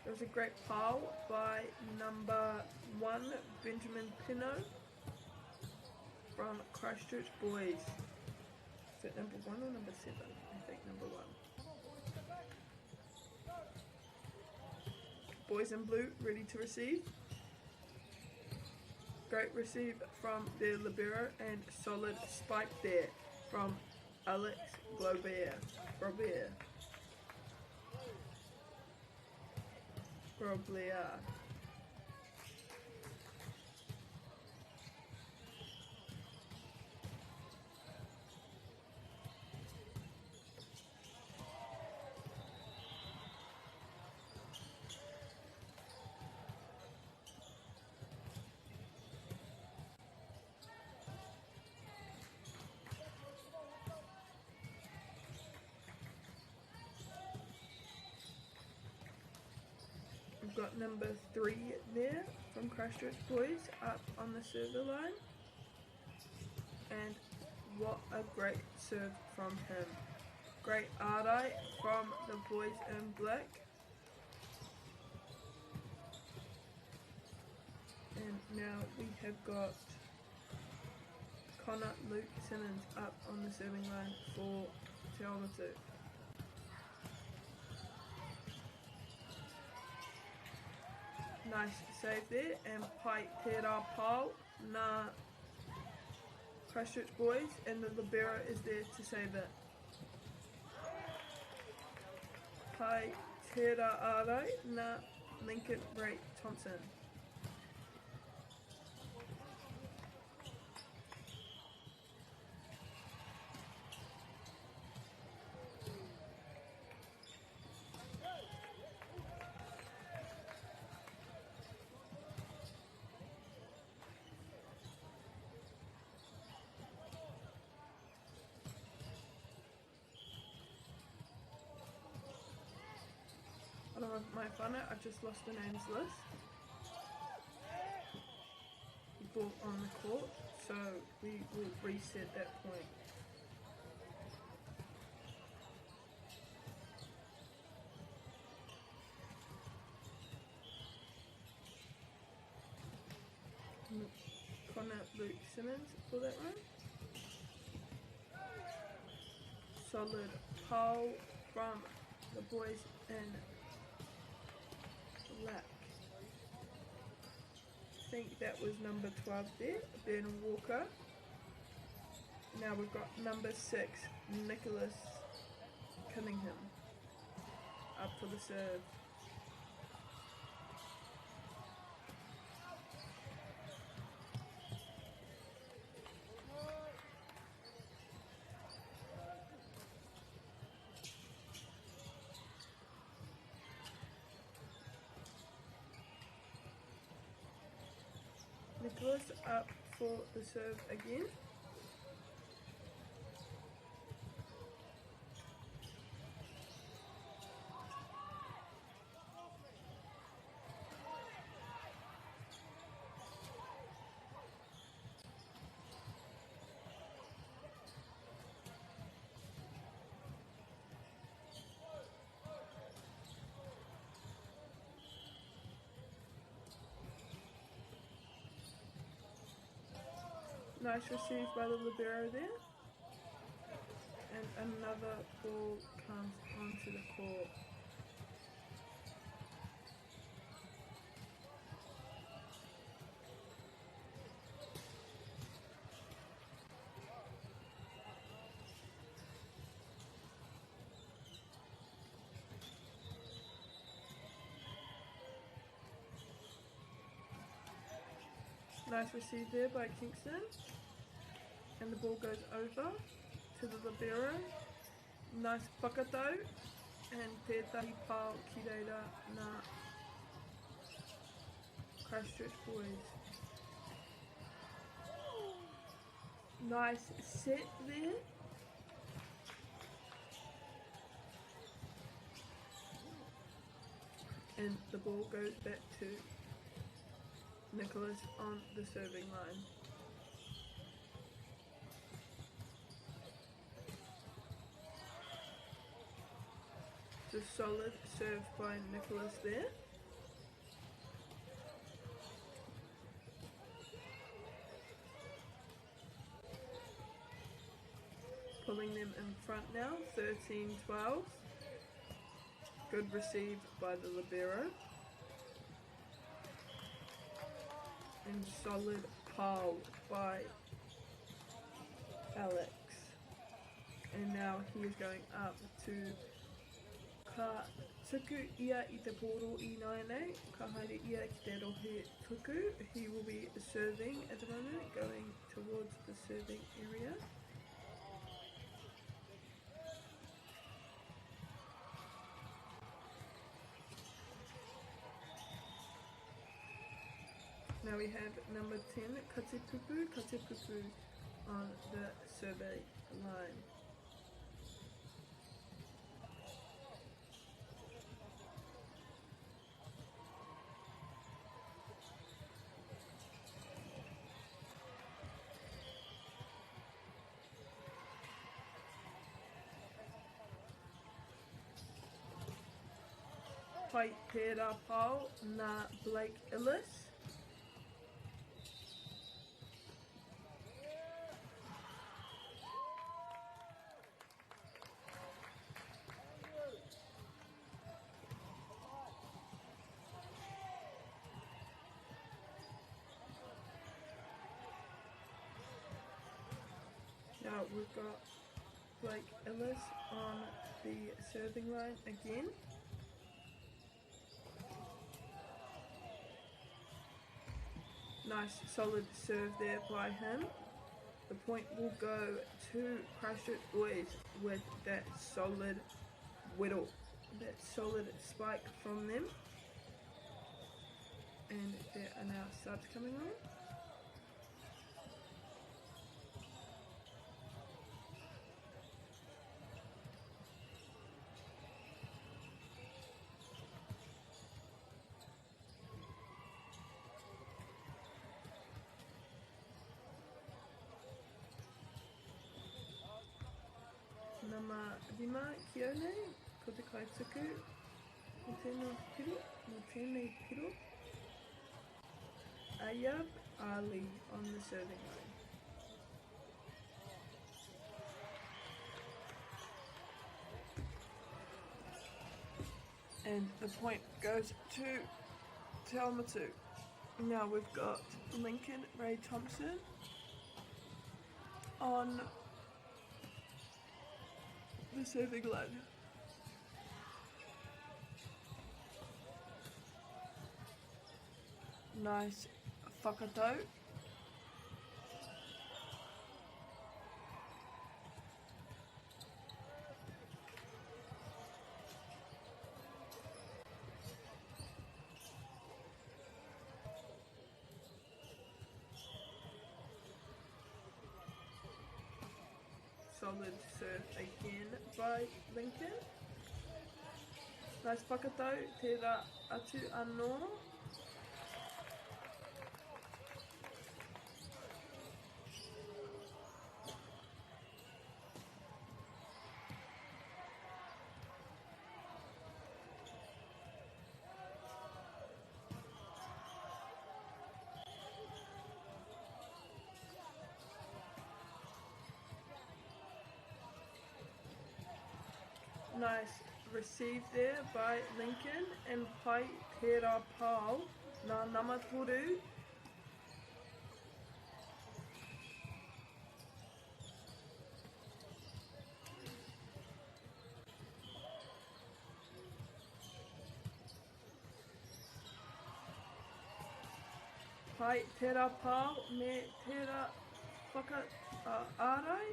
There was a great pile by number 1, Benjamin Pino from Christchurch boys. Is that number 1 or number 7? I think number 1. Boys in blue ready to receive. Great receive from their libero and solid spike there from Alex Robert. We've got number 3 there from Christchurch boys up on the server line. And what a great serve from him. Great ārai from the boys in black. And now we have got Connor Luke Simmons up on the serving line for Te Aotearoa. Nice save there, and Pai tērā pau nā Christchurch boys, and the libero is there to save it. Pai tērā ārai nā Lincoln Ray Thompson. I don't know if my whānau, I've just lost the names list. Ball on the court, so we will reset that point. Connor Luke Simmons for that one. Solid pole from the boys in black. I think that was number 12 there, Ben Walker. Now we've got number 6, Nicholas Cunningham, up for the serve. Nicholas up for the serve again. Nice receive by the libero there. And another ball comes onto the court. Nice receive there by Kingston. And the ball goes over to the libero. Nice whakatau. And tētahi pāo ki reira nā Christchurch boys. Nice set there. And the ball goes back to Nicholas on the serving line. It's a solid serve by Nicholas there. Pulling them in front now, 13-12. Good receive by the libero. And solid pile by Alex. And now he is going up to ka tuku ia I te poro I naenei, ka haere ia ki te rohe tuku. He will be serving at the moment, going towards the serving area. Now we have number 10, Katepupu on the survey line. Pai pērā pāo nā Blake Ellis. Now we've got Blake Ellis on the serving line again. Nice solid serve there by him. The point will go to Christchurch boys with that solid whittle, that solid spike from them. And there are now subs coming on. Nama rima ki au nei, ko te kaituku, ko tēnei piro, Ayab Ali on the serving line. And the point goes to Taumatu. Now we've got Lincoln Ray Thompson on the serving line. Nice whakatau. solid serve again by Lincoln. Nice whakatau, tērā atu anō. Nice receive there by Lincoln, and pai tērā pāu nā namatoru. Pai tērā pāu me tērā whakaarai.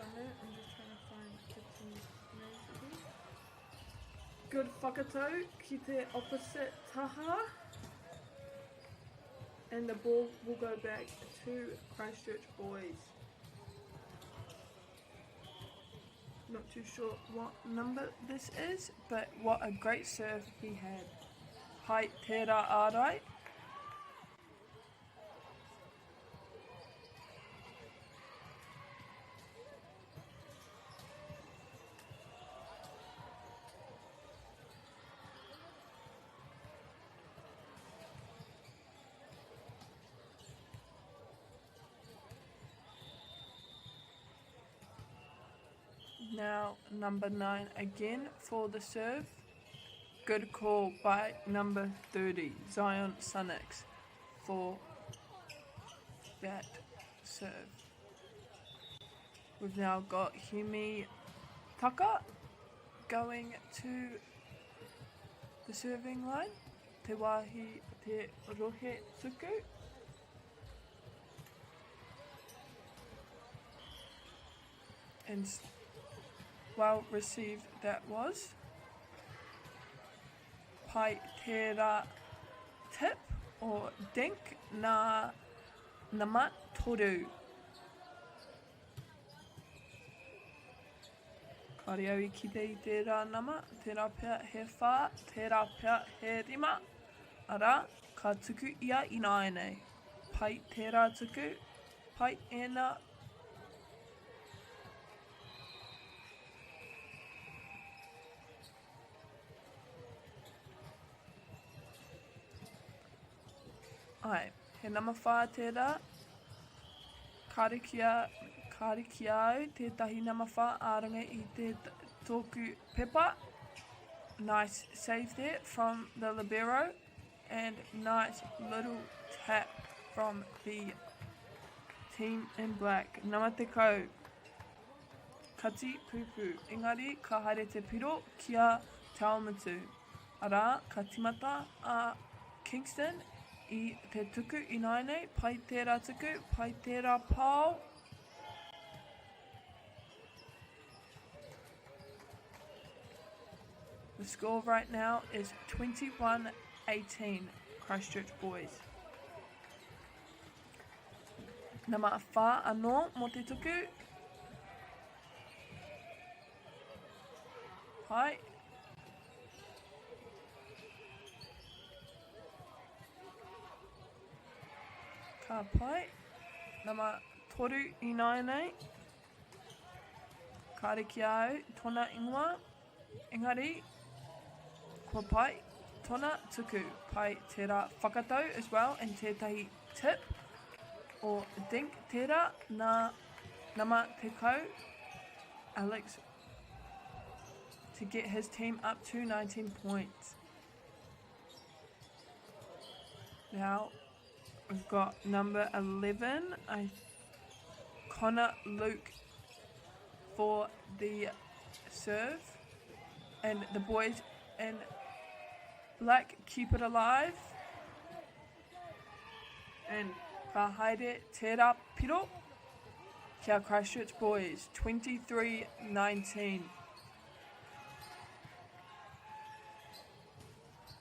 I'm just trying to find Kitchen's names again. Good whakatau ki te opposite taha. And the ball will go back to Christchurch boys. Not too sure what number this is, but what a great serve he had. Hai tērā ārai. Now number 9 again for the serve. Good call by number 30, Zion Sunix, for that serve. We've now got Himi Taka going to the serving line. Te wāhi te rohe tuku. And well received that was. Pai tērā tip or dink nā nama toru. Kari au I kite I tērā nama, tērā pia he whā, tērā pia he rima. Ara, ka tuku ia I nāenei. Pai tērā tuku, pai ēnā. Ai, he nama whā tērā, karikia au tētahi nama whā āranga I te tōku pepa. Nice save there from the libero, and nice little tap from the team in black. Nama te kau, kati pupu, engari ka haere te piro kia taumatu. Ara, ka timata a Kingston, I te tuku I naenei, pai tērā tuku, pai tērā pāu. The score right now is 21-18, Christchurch boys. Nama whā anō mō te tuku. Pai. Ka pai, nama toru I naenei, ka reki au tōna ingoa, engari, kua pai, tōna tuku, pai tērā whakatau as well, and tētahi tip, or dink tērā, nā nama te kau, Alex, to get his team up to 19 points. Now, we've got number 11, Connor Luke for the serve, and the boys in black keep it alive. And ka haere tērā piro kia Christchurch boys 23-19.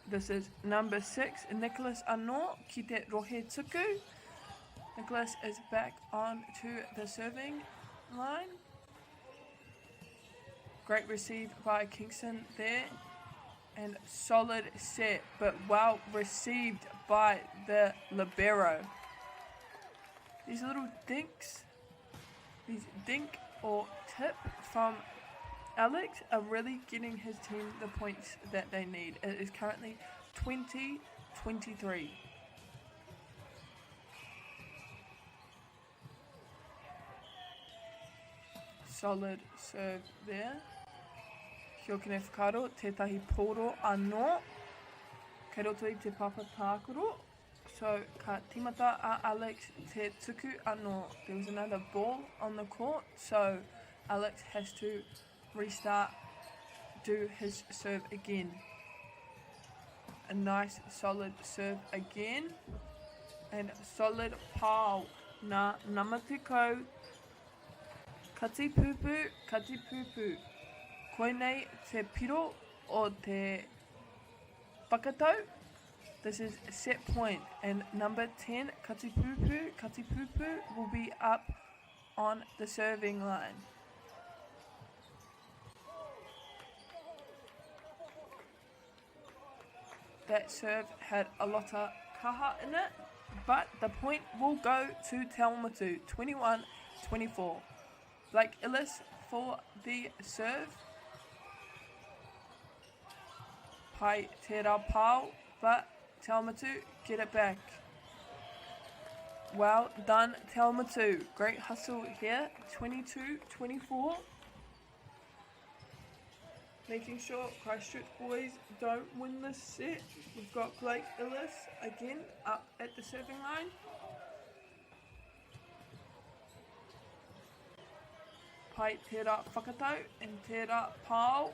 This is number 6, Nicholas Anor ki te rohe tuku. Nicholas is back on to the serving line. Great receive by Kingston there. And solid set, but well received by the libero. These little dinks, these dink or tip from Alex are really getting his team the points that they need. It is currently 20-23. Solid serve there. Kia kene whakaro, tētahi pōro anō. Kei roto I te papa tākoro. So, ka timata a Alex te tuku anō. There was another ball on the court, so Alex has to restart, do his serve again. A nice solid serve again. And solid pāo nā namatikau. Kati pupu. Koinei te piro o te whakatau. This is set point, and number 10, Kati Pupu will be up on the serving line. That serve had a lot of kaha in it, but the point will go to Te Aomatu, 21-24. Blake Illis for the serve. Pai tērā pāo, but Te Aomatu get it back. Well done, Te Aomatu. Great hustle here, 22-24. Making sure Christchurch boys don't win this set. We've got Blake Illis again up at the serving line. Pai tērā whakatau and tērā pāo.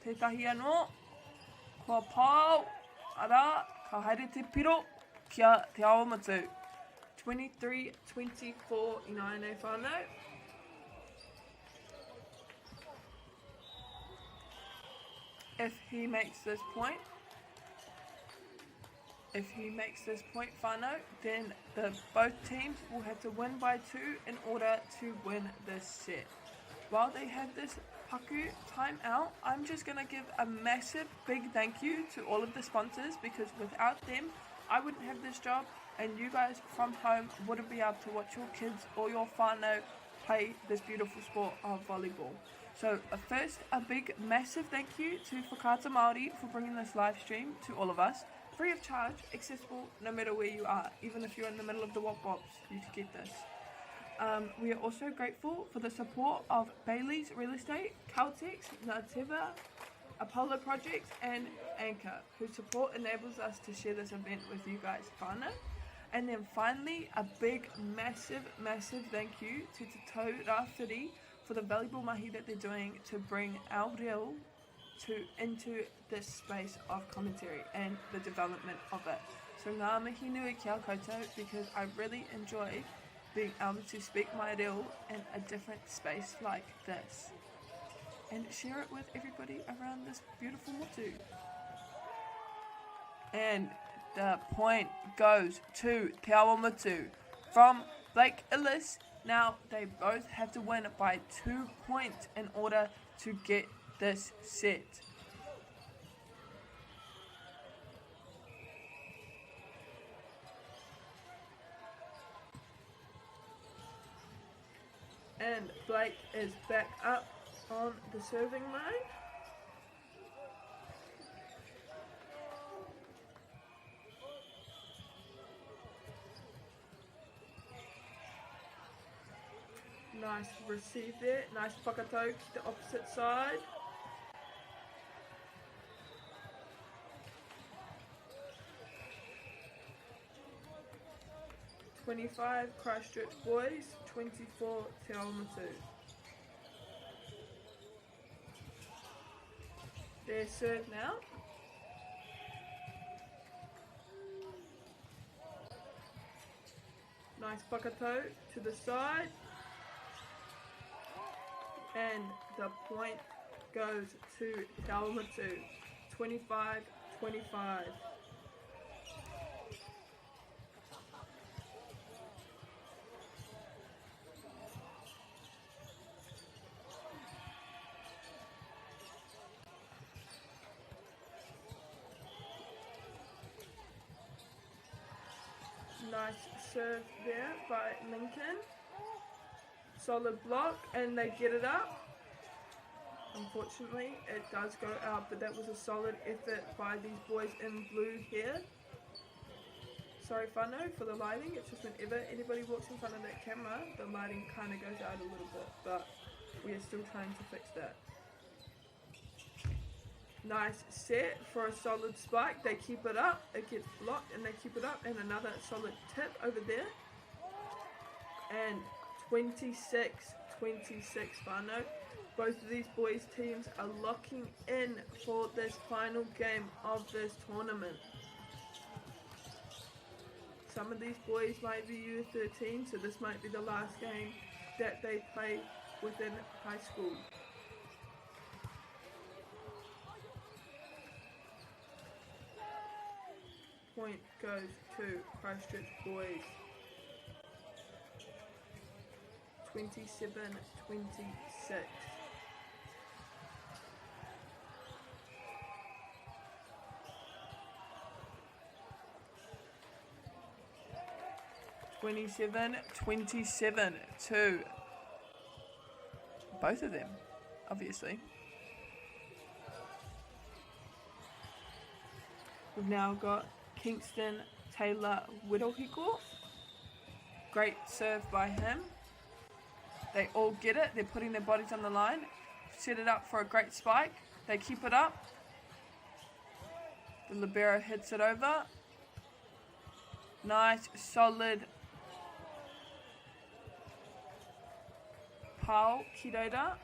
Tētahi anō. Kua pāo, ara, ka haere te piro, kia Te Aomatu. 23-24 I nāne whānau. If he makes this point, whānau, then both teams will have to win by 2 in order to win this set. While they have this Paku timeout, I'm just going to give a massive big thank you to all of the sponsors, because without them I wouldn't have this job, and you guys from home wouldn't be able to watch your kids or your whānau play this beautiful sport of volleyball. So first, a big massive thank you to Whakaata MāORI for bringing this live stream to all of us, free of charge, accessible no matter where you are. Even if you're in the middle of the Wop Wops, you can get this. We are also grateful for the support of Bailey's Real Estate, Caltex, Ngāteva, Apollo Projects and Anchor, whose support enables us to share this event with you guys whānau. And then finally, a big massive thank you to Te Taurāwhiti for the valuable mahi that they're doing to bring our reo into this space of commentary and the development of it. So ngā mihi nui ki au koutou, because I really enjoy being able to speak my reo in a different space like this and share it with everybody around this beautiful motu. And the point goes to Te Aomatu from Blake Illis. Now they both have to win by 2 points in order to get this set. And Blake is back up on the serving line. Nice receive there, nice whakatau to the opposite side. (25) Christchurch boys, 24 Te Aomatu. Their serve now. Nice whakato to the side. And the point goes to Taumatu, 25-25. Nice serve there by Lincoln. Solid block, and they get it up. Unfortunately, it does go out, but that was a solid effort by these boys in blue here. Sorry, whānau, for the lighting. It's just whenever anybody walks in front of that camera, the lighting kind of goes out a little bit, but we are still trying to fix that. Nice set for a solid spike. They keep it up. It gets blocked, and they keep it up, and another solid tip over there. And 26-26 whānau. Both of these boys' teams are locking in for this final game of this tournament. Some of these boys might be U13, so this might be the last game that they play within high school. Point goes to Christchurch boys. 27-26. To both of them, obviously. We've now got Kingston Taylor Widohiko. Great serve by him. They all get it. They're putting their bodies on the line. Set it up for a great spike. They keep it up. The libero hits it over. Nice, solid pau ki reira.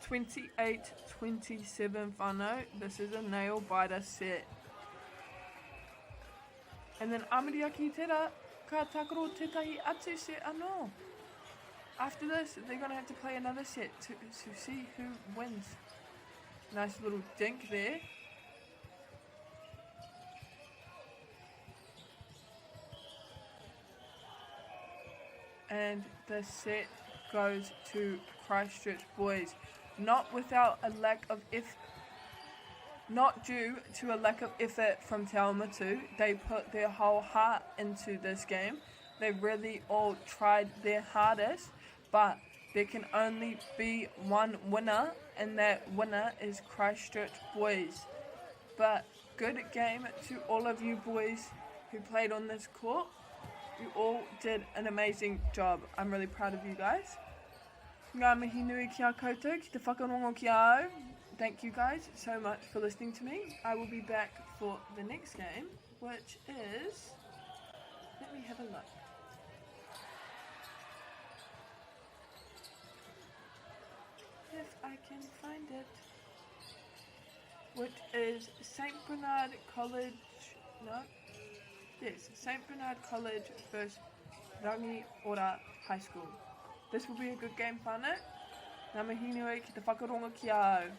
28-27 whānau. This is a nail biter set. And then Amiri ki tera, ka takaro tetahi atu set anō. After this, they're going to have to play another set to see who wins. Nice little dink there. And the set goes to Christchurch boys. Not without a lack of not due to a lack of effort from Te Aomatu. They put their whole heart into this game. They really all tried their hardest, but there can only be one winner, and that winner is Christchurch boys. But good game to all of you boys who played on this court. You all did an amazing job. I'm really proud of you guys. Ngā mihi nui ki a koutou, ki te whakarongo ki a au. Thank you guys so much for listening to me. I will be back for the next game, which is... Let me have a look. If I can find it. Which is St. Bernard College... No. Yes, St. Bernard College versus Rangiora High School. This will be a good game, whānau. Ngā mihi nui ki te whakarongo ki a au.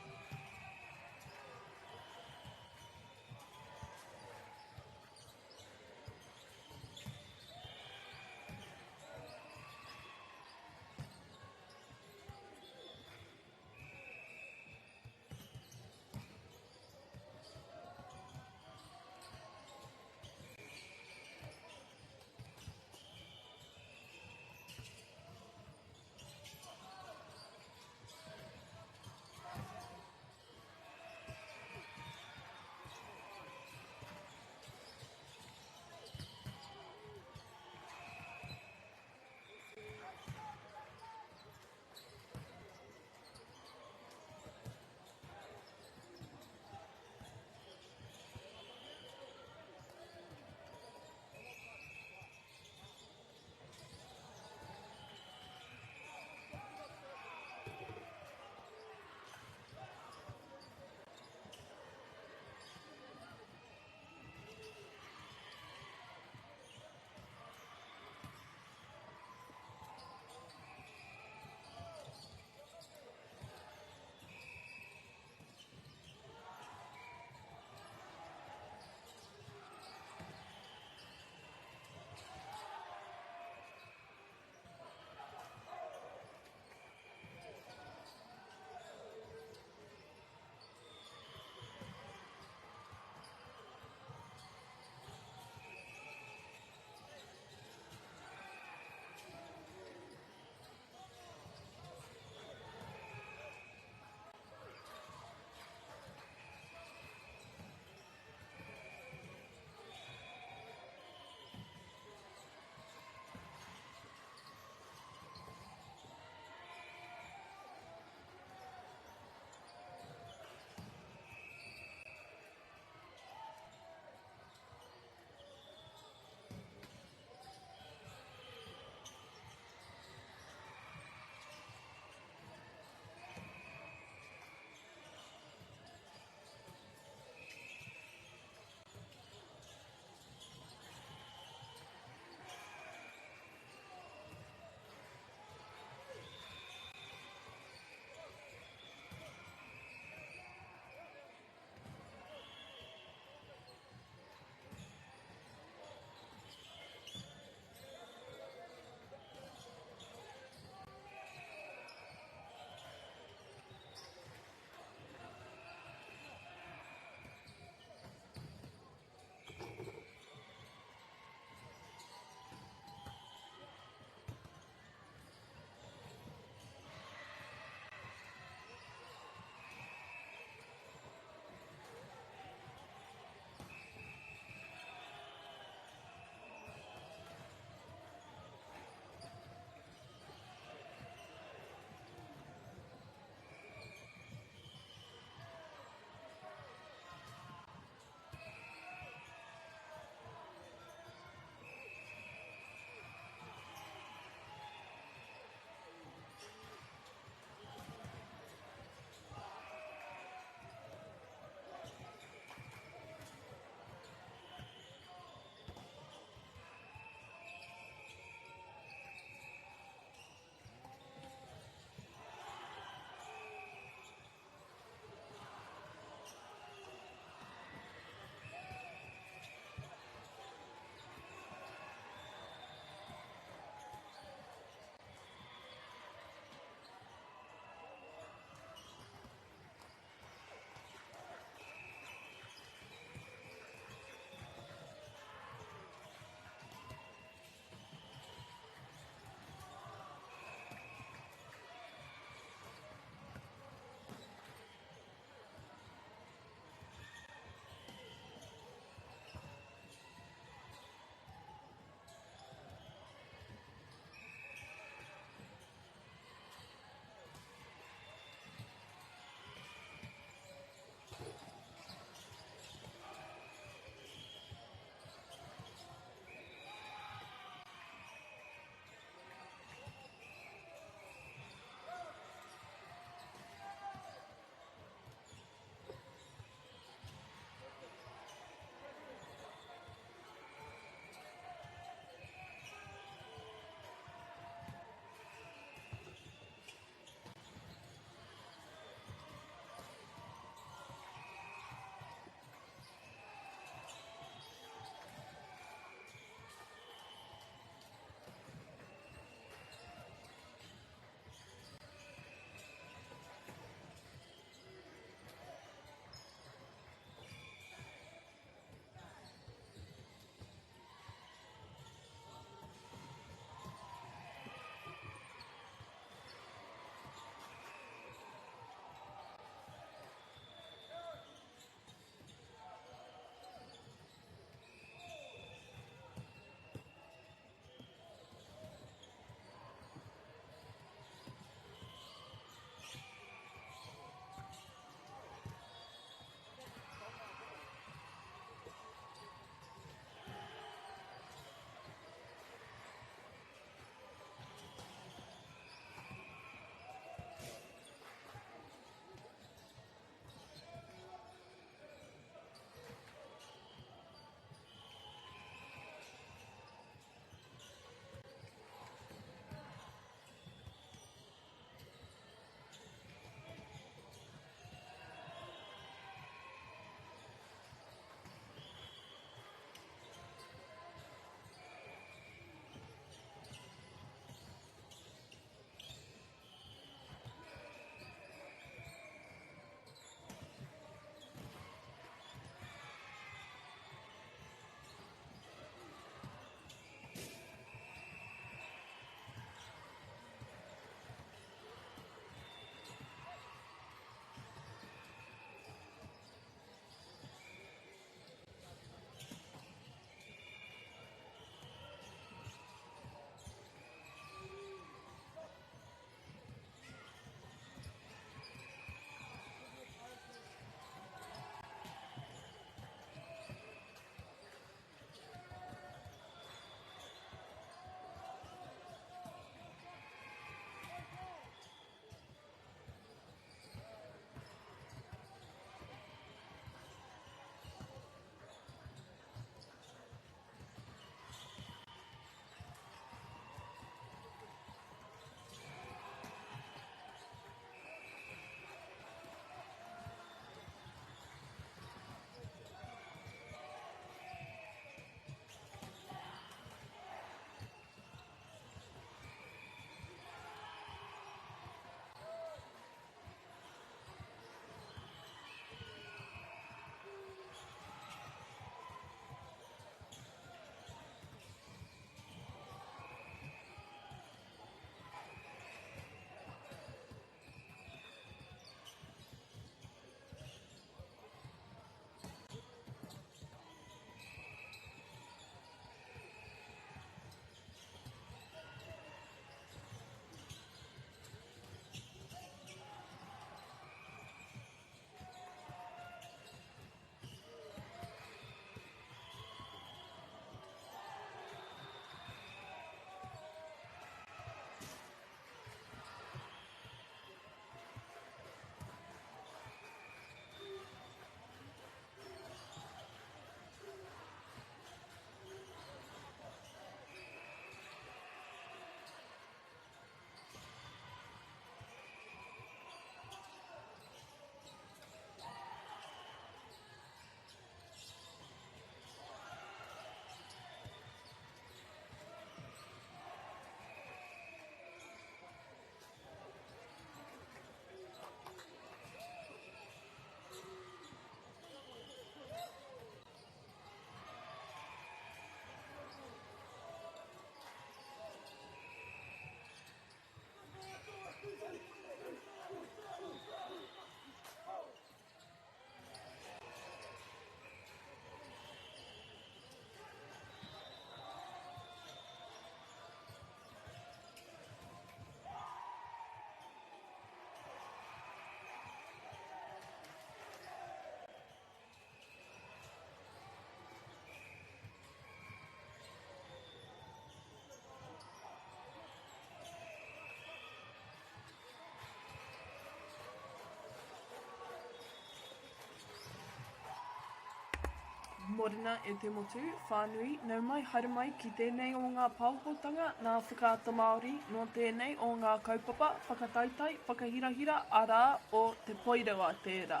Morena e te motu, whānui, nau mai haere mai ki tēnei o ngā pauhotanga nā whakaata Māori no tēnei o ngā kaupapa, whakataitai, whakahirahira, arā o te Poirewa tērā.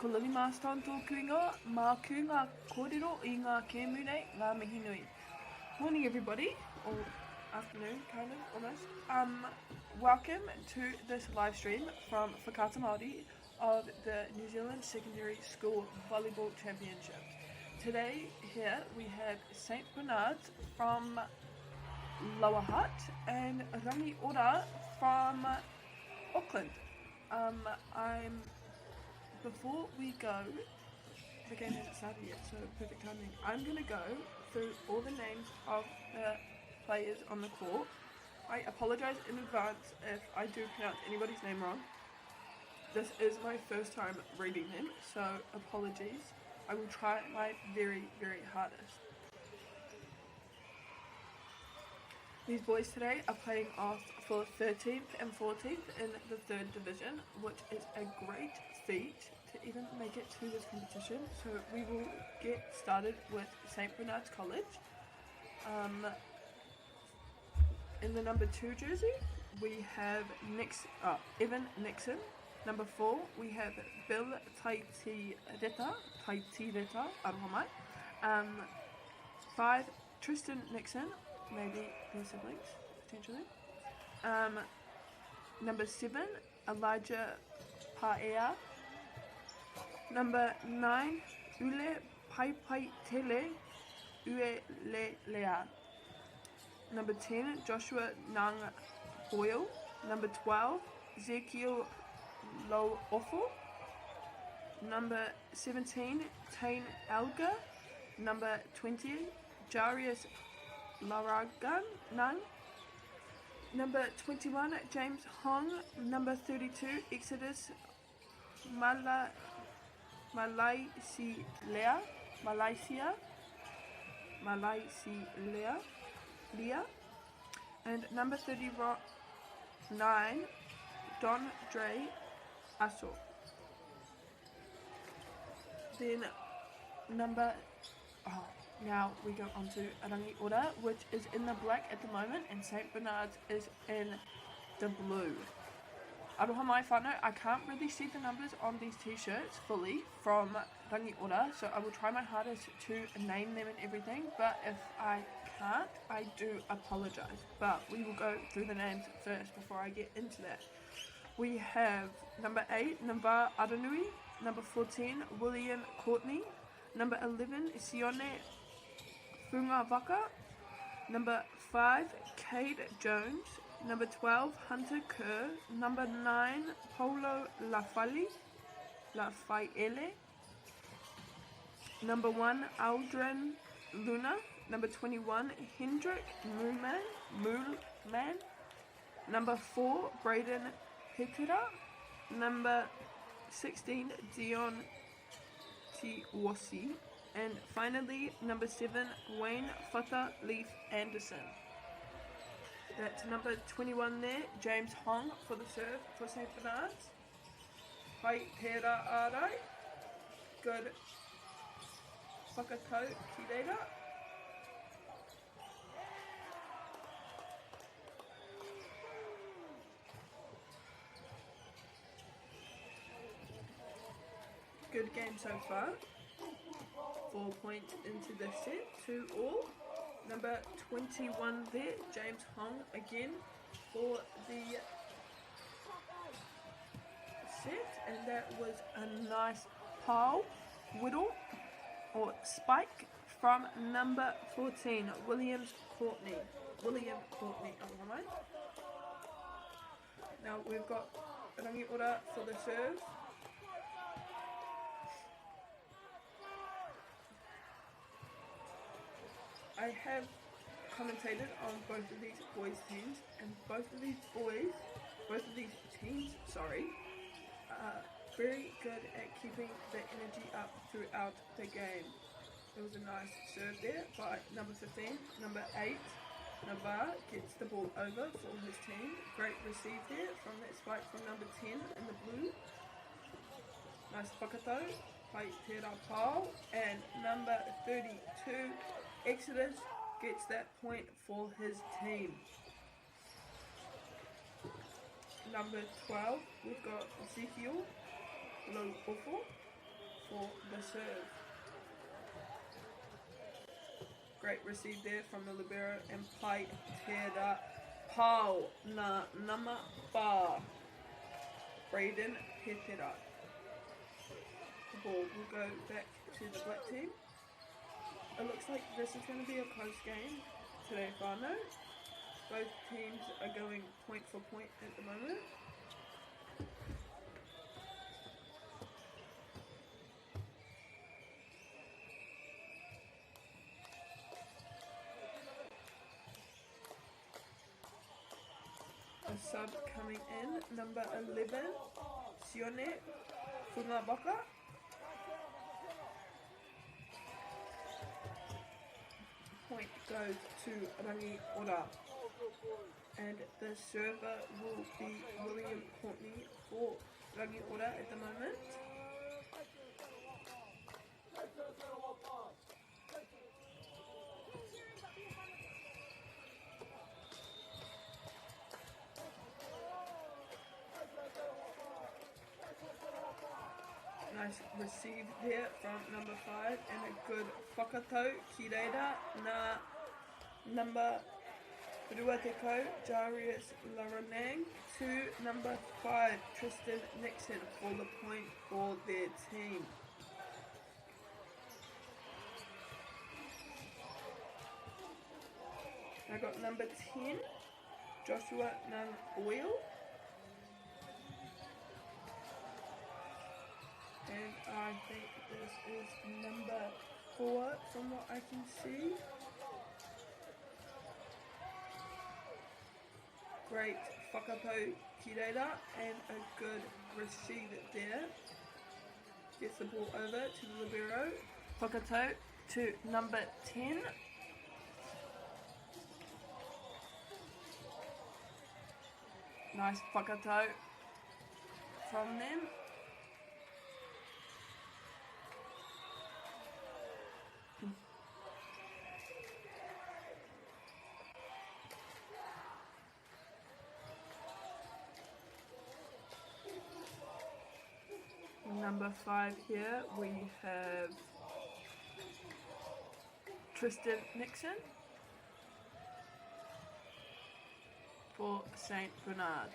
Ko Lily Marston tōku ingoa, mā ku ngā kōrero I ngā kēmu nei, ngā mihi nui. Morning everybody, or afternoon kind of, almost. Welcome to this live stream from Whakaata Māori of the New Zealand Secondary School Volleyball Championships. Today here we have St Bernard's from Lower Hutt and Rangiora from Auckland. Before we go, the game hasn't started yet, so perfect timing. I'm going to go through all the names of the players on the court. I apologise in advance if I do pronounce anybody's name wrong. This is my first time reading them, so apologies. I will try my very, very hardest. These boys today are playing off for 13th and 14th in the 3rd division, which is a great feat to even make it to this competition. So we will get started with St Bernard's College. In the number 2 jersey, we have Evan Nixon. Number 4, we have Bill Taitireta, aroha mai. 5, Tristan Nixon, maybe their siblings, potentially. Number 7, Elijah Paea. Number 9, Ule Paipatele Uelelea. Number 10, Joshua Nang Boyle. Number 12, Ezekiel Lo'ofo. Number 17, Tane Alga. Number 20, Jarius Laragan Nang. Number 21, James Hong. Number 32, Exodus Malaysia. And number 39, Don Dre Aso. Then now we go on to Rangiora, which is in the black at the moment, and St Bernard's is in the blue. Aroha mai whānau, I can't really see the numbers on these t-shirts fully from Rangiora, so I will try my hardest to name them and everything, but if I can't, I do apologise. But we will go through the names first before I get into that. We have number 8, Namba Aranui. Number 14, William Courtney. Number 11, Sione Fungavaka. Number 5, Cade Jones. Number 12, Hunter Kerr. Number 9, Paulo Lafaele. Number 1, Aldrin Luna. Number 21, Hendrik Moolman. Number 4, Braden Hetera. Number 16, Dion Tiwasi. And finally, number 7, Wayne Fata Leaf Anderson. That's number 21 there, James Hong for the serve for St Bernard's. Pai tērā ārai. Good whakatau ki reira. Good game so far. 4 points into the set, 2 all. Number 21 there, James Hong again for the set, and that was a nice pile whittle or spike from number 14, William Courtney. Now we've got Rangiora for the serve. I have commentated on both of these boys' teams, and both of these teams, are very good at keeping the energy up throughout the game. There was a nice serve there by number 15, number 8. Navar gets the ball over for his team. Great receive there from that spike from number 10 in the blue. Nice whakatau. Poirewa, and number 32, Exodus, gets that point for his team. Number 12, we've got Ezekiel Loofo for the serve. Great receive there from the libero, and Poirewa na nama ba. Braden Petera. The ball will go back to the black team. It looks like this is going to be a close game today, whānau. Both teams are going point for point at the moment. A sub coming in, number 11, Sione Funabaka. Point goes to Rangiora, and the server will be William Courtney for Rangiora at the moment. Nice receive there from number 5, and a good whakatau ki reira na number Ruateko, Jarius Laranang, to number 5, Tristan Nixon, for the point for their team. I got number 10, Joshua Nang Oil. And I think this is number 4 from what I can see. Great whakapau ki reira, and a good receive there. Gets the ball over to the libero. Whakatau to number 10. Nice whakatau from them. Number 5 here, we have Tristan Nixon for St. Bernard's.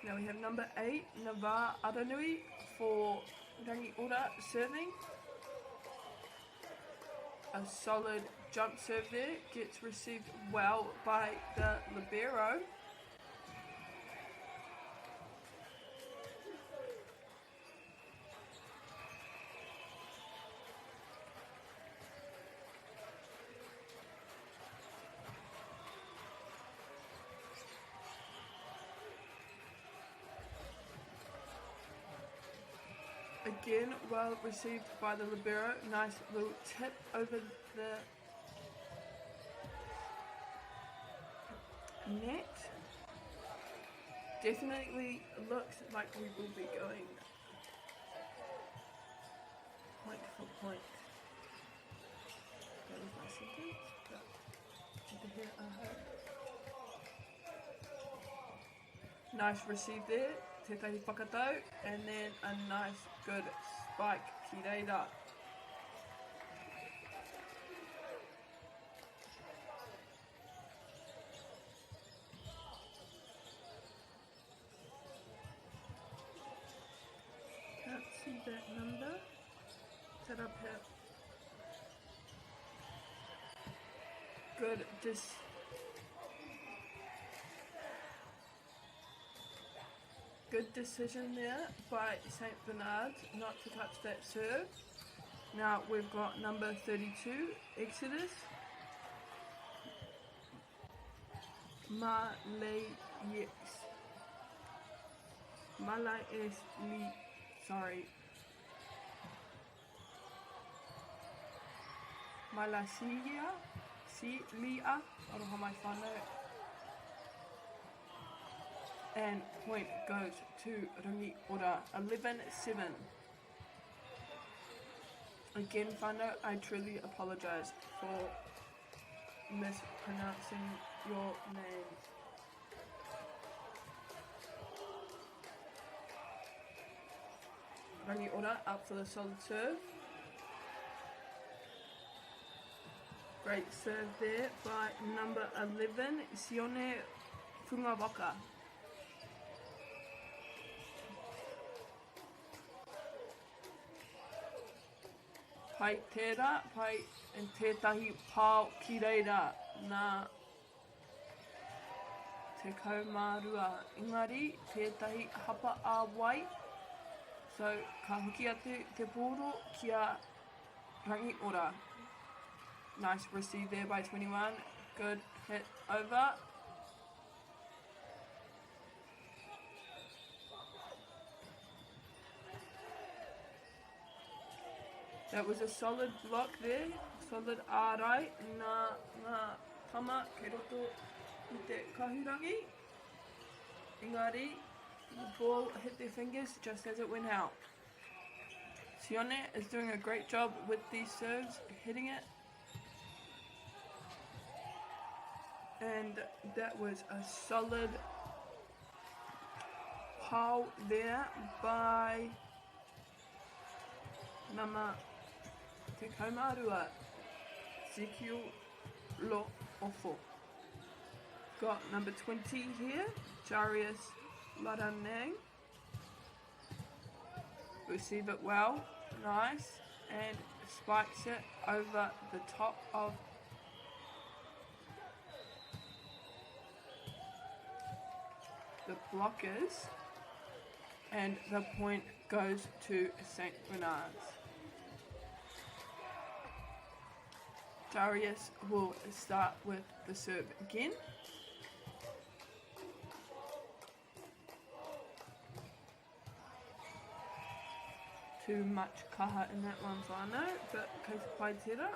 Now we have number 8, Nava Aranui for Rangiora serving. A solid jump serve there, gets received well by the libero. Again, well received by the libero. Nice little tip over the net. Definitely looks like we will be going point for point. That was my sentence, but you can hear Nice receive there, te tahi whakatau, and then a nice good spike ki reira. Can't see that number. Set up here. Good Good decision there by St. Bernard not to touch that serve. Now we've got number 32, Exodus. Lia, aroha mai whānau. And point goes to Rangiora, 11-7. Again, whānau, I truly apologise for mispronouncing your names. Rangiora up for the solid serve. Great serve there by number 11, Sione Fungawaka. Pai tērā, pai and tētahi pāo ki reira nā te kaumārua. Engari, tētahi hapa āwai. So, ka hoki atu te pōro kia Rangiora. Nice receive there by 21. Good hit over. That was a solid block there, solid ārai, ngā tama kei roto i te kahurangi. Engari, the ball hit their fingers just as it went out. Sione is doing a great job with these serves, hitting it. And that was a solid pau there by Nama Te Kaumārua, Zekio Lo Ofo. Got number 20 here, Jarius Laranang. Receive it well, nice, and spikes it over the top of the blockers, and the point goes to St. Bernard's. Darius will start with the serve again. Too much kaha in that one whānau, but kei te pai tērā.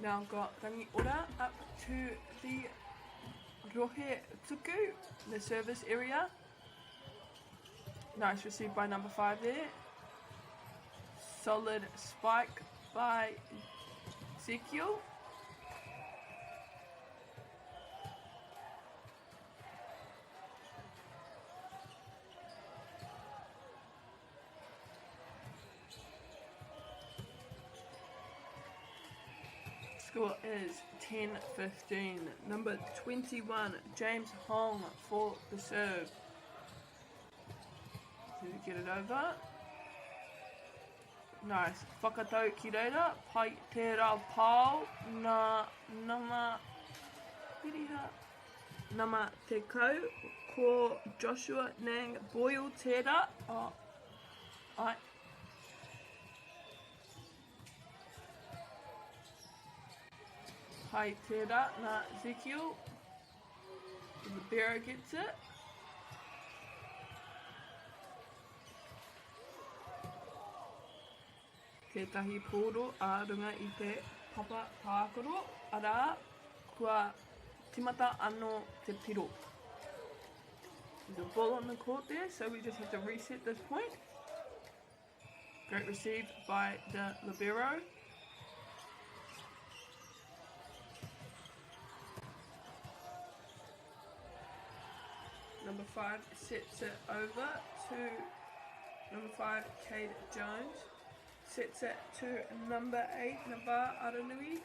Now got Rangiora up to the Rohe Tuku, the service area. Nice receive by number 5 there. Solid spike by Ezekiel. Score is 10-15. Number 21, James Hong for the serve. To get it over. Nice. Whakatau ki reira. Pai tērā pāo. Nā nama hiriha. Nama te kau. Ko Joshua Nang Boyle tērā. Oh, ai. Pai tērā nā Ezekiel. The bearer gets it. Tētahi pōro ārunga i te papa pākoro. Arā, kua timata anō te piro. There's a ball on the court there, so we just have to reset this point. Great receive by the libero. Number 5 sets it over to number 5, Cade Jones. Sets it to number 8, Nava Aranui.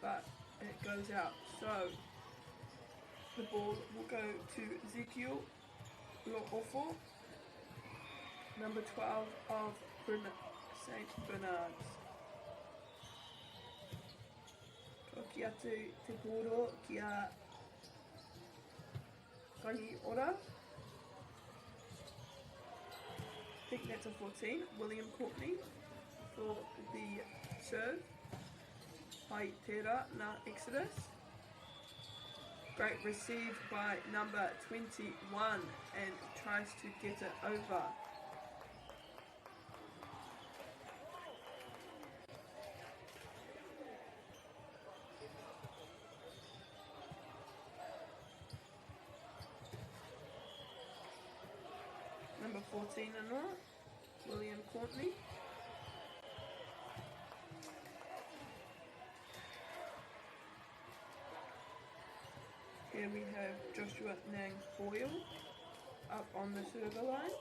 But it goes out. So the ball will go to Ezekiel Lo'ofo, number 12 of St. Bernard's. Ko ki atu te pōro ki a Rangiora. I think that's a 14, William Courtney for the serve. Pai tērā nā Exodus. Great receive by number 21 and tries to get it over. Number 14 North, William Courtney. Here we have Joshua Nang Boyle up on the server line.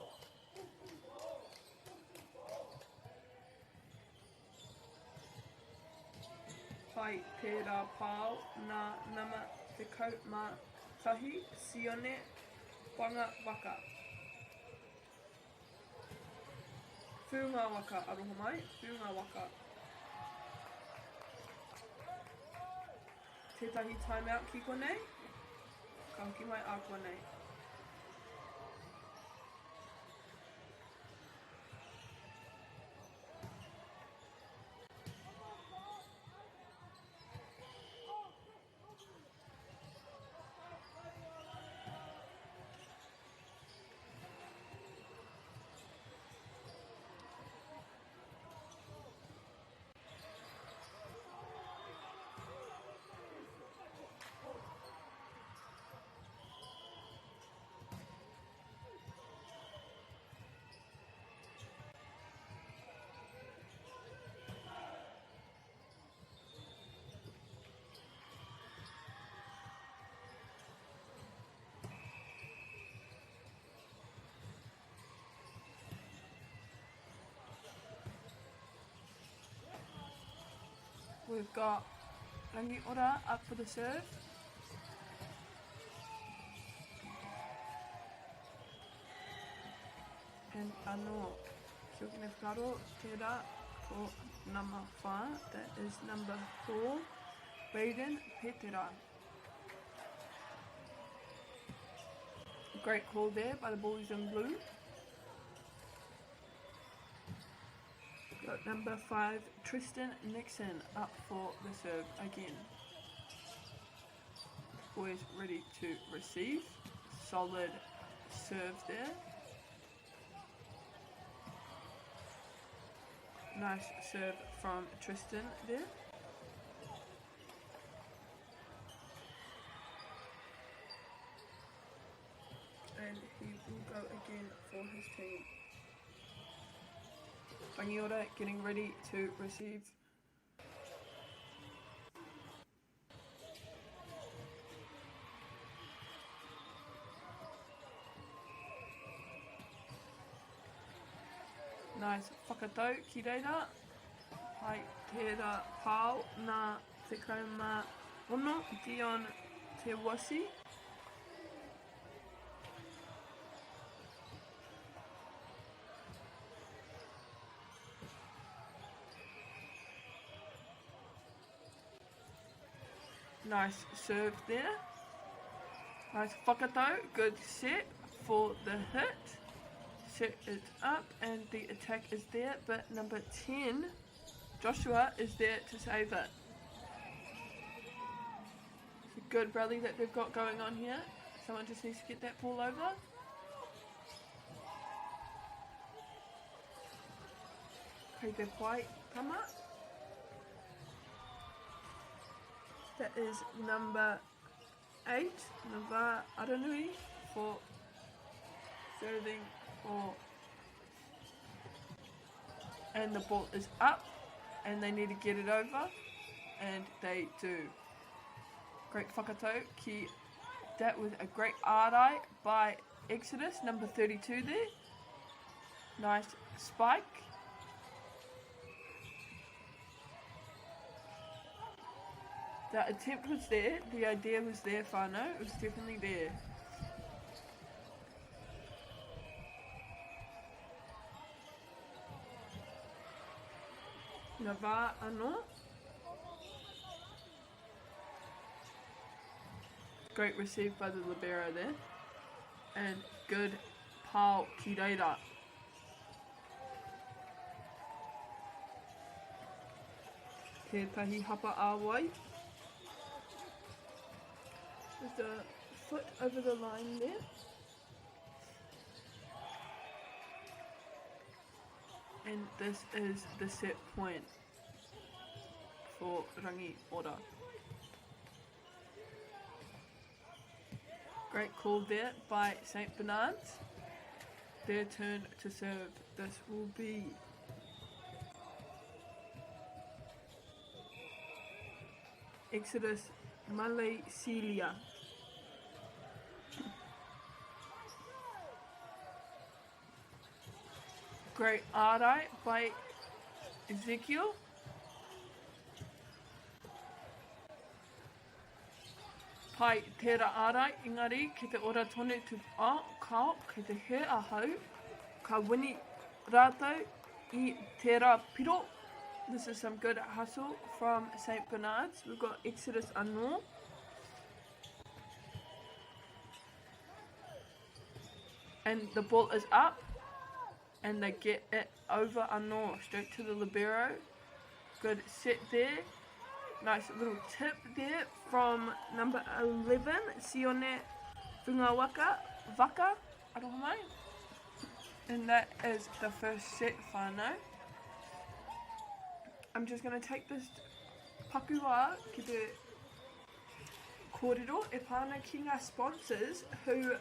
Pai tērā pāo nā nama te kau mā tahi Sione Wanga Waka. Whiunga waka aroha mai, whiunga waka. Tētahi timeout ki konei. Ka hoki mai a konei. We've got Rangiora up for the serve. And Ano Kiokine Whakaro, tērā ko number 5, that is number 4, Baden Petera. Great call there by the boys in blue. Got number 5, Tristan Nixon up for the serve again. Boys ready to receive. Solid serve there. Nice serve from Tristan there. And he will go again for his team. Rangiora getting ready to receive. Nice whakatau ki reira. Hai tērā pāo nā te kauma ono Dion Te Wasi. Nice serve there. Nice whakatau, good set for the hit. Set it up and the attack is there, but number 10, Joshua, is there to save it. It's a good rally that they've got going on here. Someone just needs to get that ball over. Okay, the white come up. That is number 8, MΑORI, for serving for, and the ball is up and they need to get it over, and they do. Great whakatau ki that with a great ārai by Exodus, number 32 there. Nice spike. The attempt was there, the idea was there, whānau, it was definitely there. Nava ano. Great receive by the libero there. And good pāo ki reira. Tētahi hapa āwai. with the foot over the line there. And this is the set point for rangi ora. Great call there by St. Bernard's. Their turn to serve. This will be Exodus Malaysia. Great arai by Ezekiel. Pai tērā arai, engari, ki te ora tonu tu kao, ki te he ahau, ka wini rātou I tērā piro. This is some good hustle from St. Bernard's. We've got Exodus anō. And the ball is up. And they get it over anō, straight to the libero. Good set there. Nice little tip there from number 11, Sione Whakawaka, aroha mai. And that is the first set whānau. I'm just going to take this pakuwa ki te kōrero e pāna ki ngā sponsors who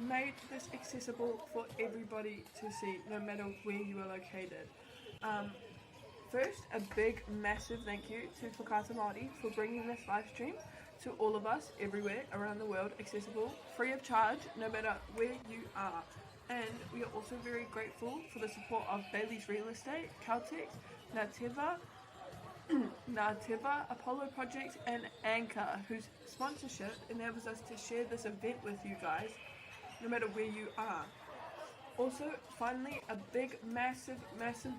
made this accessible for everybody to see, no matter where you are located. First, a big, massive thank you to Whakaata Māori for bringing this live stream to all of us everywhere around the world, accessible, free of charge, no matter where you are. And we are also very grateful for the support of Bailey's Real Estate, Caltex, Ngā Teva, Apollo Project, and Anchor, whose sponsorship enables us to share this event with you guys, no matter where you are. Also, finally, a big, massive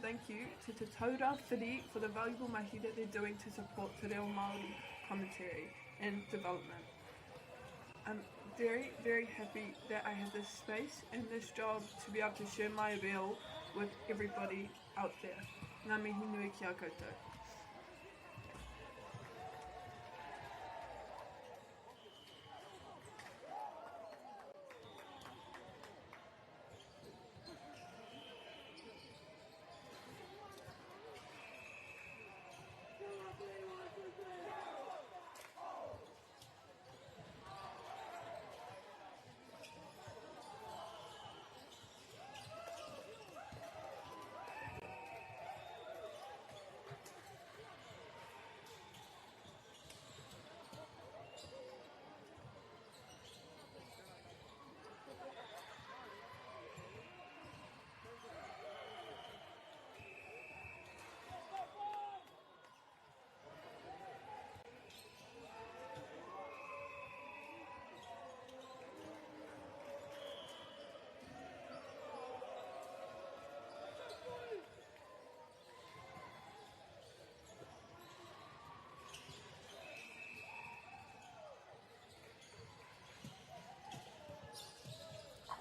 thank you to Te Taura Whiri for the valuable mahi that they're doing to support Te Reo Māori commentary and development. I'm very, very happy that I have this space and this job to be able to share my reo with everybody out there. Ngā mihi nui ki a koutou.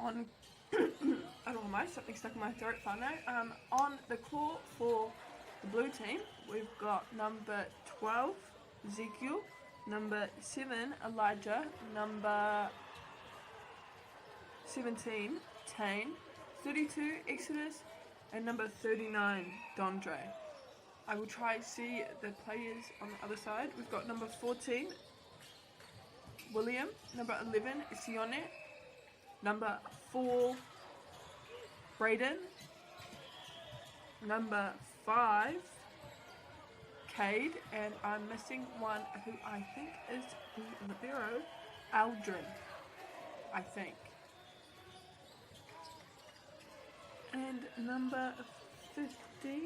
On, I don't know, something stuck in my throat, whānau. On the court for the blue team, we've got number 12, Ezekiel, number 7, Elijah, number 17, Tane, 32, Exodus, and number 39, Dondre. I will try to see the players on the other side. We've got number 14, William, number 11, Sione, number 4, Braden, number 5, Cade, and I'm missing one who I think is the libero, Aldrin, I think. And number 15,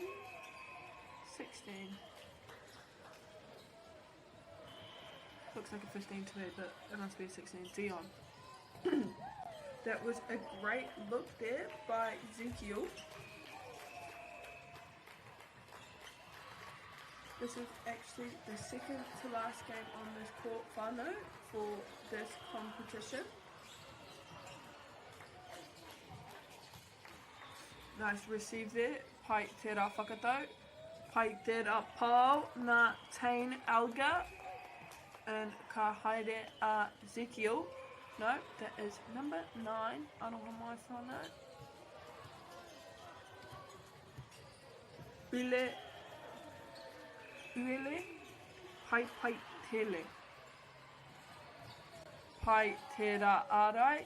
16. Looks like a 15 to me, but it must be a 16. Dion. That was a great look there by Ezekiel. This is actually the second to last game on this court whānau for this competition. Nice receive there. Pai tērā whakatau. Pai tērā pāo nā Tane Alga. and ka haere a Ezekiel. No, that is number 9. Aroha mai whānau. Bile uele pai pai tele. Pai te rā ārai.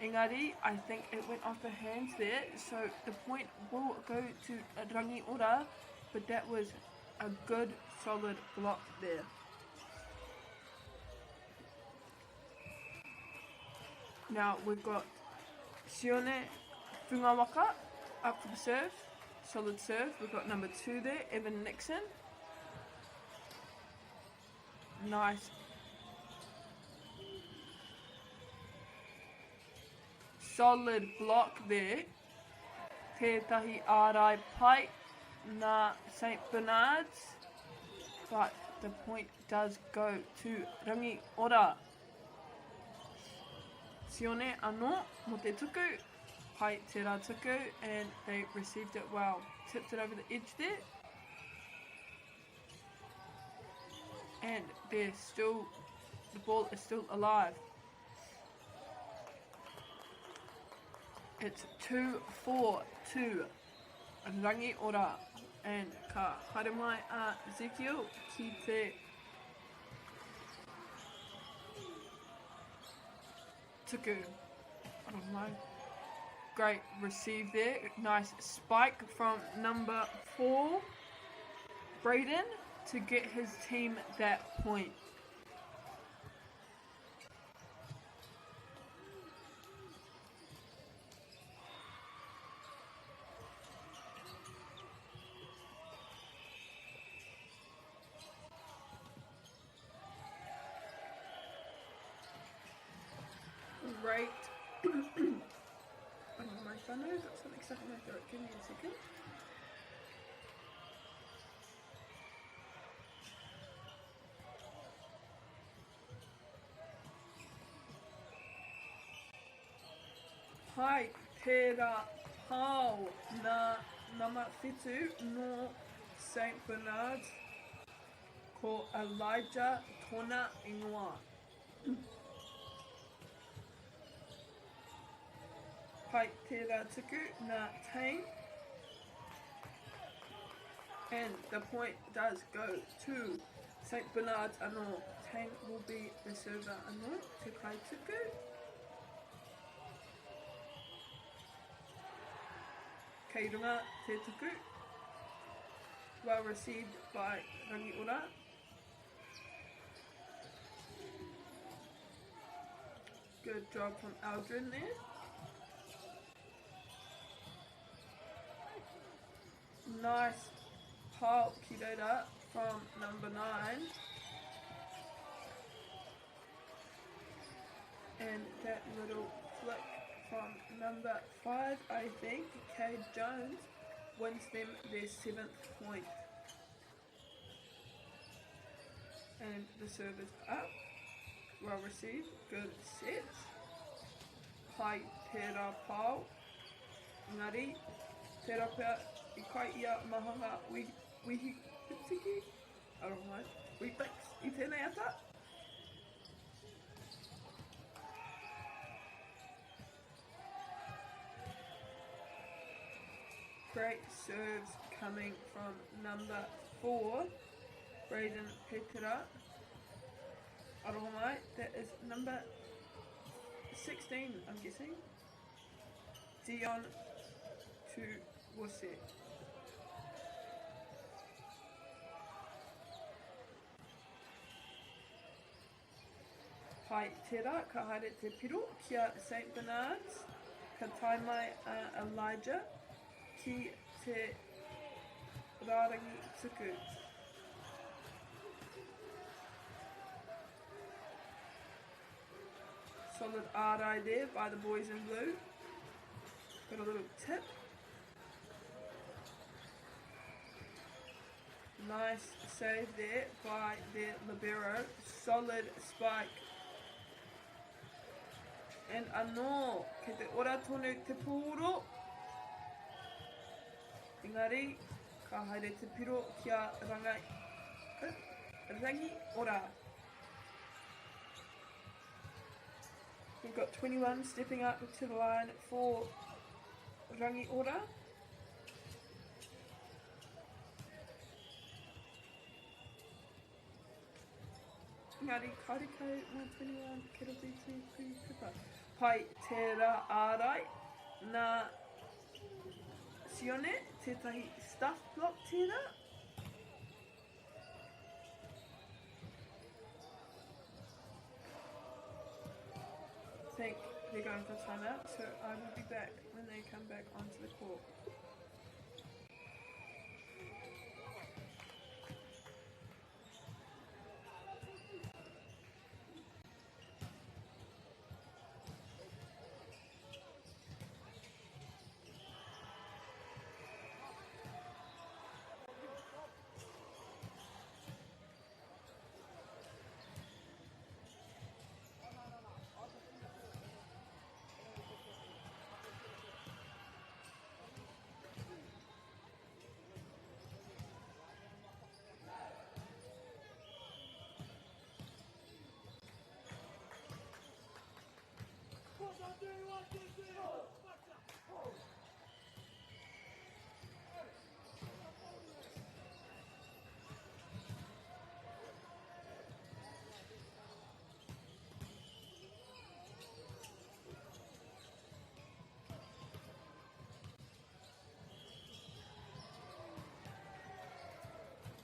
Engari, I think it went off the hands there, so the point will go to Rangi Ora, but that was a good solid block there. Now we've got Sione Fungawaka up for the serve, solid serve. We've got number 2 there, Evan Nixon. Nice. Solid block there. Tētahi ārai pai na St. Bernard's, but the point does go to Rangi Ora. Sione anō mo te tuku, pai te rā tuku, and they received it well. Tipped it over the edge there. And they're still, the ball is still alive. It's 2-4-2 Rangi Ora, and ka haere mai a Ezekiel ki te tuku. I don't know. Great receive there. Nice spike from number 4, Braden, to get his team that point. Great. Oh my phone, I've got something stuck in my throat. Give me a second. Hai tērā pāo nā nama whetū no St. Bernard's ko Elijah tōna ingoa. Pai tērā tuku nā Tane, and the point does go to St. Bernard's anō. Tane will be the server anō te kai tuku. Kei runga te tuku. Well received by Rangi Ora. Good job from Aldrin there. Nice pile ki reira from number 9. And that little flick from number 5, I think, Cade Jones, wins them their 7th point. And the serve is up. Well received. Good set. Pai tērā pāo. Ngari, tērā pia I kai ia mahanga wihi pitsiki. I don't know. We fix I tēnei ata. Great serves coming from number 4, Braden Petera. Aroha mai, that is number 16, I'm guessing. Dion to Wose. Pai tērā, ka haere te piro kia St. Bernard's, ka tai mai Elijah ki te rārangi tuku. Solid ārai there by the boys in blue. Got a little tip. Nice save there by their libero. Solid spike. And anō, ke te ora tonu te pūro. Engari, ka haere te piro kia Rangi Ora. we've got 21 stepping up to the line for Rangiora. Ngāri kauriko nā 21 kero te kupa. Pai te rā ārai nā Sione, tētahi stuff block tērā. I think they're going for timeout, so I will be back when they come back onto the court.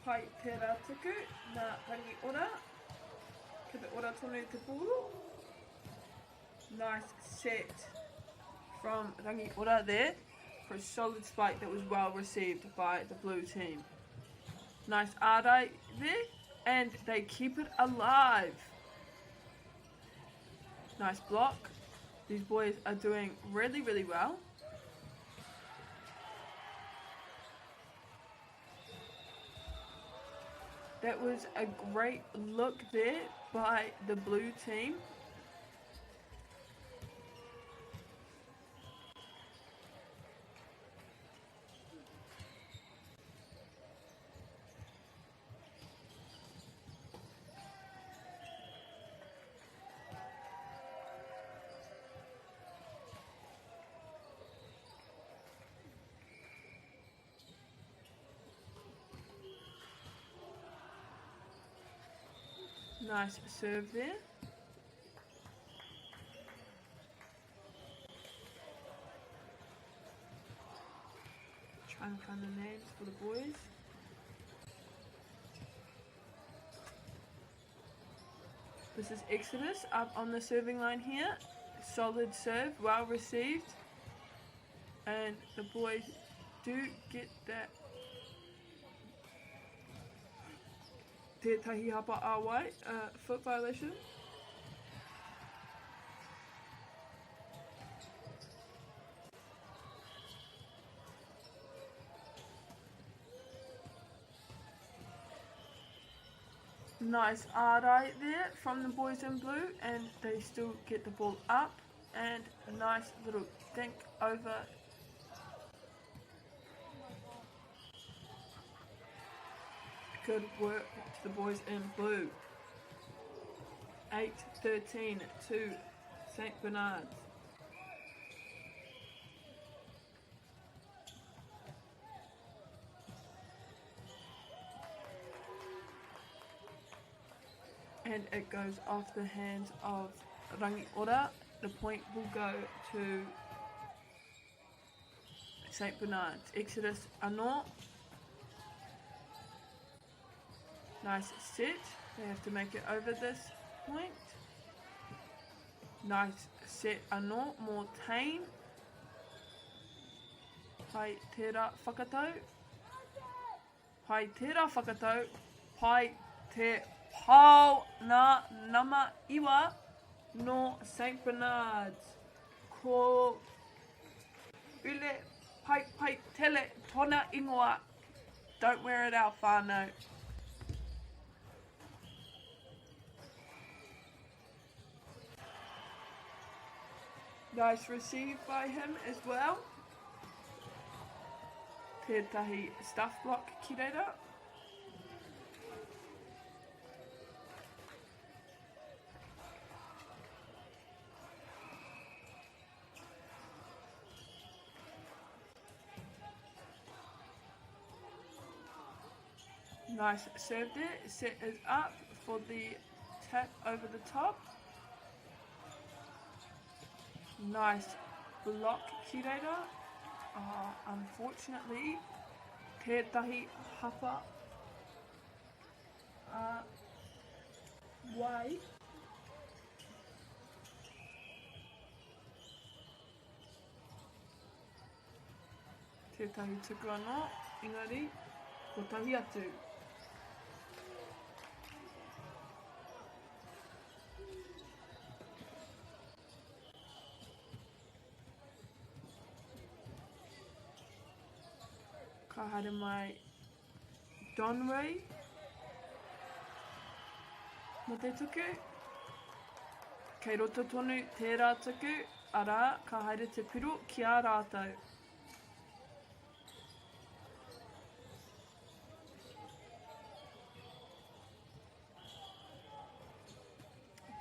Pai te rātuku nā Rangiora, ki te ora tonu te pūru. Nice set from Rangiora there for a solid spike that was well received by the blue team. Nice ārai there, and they keep it alive. Nice block. These boys are doing really, really well. That was a great look there by the blue team. Nice serve there. Try and find the names for the boys. This is Exodus up on the serving line here. Solid serve, well received. And the boys do get that tētahi hapa āwai, foot violation. Nice ārai there from the boys in blue, and they still get the ball up, and a nice little dink over. Good work to the boys in blue. 8-13 to St. Bernard's. And it goes off the hands of Rangiora. The point will go to St. Bernard's. Exodus Anor. Nice set. They have to make it over this point. Nice set Anor. More tame. Pai tērā whakatau. Pai tērā whakatau. Pai te pau nā nama iwa no St. Bernard's. Ko ule pai tele tona ingoa. Don't wear it out, whānau. Nice receive by him as well. Tētahi stuff block ki reira. Nice serve there. Set is up for the tap over the top. Nice block ki reira. Unfortunately, tētahi hapa wai. Tētahi tuku anō, engari, ko tahi atu. Ka haere mai Donray mo te tuku. Kei roto tonu tērā tuku, arā ka haere te piro ki a rātou.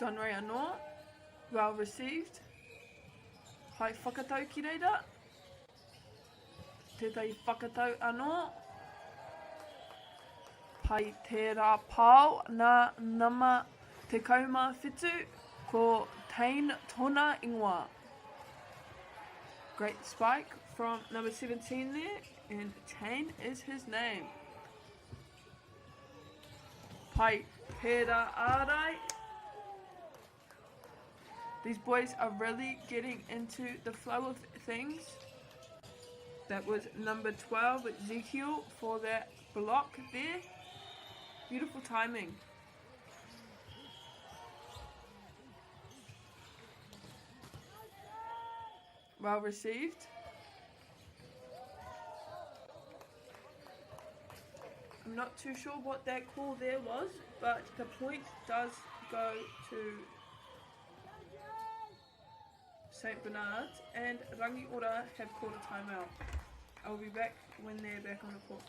Donray anō, well received. Hai whakatau ki reira. Tētai whakatau anō. Pai tērā pāo nā nama te kaumā whitu ko Tain tōna ingoa. Great spike from number 17 there, and Tain is his name. Pai tērā ārai. These boys are really getting into the flow of things. That was number 12, Ezekiel, for that block there. Beautiful timing. Well received. I'm not too sure what that call there was, but the point does go to St. Bernard's, and Rangiora have called a timeout. I'll be back when they're back on the court.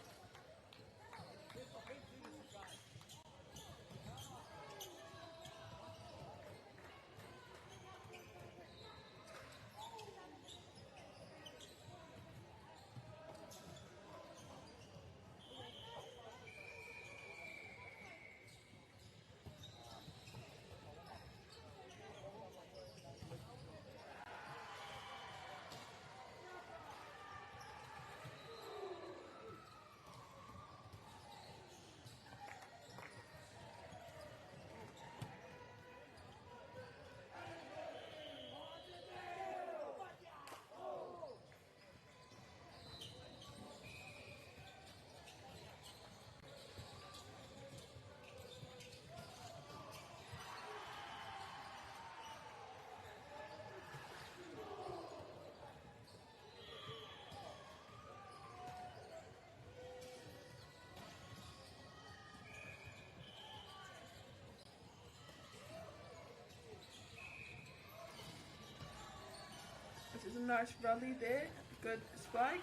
This is a nice rally there, good spike,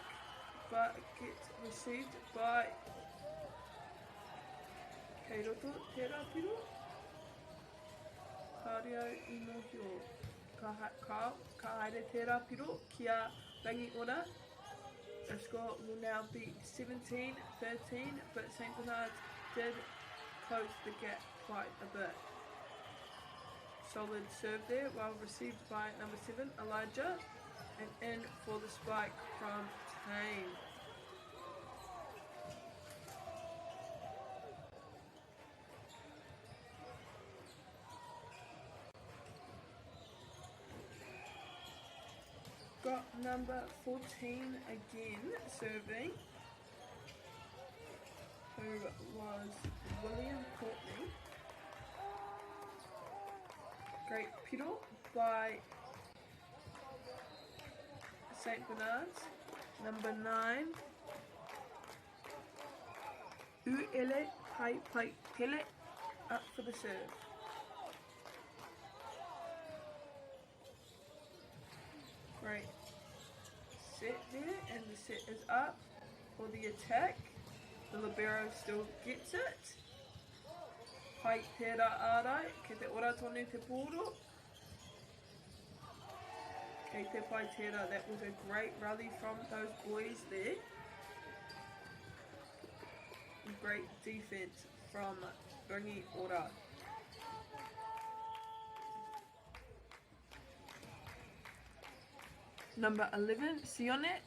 but gets received by Kei roto tērā piro. Kārio I mohio. Ka haere tērā piro ki a Rangiora. The score will now be 17-13, but St. Bernard's did close the gap quite a bit. Solid serve there, well received by number 7, Elijah, and in for the spike from Tain. Got number 14 again serving, who was William Courtney. Great piro by St. Bernard's. Number 9, Uele Pai Pele, up for the serve. Great set there, and the set is up for the attack. The libero still gets it. Pai tērā ārai, kei te ora tonu te pōro. Kei te pai tērā, that was a great rally from those boys there. great defense from Rangiora. Number 11, Sione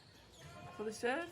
for the serve.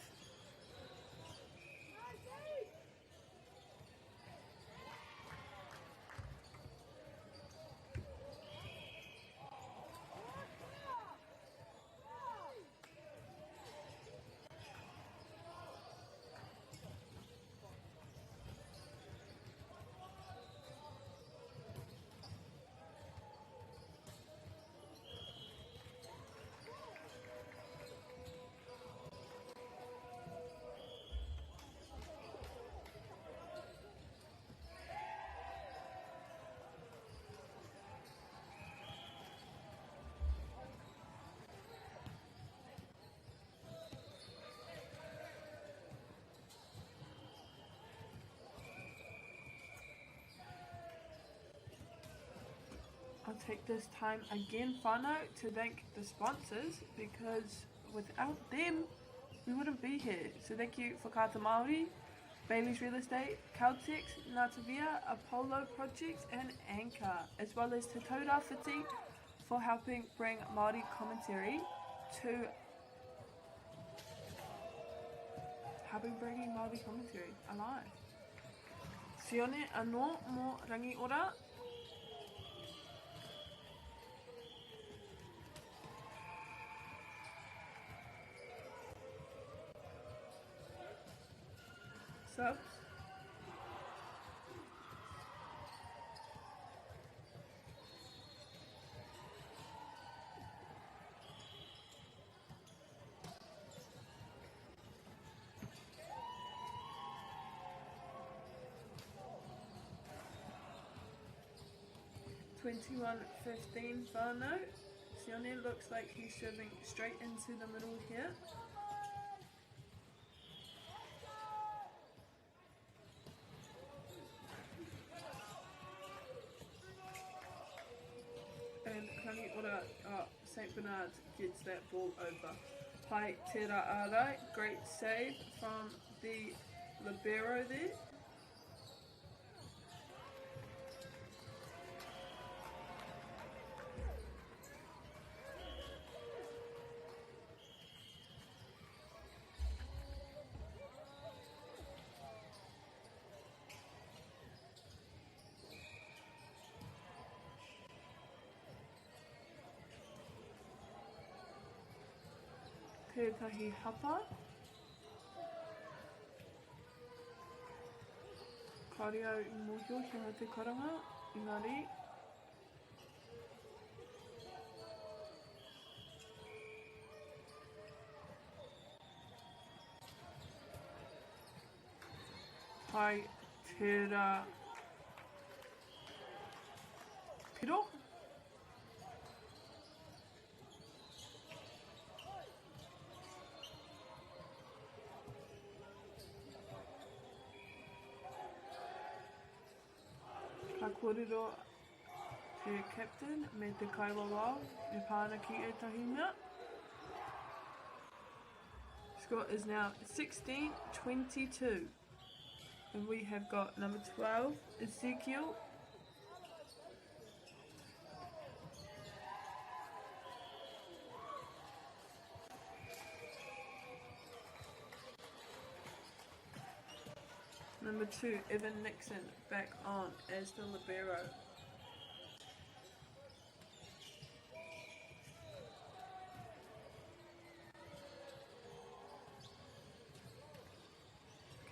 I'll take this time again, whānau, to thank the sponsors, because without them, we wouldn't be here. So thank you for Kāta Māori, Bailey's Real Estate, Caltex, Ngātawhia, Apollo Projects and Anchor, as well as Te Taura Whiti for helping bring Māori commentary to bringing Māori commentary alive. Sione anō mō Rangiora. Subs. $21.15 whānau. Sione looks like he's serving straight into the middle here. And Rangiora, St. Bernard gets that ball over. Aotearoa, great save from the libero there. Tētahi hapa. Karia I mōhio hea te karanga, engari. Hai tērā piro. Ka kōrero te captain me te kaiwa wao e pāna ki etahi mea. Score is now 16-22. And we have got number 12, Ezekiel. Number 2, Evan Nixon, back on as the libero.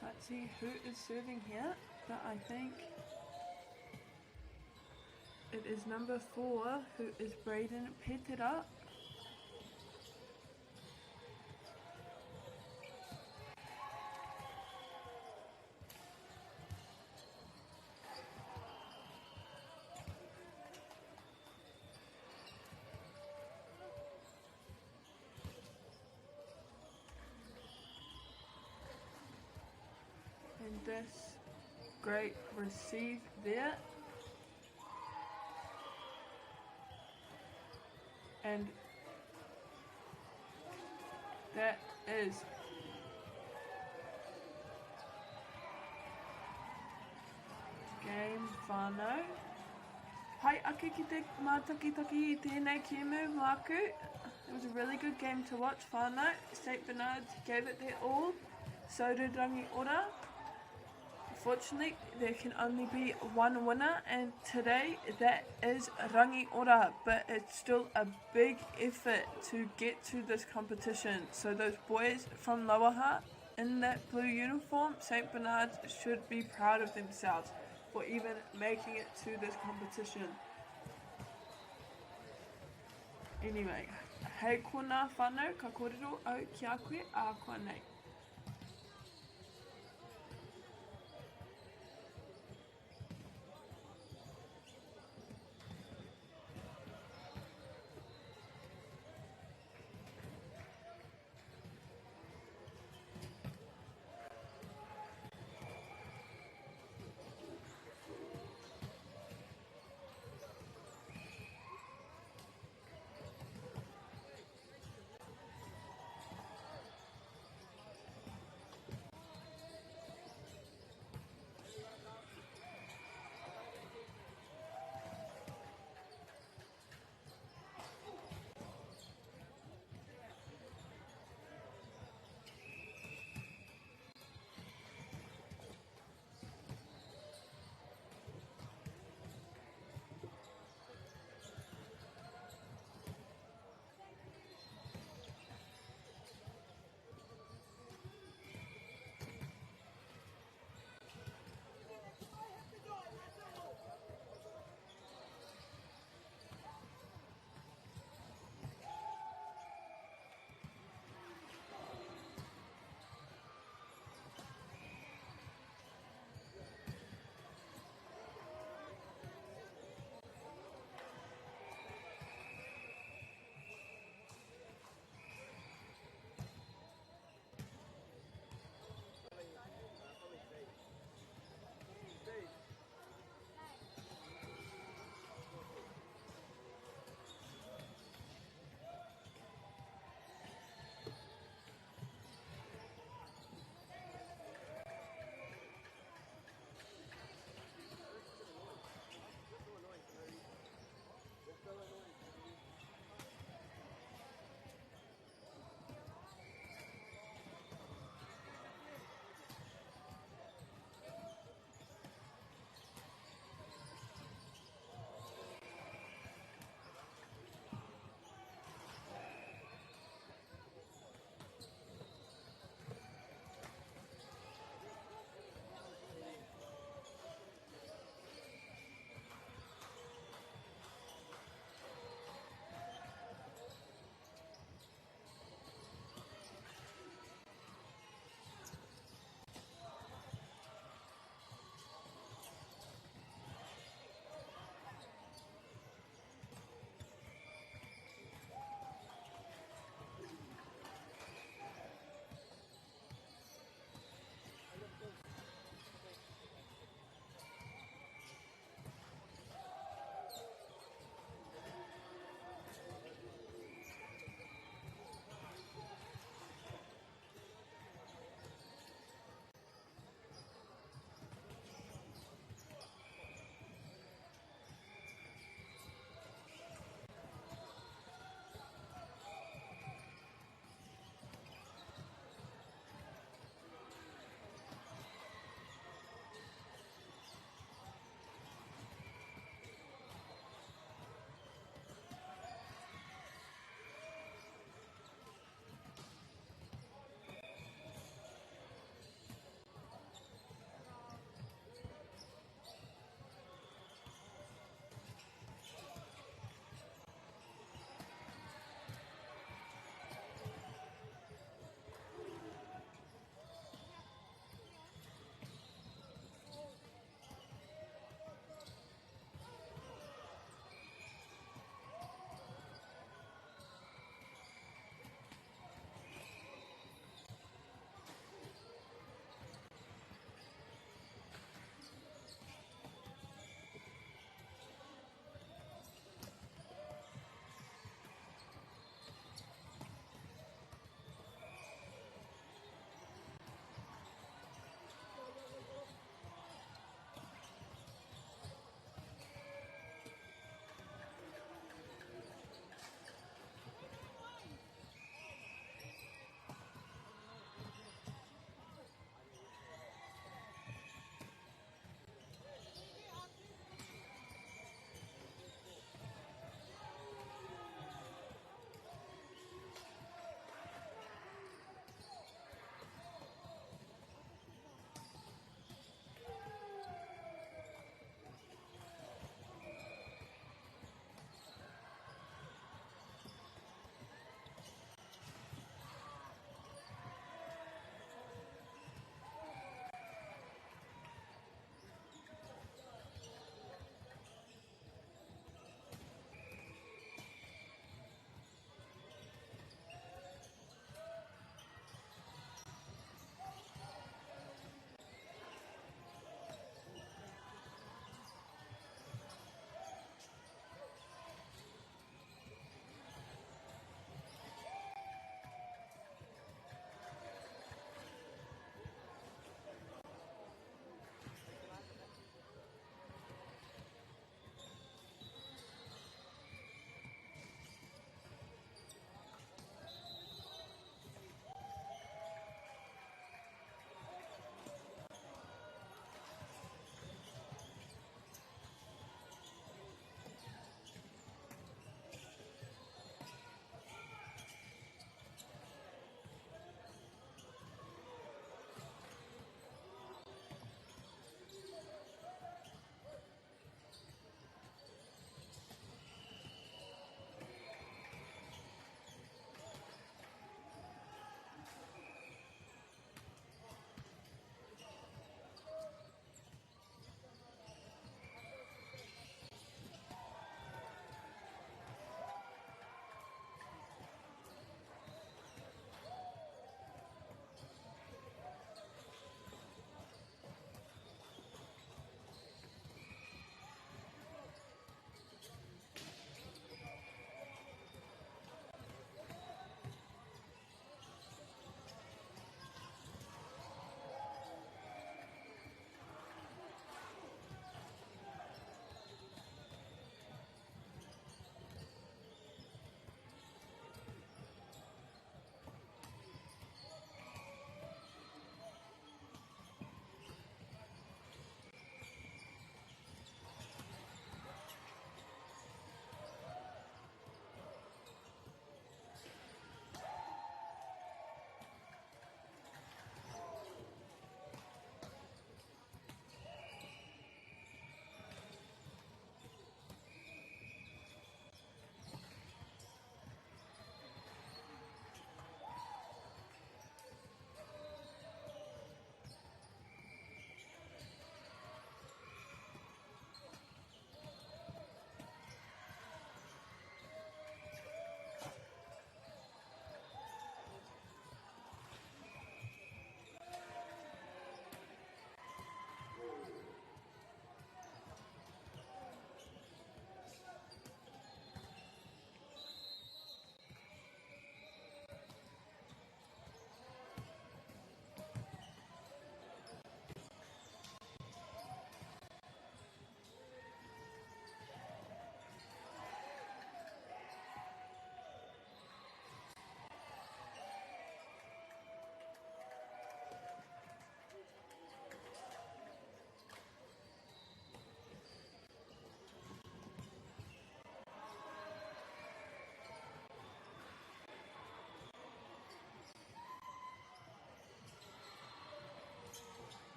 Can't see who is serving here, but I think it is number 4, who is Braden Petera. And this great receive there. And that is whānau. Pai ake ki te mātakitaki I tēnei kēmu māku. It was a really good game to watch, whānau. St. Bernard's gave it their all. So did Rangiora. Fortunately, there can only be one winner, and today that is Rangiora, but it's still a big effort to get to this competition. So those boys from Loaha in that blue uniform, St. Bernard's, should be proud of themselves for even making it to this competition. Anyway, hei kona whanau ka kōrero au ki a koe a koa nei.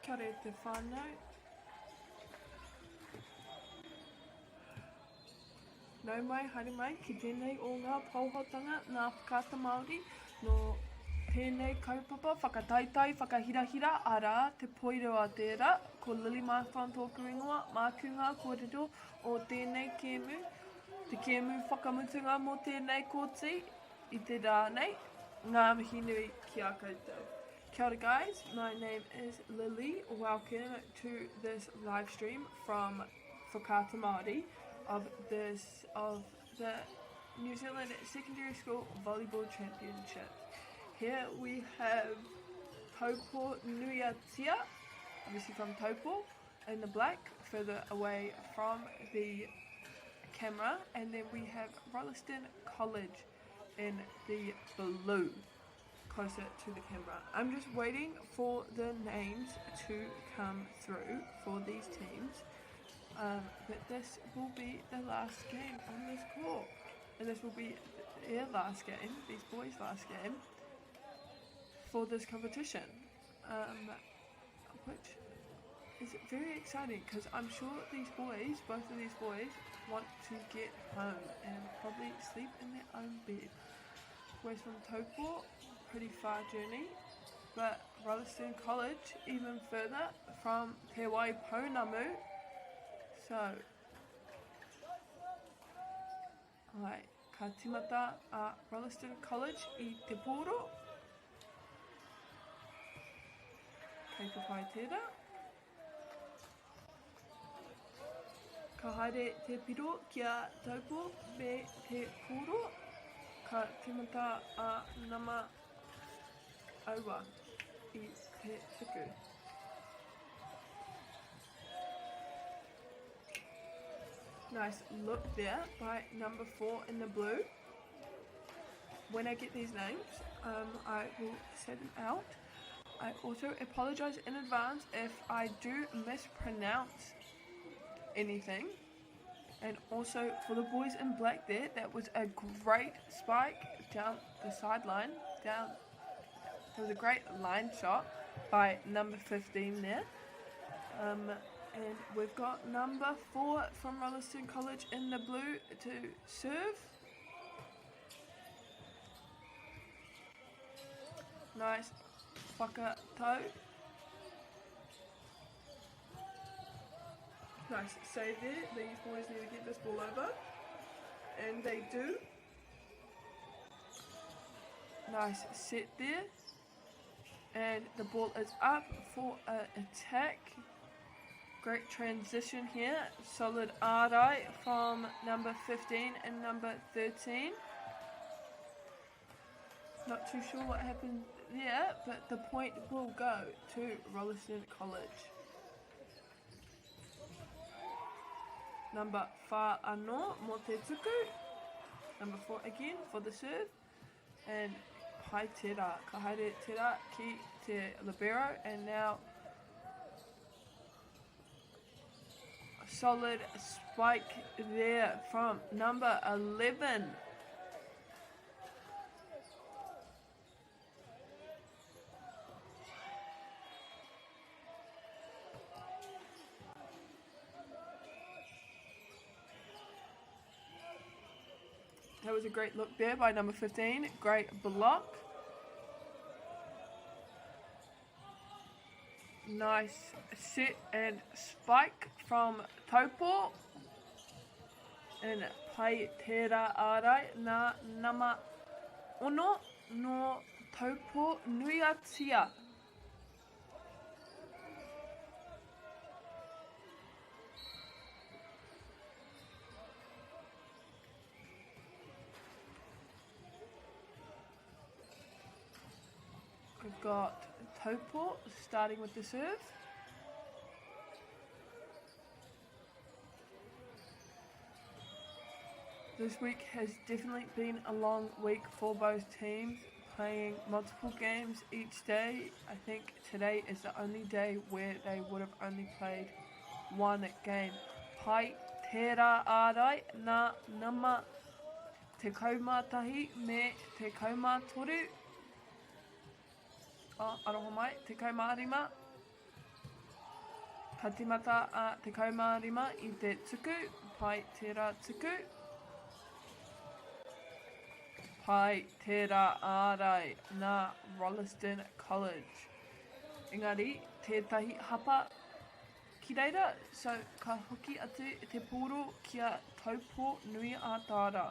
kia re te whānau. Nau mai, haere mai, ki tēnei o ngā pauhotanga ngā whakaata Māori no tēnei kaupapa, whakataitai, whakahirahira, arā te Poirewa tērā, ko Lily Marthon tōku ingoa, mākunga kōrero o tēnei kēmu, te kēmu whakamutunga mō tēnei kōti, i te rānei, ngā mihi nui ki a koutou. Kia ora guys, my name is Lily, welcome to this live stream from Whakaata Māori of the New Zealand Secondary School Volleyball Championships. Here we have Taupo Nuiatia, obviously from Taupo, in the black, further away from the camera, and then we have Rolleston College in the blue, closer to the camera. I'm just waiting for the names to come through for these teams. But this will be the last game on this court, and this will be their last game, these boys' last game for this competition, which is very exciting because I'm sure these boys, both of these boys, want to get home and probably sleep in their own bed. Boys from Taupo, pretty far journey, but Rolleston College even further from Te Waipounamu. So, ai, ka timata a Rolleston College I te poro. Kei te whai tērā. Ka haere te piro kia Taupo me te poro. Ka timata a MΑORI I te tuku. Nice look there by number 4 in the blue. When I get these names, I will say them out. I also apologize in advance if I do mispronounce anything. And also for the boys in black there, that was a great spike down the sideline. There was a great line shot by number 15 there. And we've got number 4 from Rolleston College in the blue to serve. Nice whakatau. Nice save there. These boys need to get this ball over. And they do. Nice set there. And the ball is up for an attack. Great transition here. Solid ārai from number 15 and number 13. Not too sure what happened there, but the point will go to Rolleston College. Number 4 anō mō te tuku. Number 4 again for the serve. And pai tērā. Ka haere tērā ki te libero. And now solid spike there from number 11. That was a great look there by number 15. Great block. Nice set and spike from Taupo. And pai tērā ārai nā nama ono no Taupo Nuiatia. We've got Taupo starting with the serve. This week has definitely been a long week for both teams, playing multiple games each day. I think today is the only day where they would have only played one game. Pai tērā ārai nā nama te kaumātahi me te kaumātoru. Aroha mai, te kaumārima. Ka timata a te kaumārima I te tuku, pai tērā tuku. Pai tērā ārai nā Rolleston College. Engari, tētahi hapa ki reira, so ka hoki atu te poro kia taupō nui a tāra.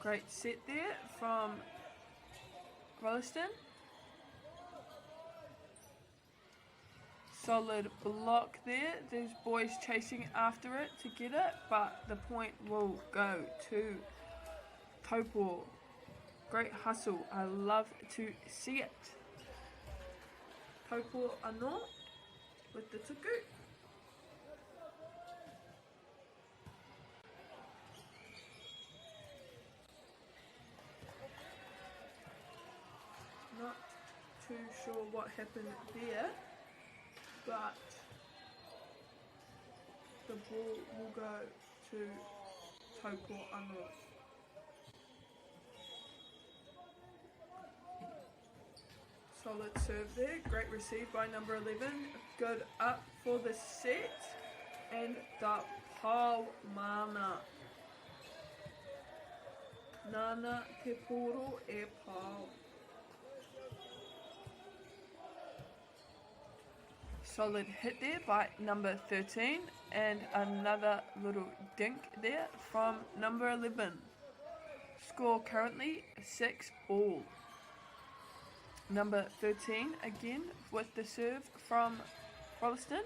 Great set there from Rolleston. Solid block there. There's boys chasing after it to get it, but the point will go to Taupō. Great hustle. I love to see it. Taupō anō with the tuku. Not too sure what happened there, but the ball will go to Taupō anō. Solid serve there, great receive by number 11, good up for the set, and the pau mana. Nana te poro e pau. Solid hit there by number 13, and another little dink there from number 11. Score currently 6-all. Number 13 again with the serve from Rolleston.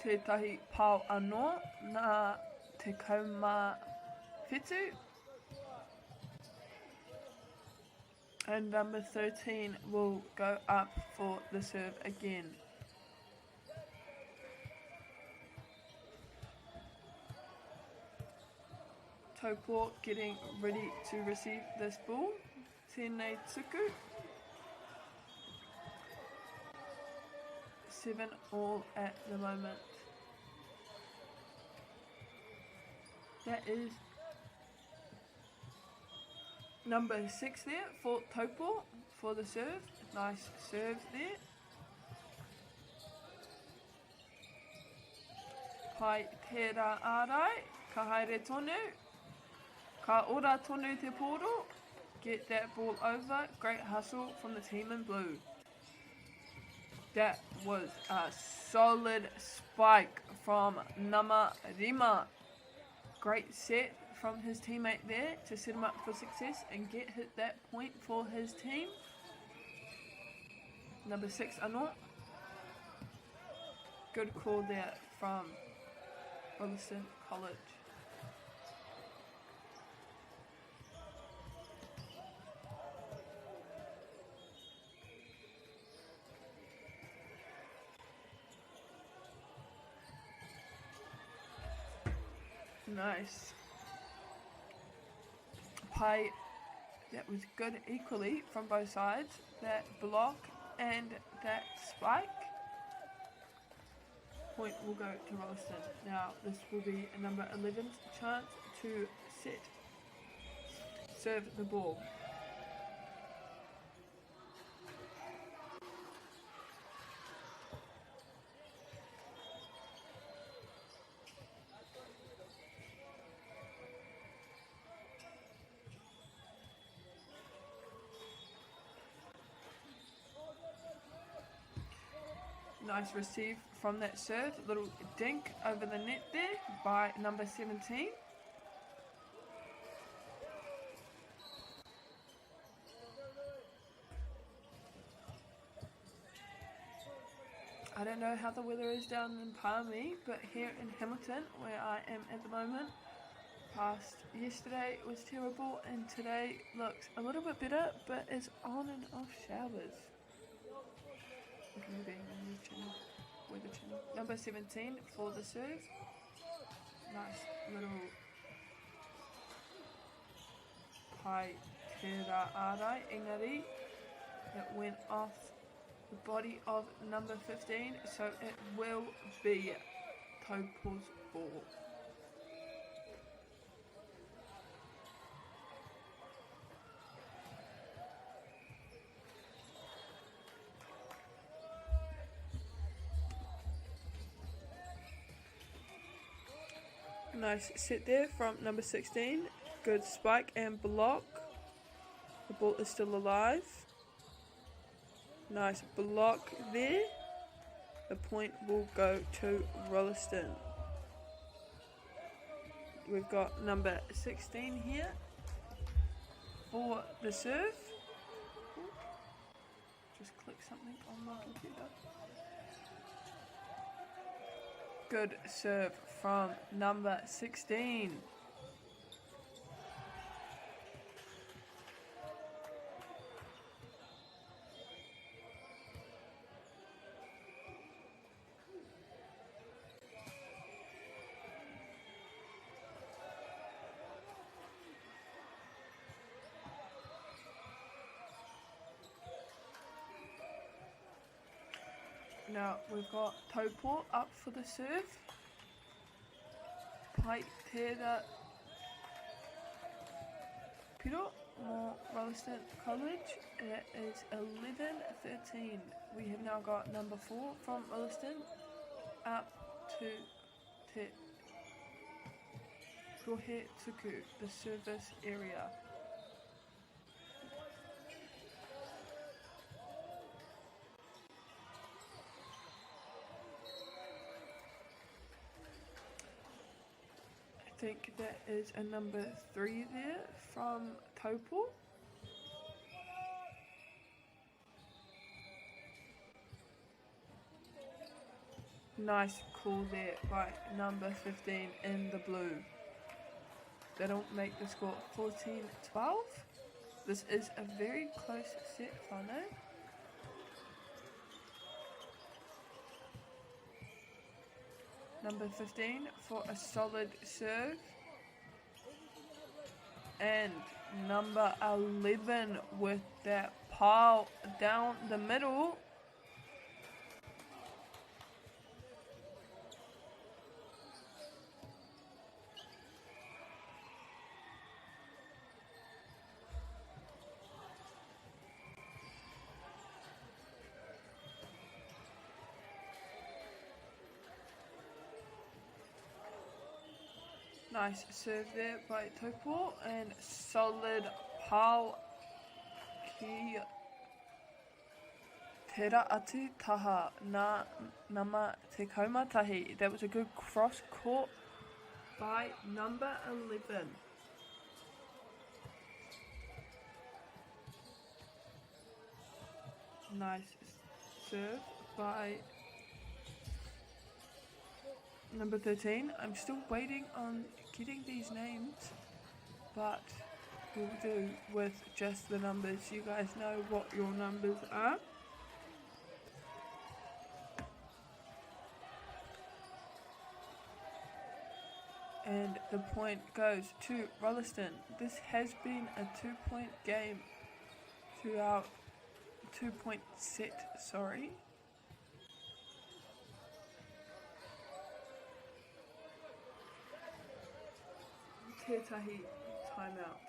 Tētahi pau anō nā te kaumā whetū. And number 13 will go up for the serve again. Taupō getting ready to receive this ball. Tēnei tuku. 7-all at the moment. That is number 6 there for Taupō for the serve. Nice serve there. Pai tērā ārai, ka haere tonu. Ka ora tonu te poro. Get that ball over. Great hustle from the team in blue. That was a solid spike from Ngāmarima. Great set from his teammate there to set him up for success and hit that point for his team. Number 6 anō. Good call there from Palmerston College. Nice. Pai, that was good equally from both sides. That block and that spike. Point will go to Rolleston. Now this will be a number 11's chance to serve the ball. Nice receive from that serve. Little dink over the net there by number 17. I don't know how the weather is down in Palmy, but here in Hamilton, where I am at the moment, past yesterday was terrible and today looks a little bit better, but it's on and off showers. Maybe news channel, weather channel. Number 17 for the serve. Nice little pai tērā ārai engari that went off body of number 15, so it will be Taupo's ball. Nice set there from number 16. Good spike and block. The ball is still alive. Nice block there. The point will go to Rolleston. We've got number 16 here for the serve. Just click something on my computer. Good serve from number 16. Now we've got Taupo up for the serve. Poirewa Piro or Rolleston College. It is 11-13. We have now got number 4 from Rolleston up to Te Rohe Tuku, the service area. I think that is a number 3 there from Taupo. Nice call there by number 15 in the blue. That'll make the score 14-12. This is a very close set, whānau. Number 15 for a solid serve. And number 11 with that pile down the middle. Nice serve there by Taupo and solid pau ki tera atu taha na nama te kaumatahi. That was a good cross court by number 11. Nice serve by number 13. I'm still waiting on getting these names, but we'll do with just the numbers. You guys know what your numbers are. And the point goes to Rolleston. This has been a 2-point game throughout, 2-point set, sorry. Tētahi timeout.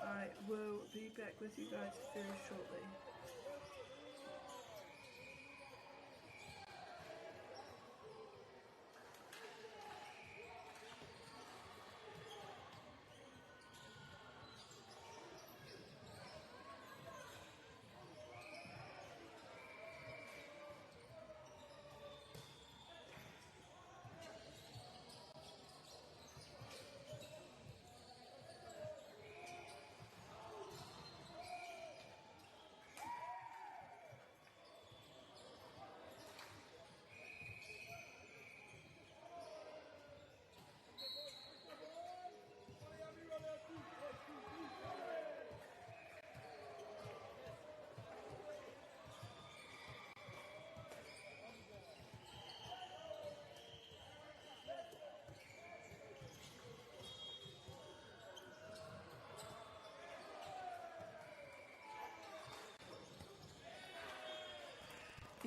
I will be back with you guys very shortly.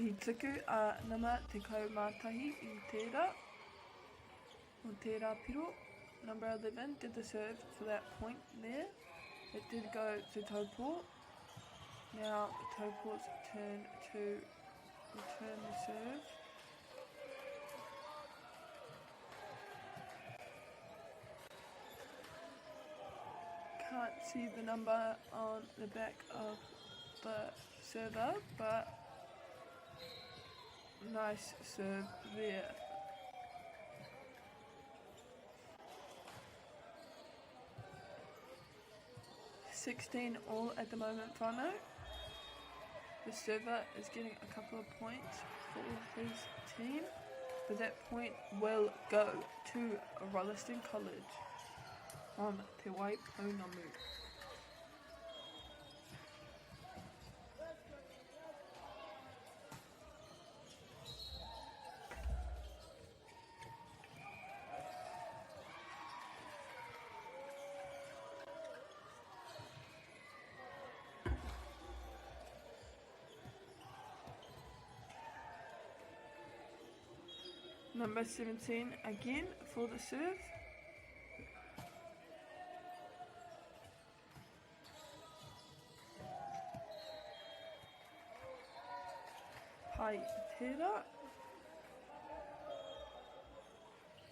I tuku a nama tekau mātahi I tērā. O tērā piro. Number 11 did the serve for that point there. It did go to Taupō. Now Taupō's turn to return the serve. Can't see the number on the back of the server, but nice serve there. $16 all at the moment, whānau. The server is getting a couple of points for his team, but that point will go to Rolleston College from Te Waipounamu. Number 17 again for the serve. Poirewa.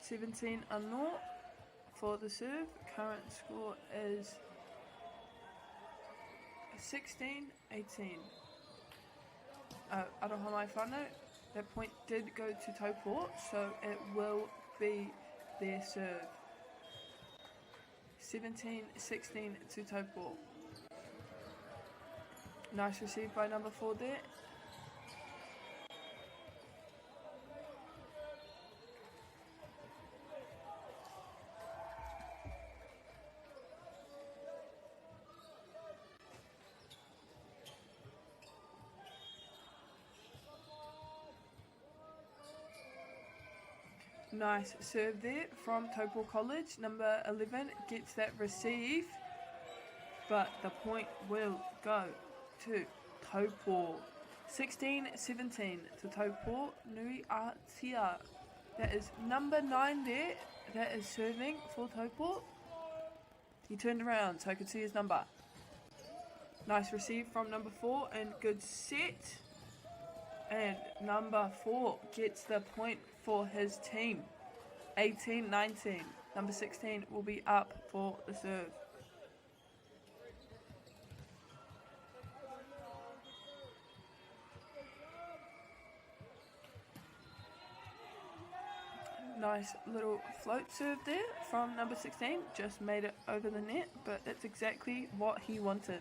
17 anō for the serve. Current score is 16-18. Aroha mai whānau. That point did go to Taupō, so it will be their serve. 17-16 to Taupō. Nice receive by number 4 there. Nice serve there from Taupō College. Number 11 gets that receive, but the point will go to Taupō. 16-17 to Taupō Nui Aotearoa. That is number 9 there. That is serving for Taupō. He turned around so I could see his number. Nice receive from number 4 and good set. And number 4 gets the point for his team. 18-19. Number 16 will be up for the serve. Nice little float serve there from number 16. Just made it over the net, but that's exactly what he wanted.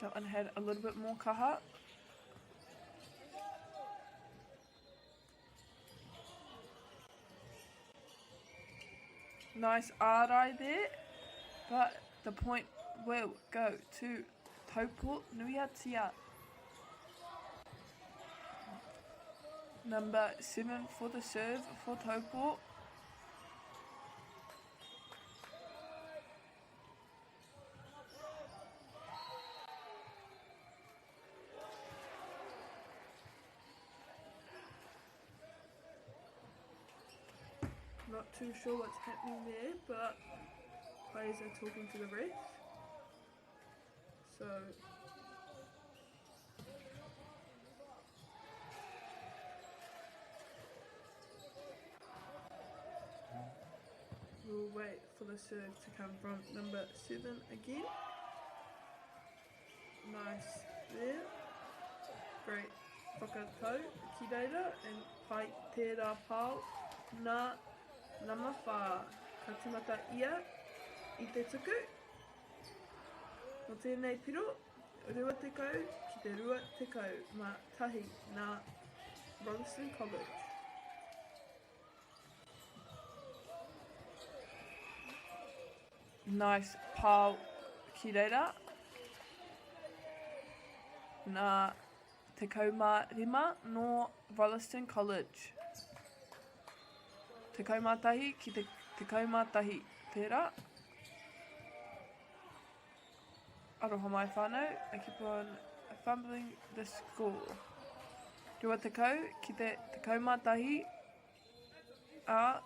That one had a little bit more kaha. Nice ārai there, but the point will go to Taupō Nui Aotearoa. Number 7 for the serve for Taupō. Not too sure what's happening there, but players are talking to the ref. So we'll wait for the serve to come from number 7 again. Nice there. Great whakatau ki reira and pai tērā pau nā nama whā. Ka tīmata ia I te tuku. No tēnei piro, rua tekau ki te rua tekau mā tahi nā Palmerston College. Nice pau ki reira. Nā tekau mā rima no Palmerston College. Tekau mā tahi ki te tekau mā tahi. tērā. Aroha mai whānau, I keep on fumbling the score. Rua tekau ki te tekau mātahi a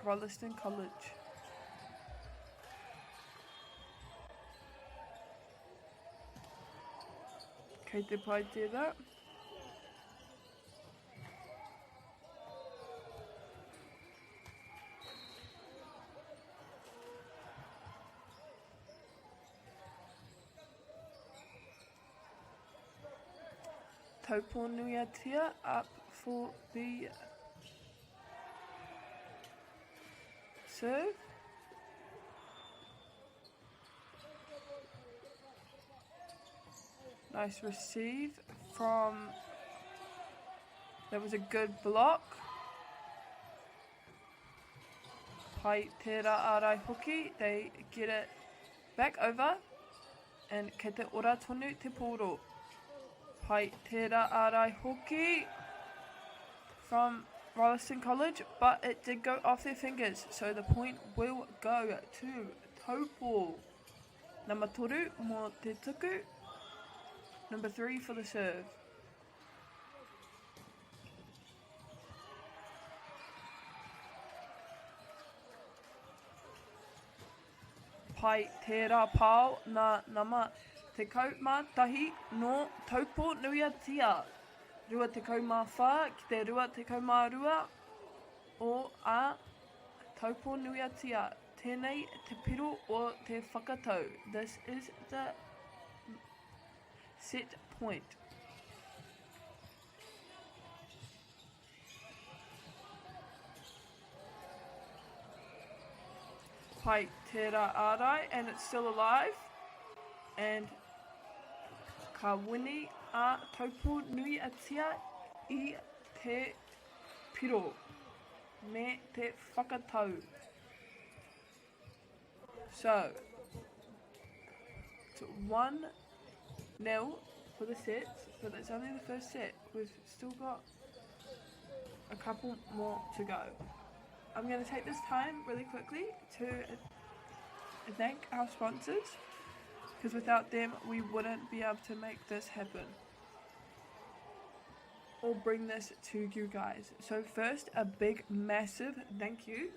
Palmerston College. Kei te pai tērā. Taupo nui atia up for the serve. Nice receive from, that was a good block. Pai tērā ārai hoki, they get it back over, and kei te ora tonu te pōro. Pai tērā ārai hoki from Palmerston College, but it did go off their fingers, so the point will go to Taupo. Number toru mō te tuku, number 3 for the serve. Pai tērā pāo nā nama te kaumātahi no Taupo nui atia. Rua te kaumāwhā ki te rua te kaumārua o a Taupo nui atia. Tēnei te piro o te whakatau. This is the set point. Pai tērā ārai, and it's still alive. And ka wini a Taupo nui atia I te piro me te whakatau. So, it's 1-0 for the sets, but it's only the first set. We've still got a couple more to go. I'm going to take this time really quickly to thank our sponsors, because without them we wouldn't be able to make this happen or bring this to you guys. So first, a big massive thank you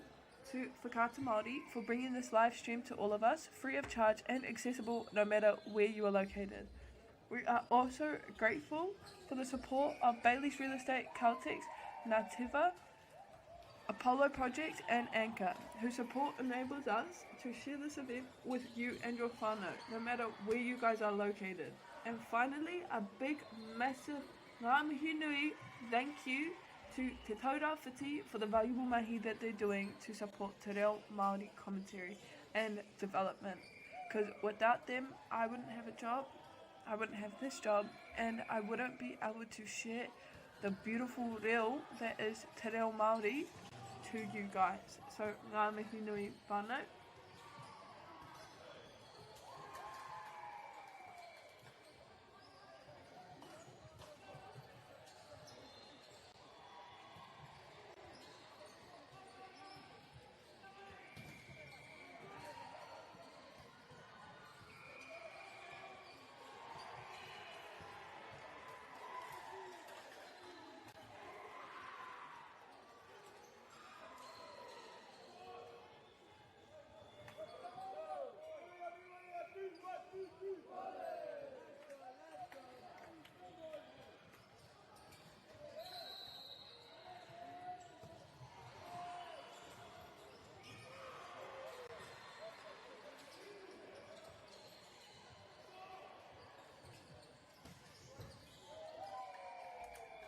to Whakaata Māori for bringing this live stream to all of us, free of charge and accessible no matter where you are located. We are also grateful for the support of Bailey's Real Estate, Caltex, Nativa, Apollo Project and Anchor, whose support enables us to share this event with you and your whānau, no matter where you guys are located. And finally, a big, massive ngā mihi nui thank you to Te Taurāwhiti for the valuable mahi that they're doing to support te reo Māori commentary and development. Because without them, I wouldn't have a job, I wouldn't have this job, and I wouldn't be able to share the beautiful reo that is te reo Māori to you guys. So ngā mihi nui whānau.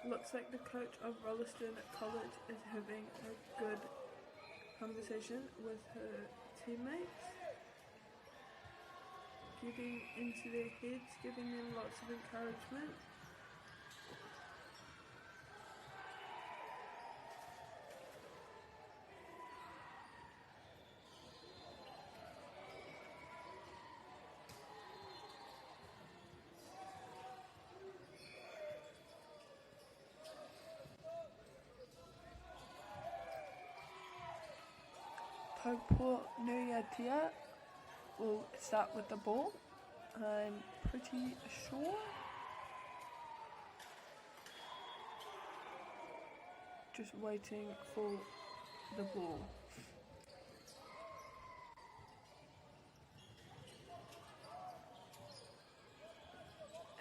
Looks like the coach of Palmerston College is having a good conversation with her teammates, getting into their heads, giving them lots of encouragement. Taupo Nuiatia will start with the ball. I'm pretty sure. Just waiting for the ball.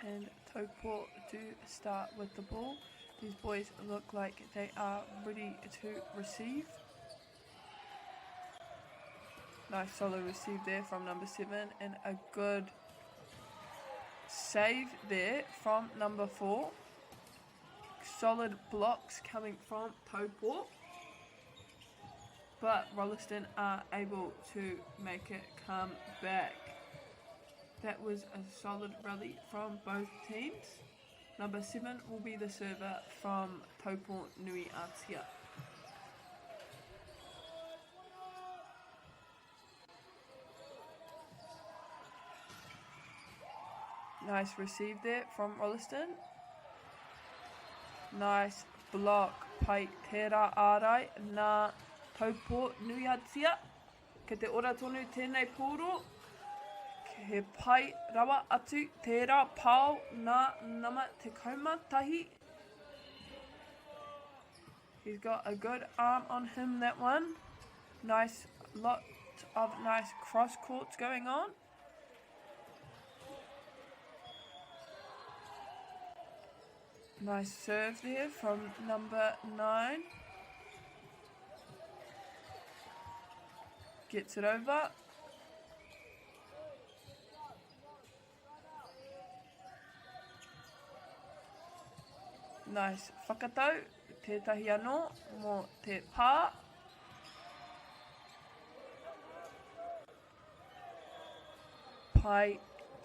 And Taupo do start with the ball. These boys look like they are ready to receive. Nice solo receive there from number 7, and a good save there from number 4. Solid blocks coming from Taupo, but Rolleston are able to make it come back. That was a solid rally from both teams. Number 7 will be the server from Taupo Nuiatia. Nice receive there from Rolleston. Nice block. Pai tērā ārai nā Taupo Nuiatia. Ke te ora tonu tēnei pōro. He pai rawa atu tērā pāo nā nama te kaumatahi. He's got a good arm on him, that one. Nice, lot of nice cross courts going on. Nice serve there from number 9. Gets it over. Nice whakatau, tētahi anō mō te pā. Pai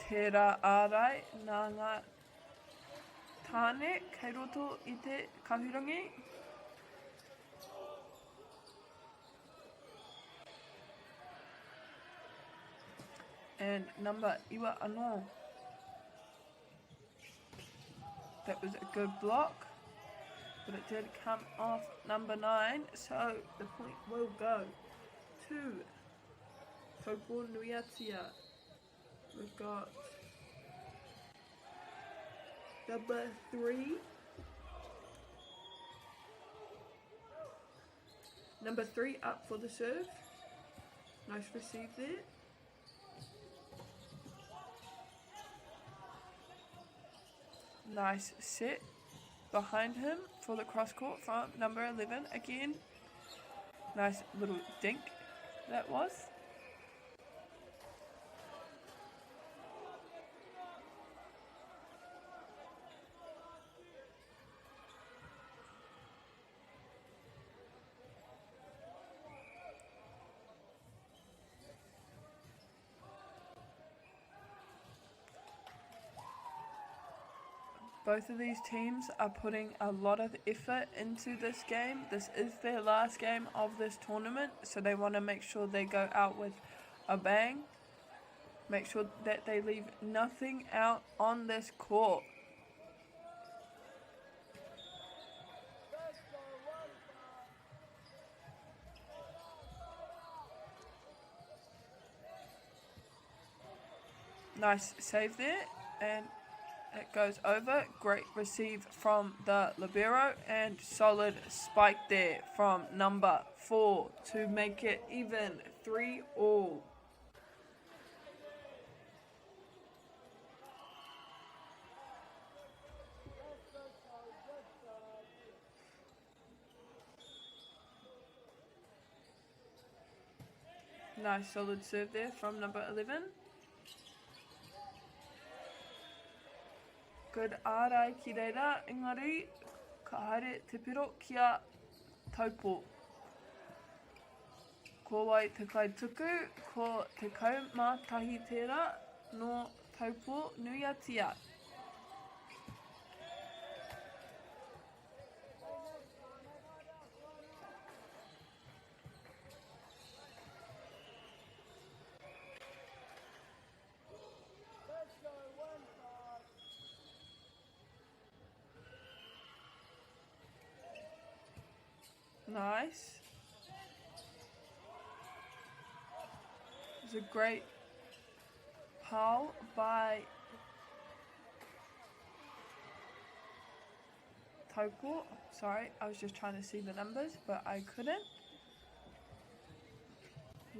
tērā ārai nā ngā tāne kei roto i te kahurangi. And number iwa anō. That was a good block, but it did come off number 9, so the point will go to Taupo Nuiatia. We've got number 3. Number 3 up for the serve. Nice receive there. Nice set behind him for the cross court from number 11 again. Nice little dink that was. Both of these teams are putting a lot of effort into this game. This is their last game of this tournament, so they want to make sure they go out with a bang. Make sure that they leave nothing out on this court. Nice save there, and it goes over. Great receive from the libero, and solid spike there from number 4 to make it even 3-all. Nice solid serve there from number 11. Good ārai ki reira, engari, ka haere te piro kia Taupo. Ko wai te kai tuku, ko te kaumatahi tērā no Taupo Nuiatia. Nice. was a great pau by Taupo. Sorry, I was just trying to see the numbers, but I couldn't.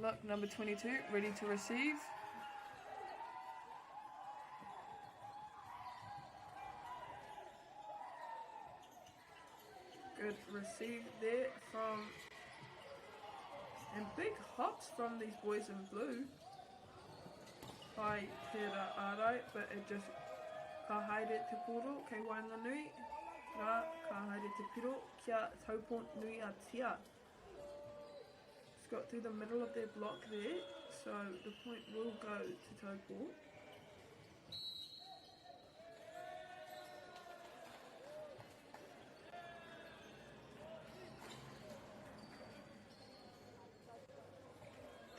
Look, number 22, ready to receive. Good receive there from, and big hops from these boys in blue. Aotearoa, but it just ka haere te poro, kei wainga nui, rā ka haere te piro, kia Taupo nui a tia. It's got through the middle of their block there, so the point will go to Taupo.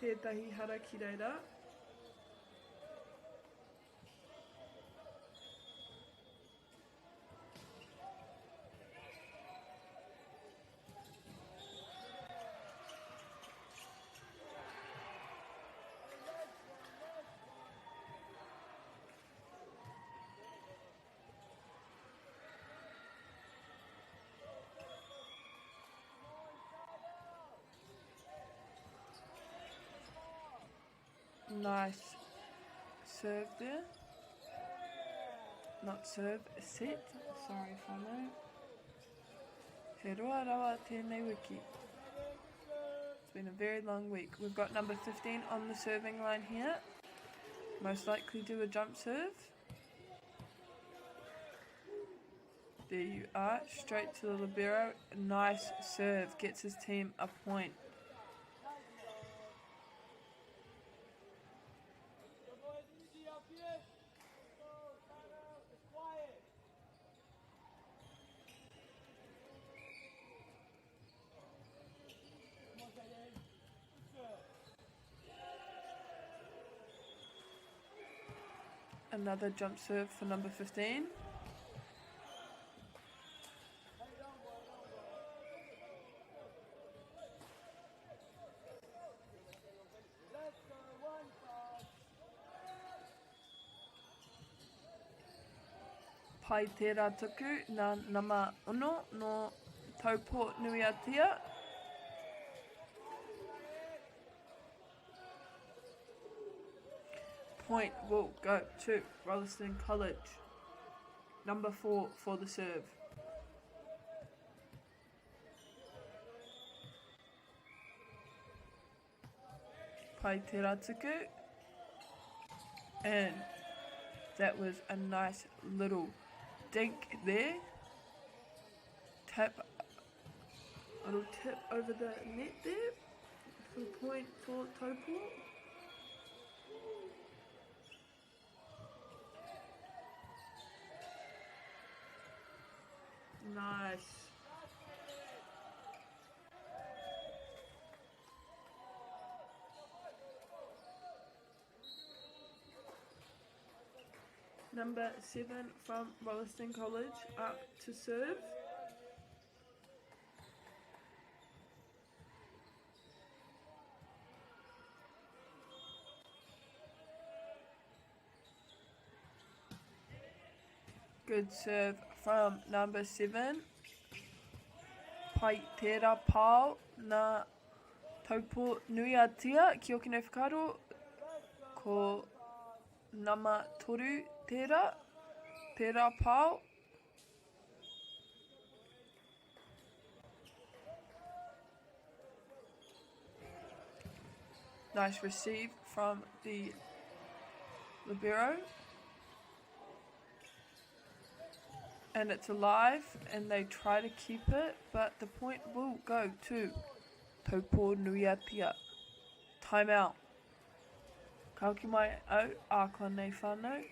Tētahi hara ki reira. Nice serve there. Not serve, set. Sorry, whānau. He roa rawa tēnei wiki. It's been a very long week. We've got number 15 on the serving line here. Most likely do a jump serve. There you are, straight to the libero. Nice serve, gets his team a point. Another jump serve for number 15. Pai tērā tuku nā nama uno no Taupo nui a tia. Point will go to Rolleston College. Number 4 for the serve. Pai tērā tuku. And that was a nice little dink there. A little tip over the net there. For point for Taupo. Nice. Number 7 from Rolleston College up to serve. Good serve from number 7. Pai tērā pāo nā Taupo nui a tia ki oki nei whakaro ko nama toru tērā pāo. Nice receive from the libero. And it's alive, and they try to keep it, but the point will go to Taupo nui a tia. Time out. Ka hoki mai au, āko nei whānau.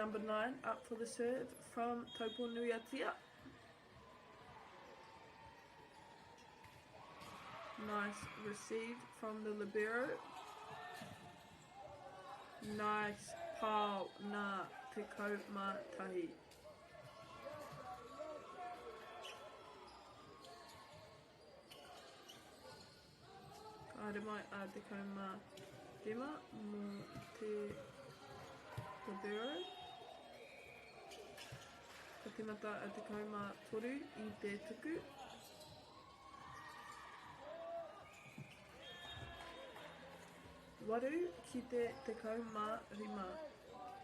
number 9 up for the serve from Taupo Nuiatia. Nice received from the libero. Nice pau nā te kaumatahi. Kaere mai a te kaumātima mō te libero. Ka tīmata a te kaumātoru I te tuku. Waru ki te kaumārima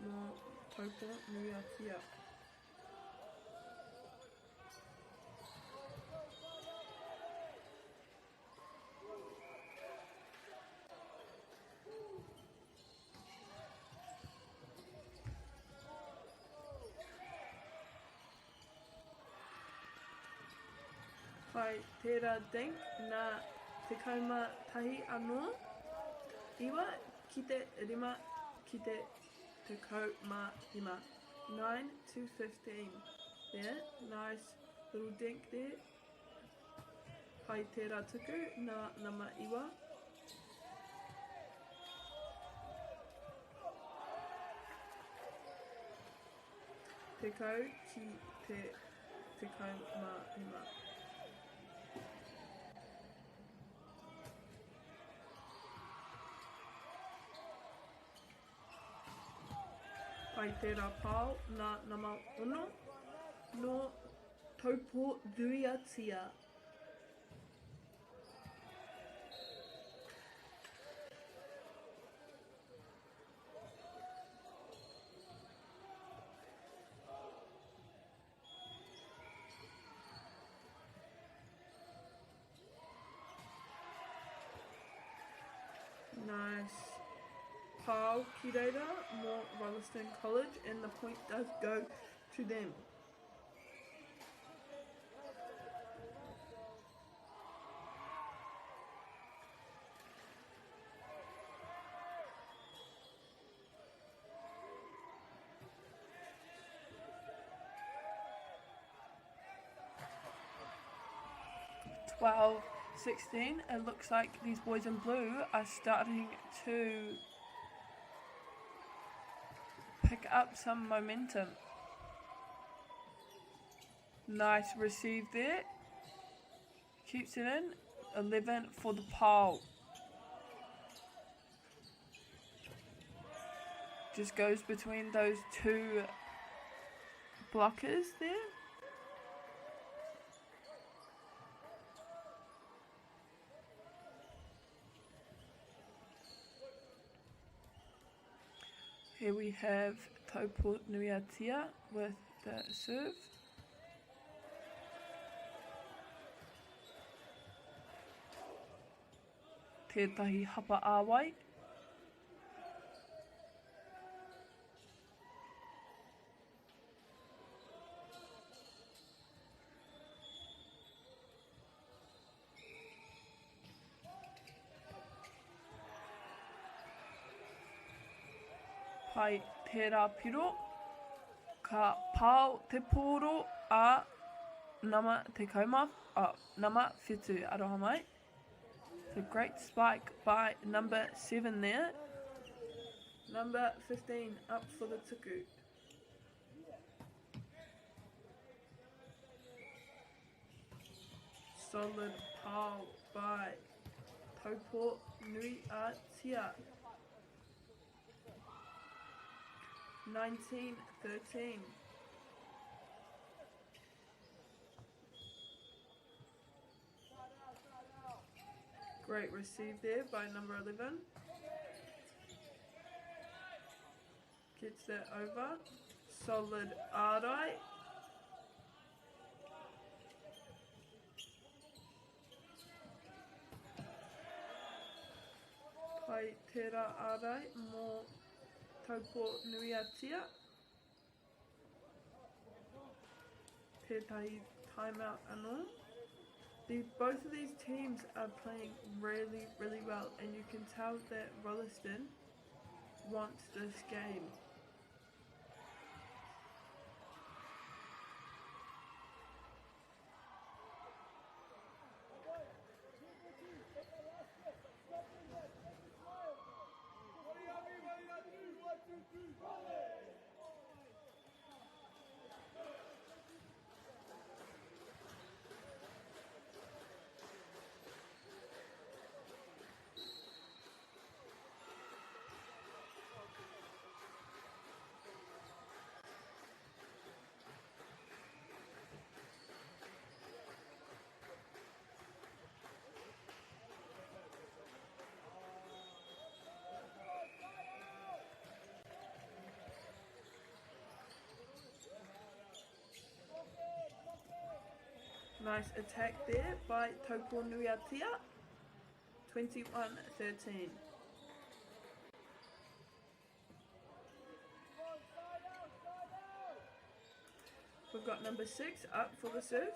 mō Taupo Nuiatia. Pai tērā dink nā te kaumātahi anō. Iwa ki te rima ki te kaumārima. 9 to 15. There, nice little dink there. Pai tērā tuku nā nama iwa. Te kau ki te kaumārima. Pai tērā pāo nā nama ono no Taupo Nuiatia. Nice. Pāo ki reira mō Palmerston College and the point does go to them. Well, 16, it looks like these boys in blue are starting to pick up some momentum. Nice receive there. Keeps it in. 11 for the pole. Just goes between those two blockers there. Here we have Taupo Nuiatia with the serve. Tētahi hapa āwai. Pai tērā piro, ka pāo te pōro a nama te nama whetū, aroha mai. So great spike by number 7 there. Number 15 up for the tuku. Solid pāo by Taupo Nuiatia. 19-13. Great receive there by number 11. Gets that over. Solid ārai. Pai tērā ārai mō Taupo Nuiatia. Tētahi timeout anō. Both of these teams are playing really, really well, and you can tell that Rolleston wants this game. Nice attack there by Aotearoa, 21-13. We've got number 6 up for the serve.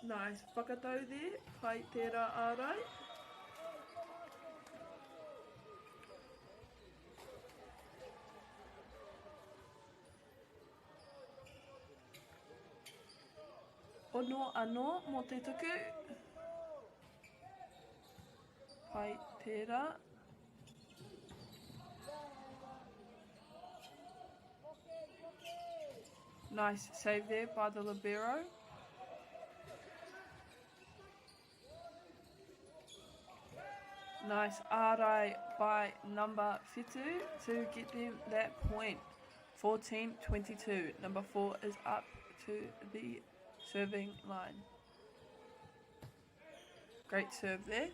Nice whakatau there, pai tērā ārai. Ono anō mō te tuku. Pai tērā. Nice save there by the libero. Nice ārai by number 2 to get them that point. 14-22. Number 4 is up to the serving line. Great serve there.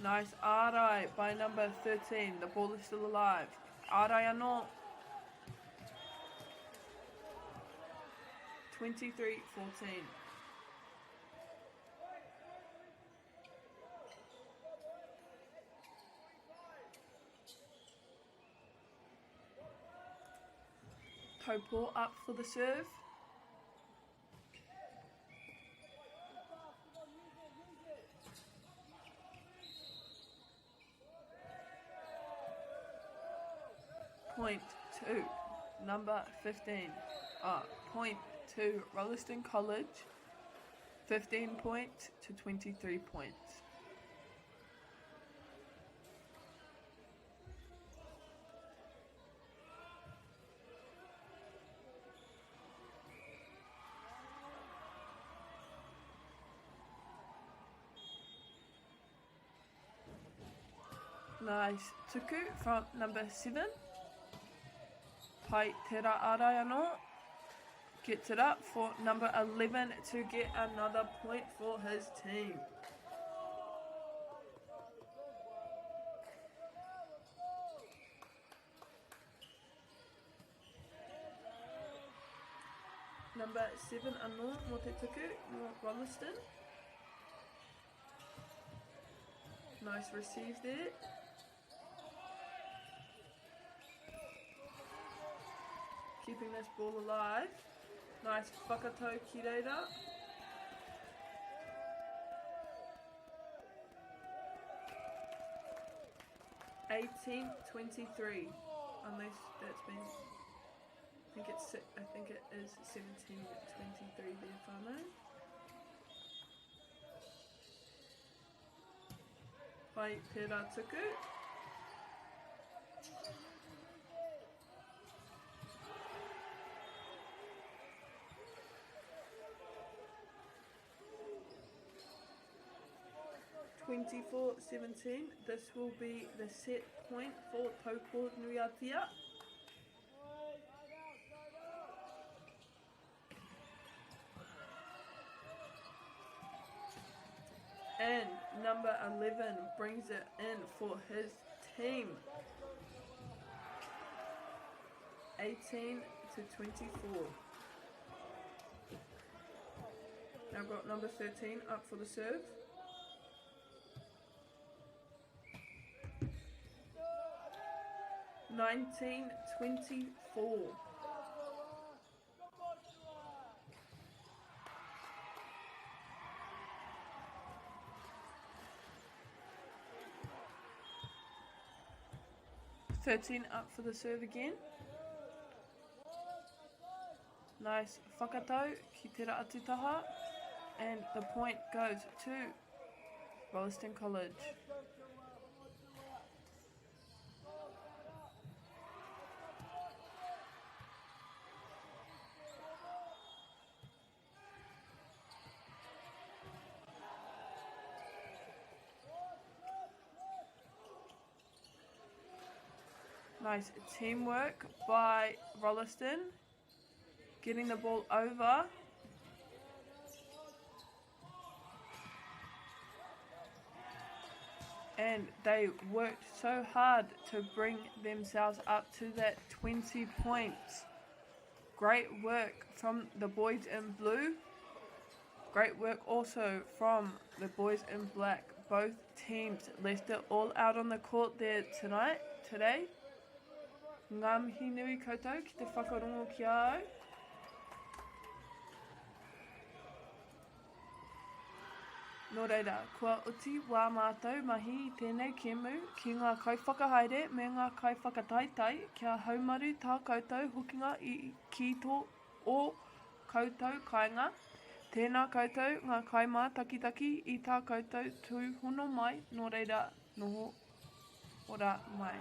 Nice ārai by number 13. The ball is still alive. Ārai anō. 23-14. Taupo up for the serve. Point 2, number 15. Point 2, Rolleston College. 15 points to 23 points. Nice tuku from number 7. Pai tērā ārai anō. Gets it up for number 11 to get another point for his team. Number 7 anō mō te tuku, North Rolleston. Nice receive there. Keeping this ball alive. Nice whakatau ki reira. (18-23), unless that's been. I think it is 17-23 there, whānau. Pai tērā tuku. (24-17). This will be the set point for Aotearoa. And number 11 brings it in for his team. 18-24. Now I've got number 13 up for the serve. (19-24). Up for the serve again. Nice whakatau ki tērā atu taha. And the point goes to Palmerston College. Nice teamwork by Rolleston, getting the ball over. And they worked so hard to bring themselves up to that 20 points. Great work from the boys in blue. Great work also from the boys in black. Both teams left it all out on the court there today. Ngā mihi nui koutou ki te whakarongo ki au. Nō reira, kua uti wā mātou mahi I tēnei kēmu ki ngā kaiwhakahaere me ngā kaiwhakataitai kia haumaru tā koutou hukinga ki tō o koutou kāinga. Tēnā koutou ngā kaimā takitaki I tā koutou tūhono mai, nō reira noho ora mai.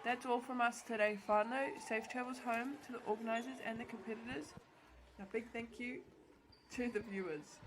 That's all from us today, whānau. Safe travels home to the organisers and the competitors. And a big thank you to the viewers.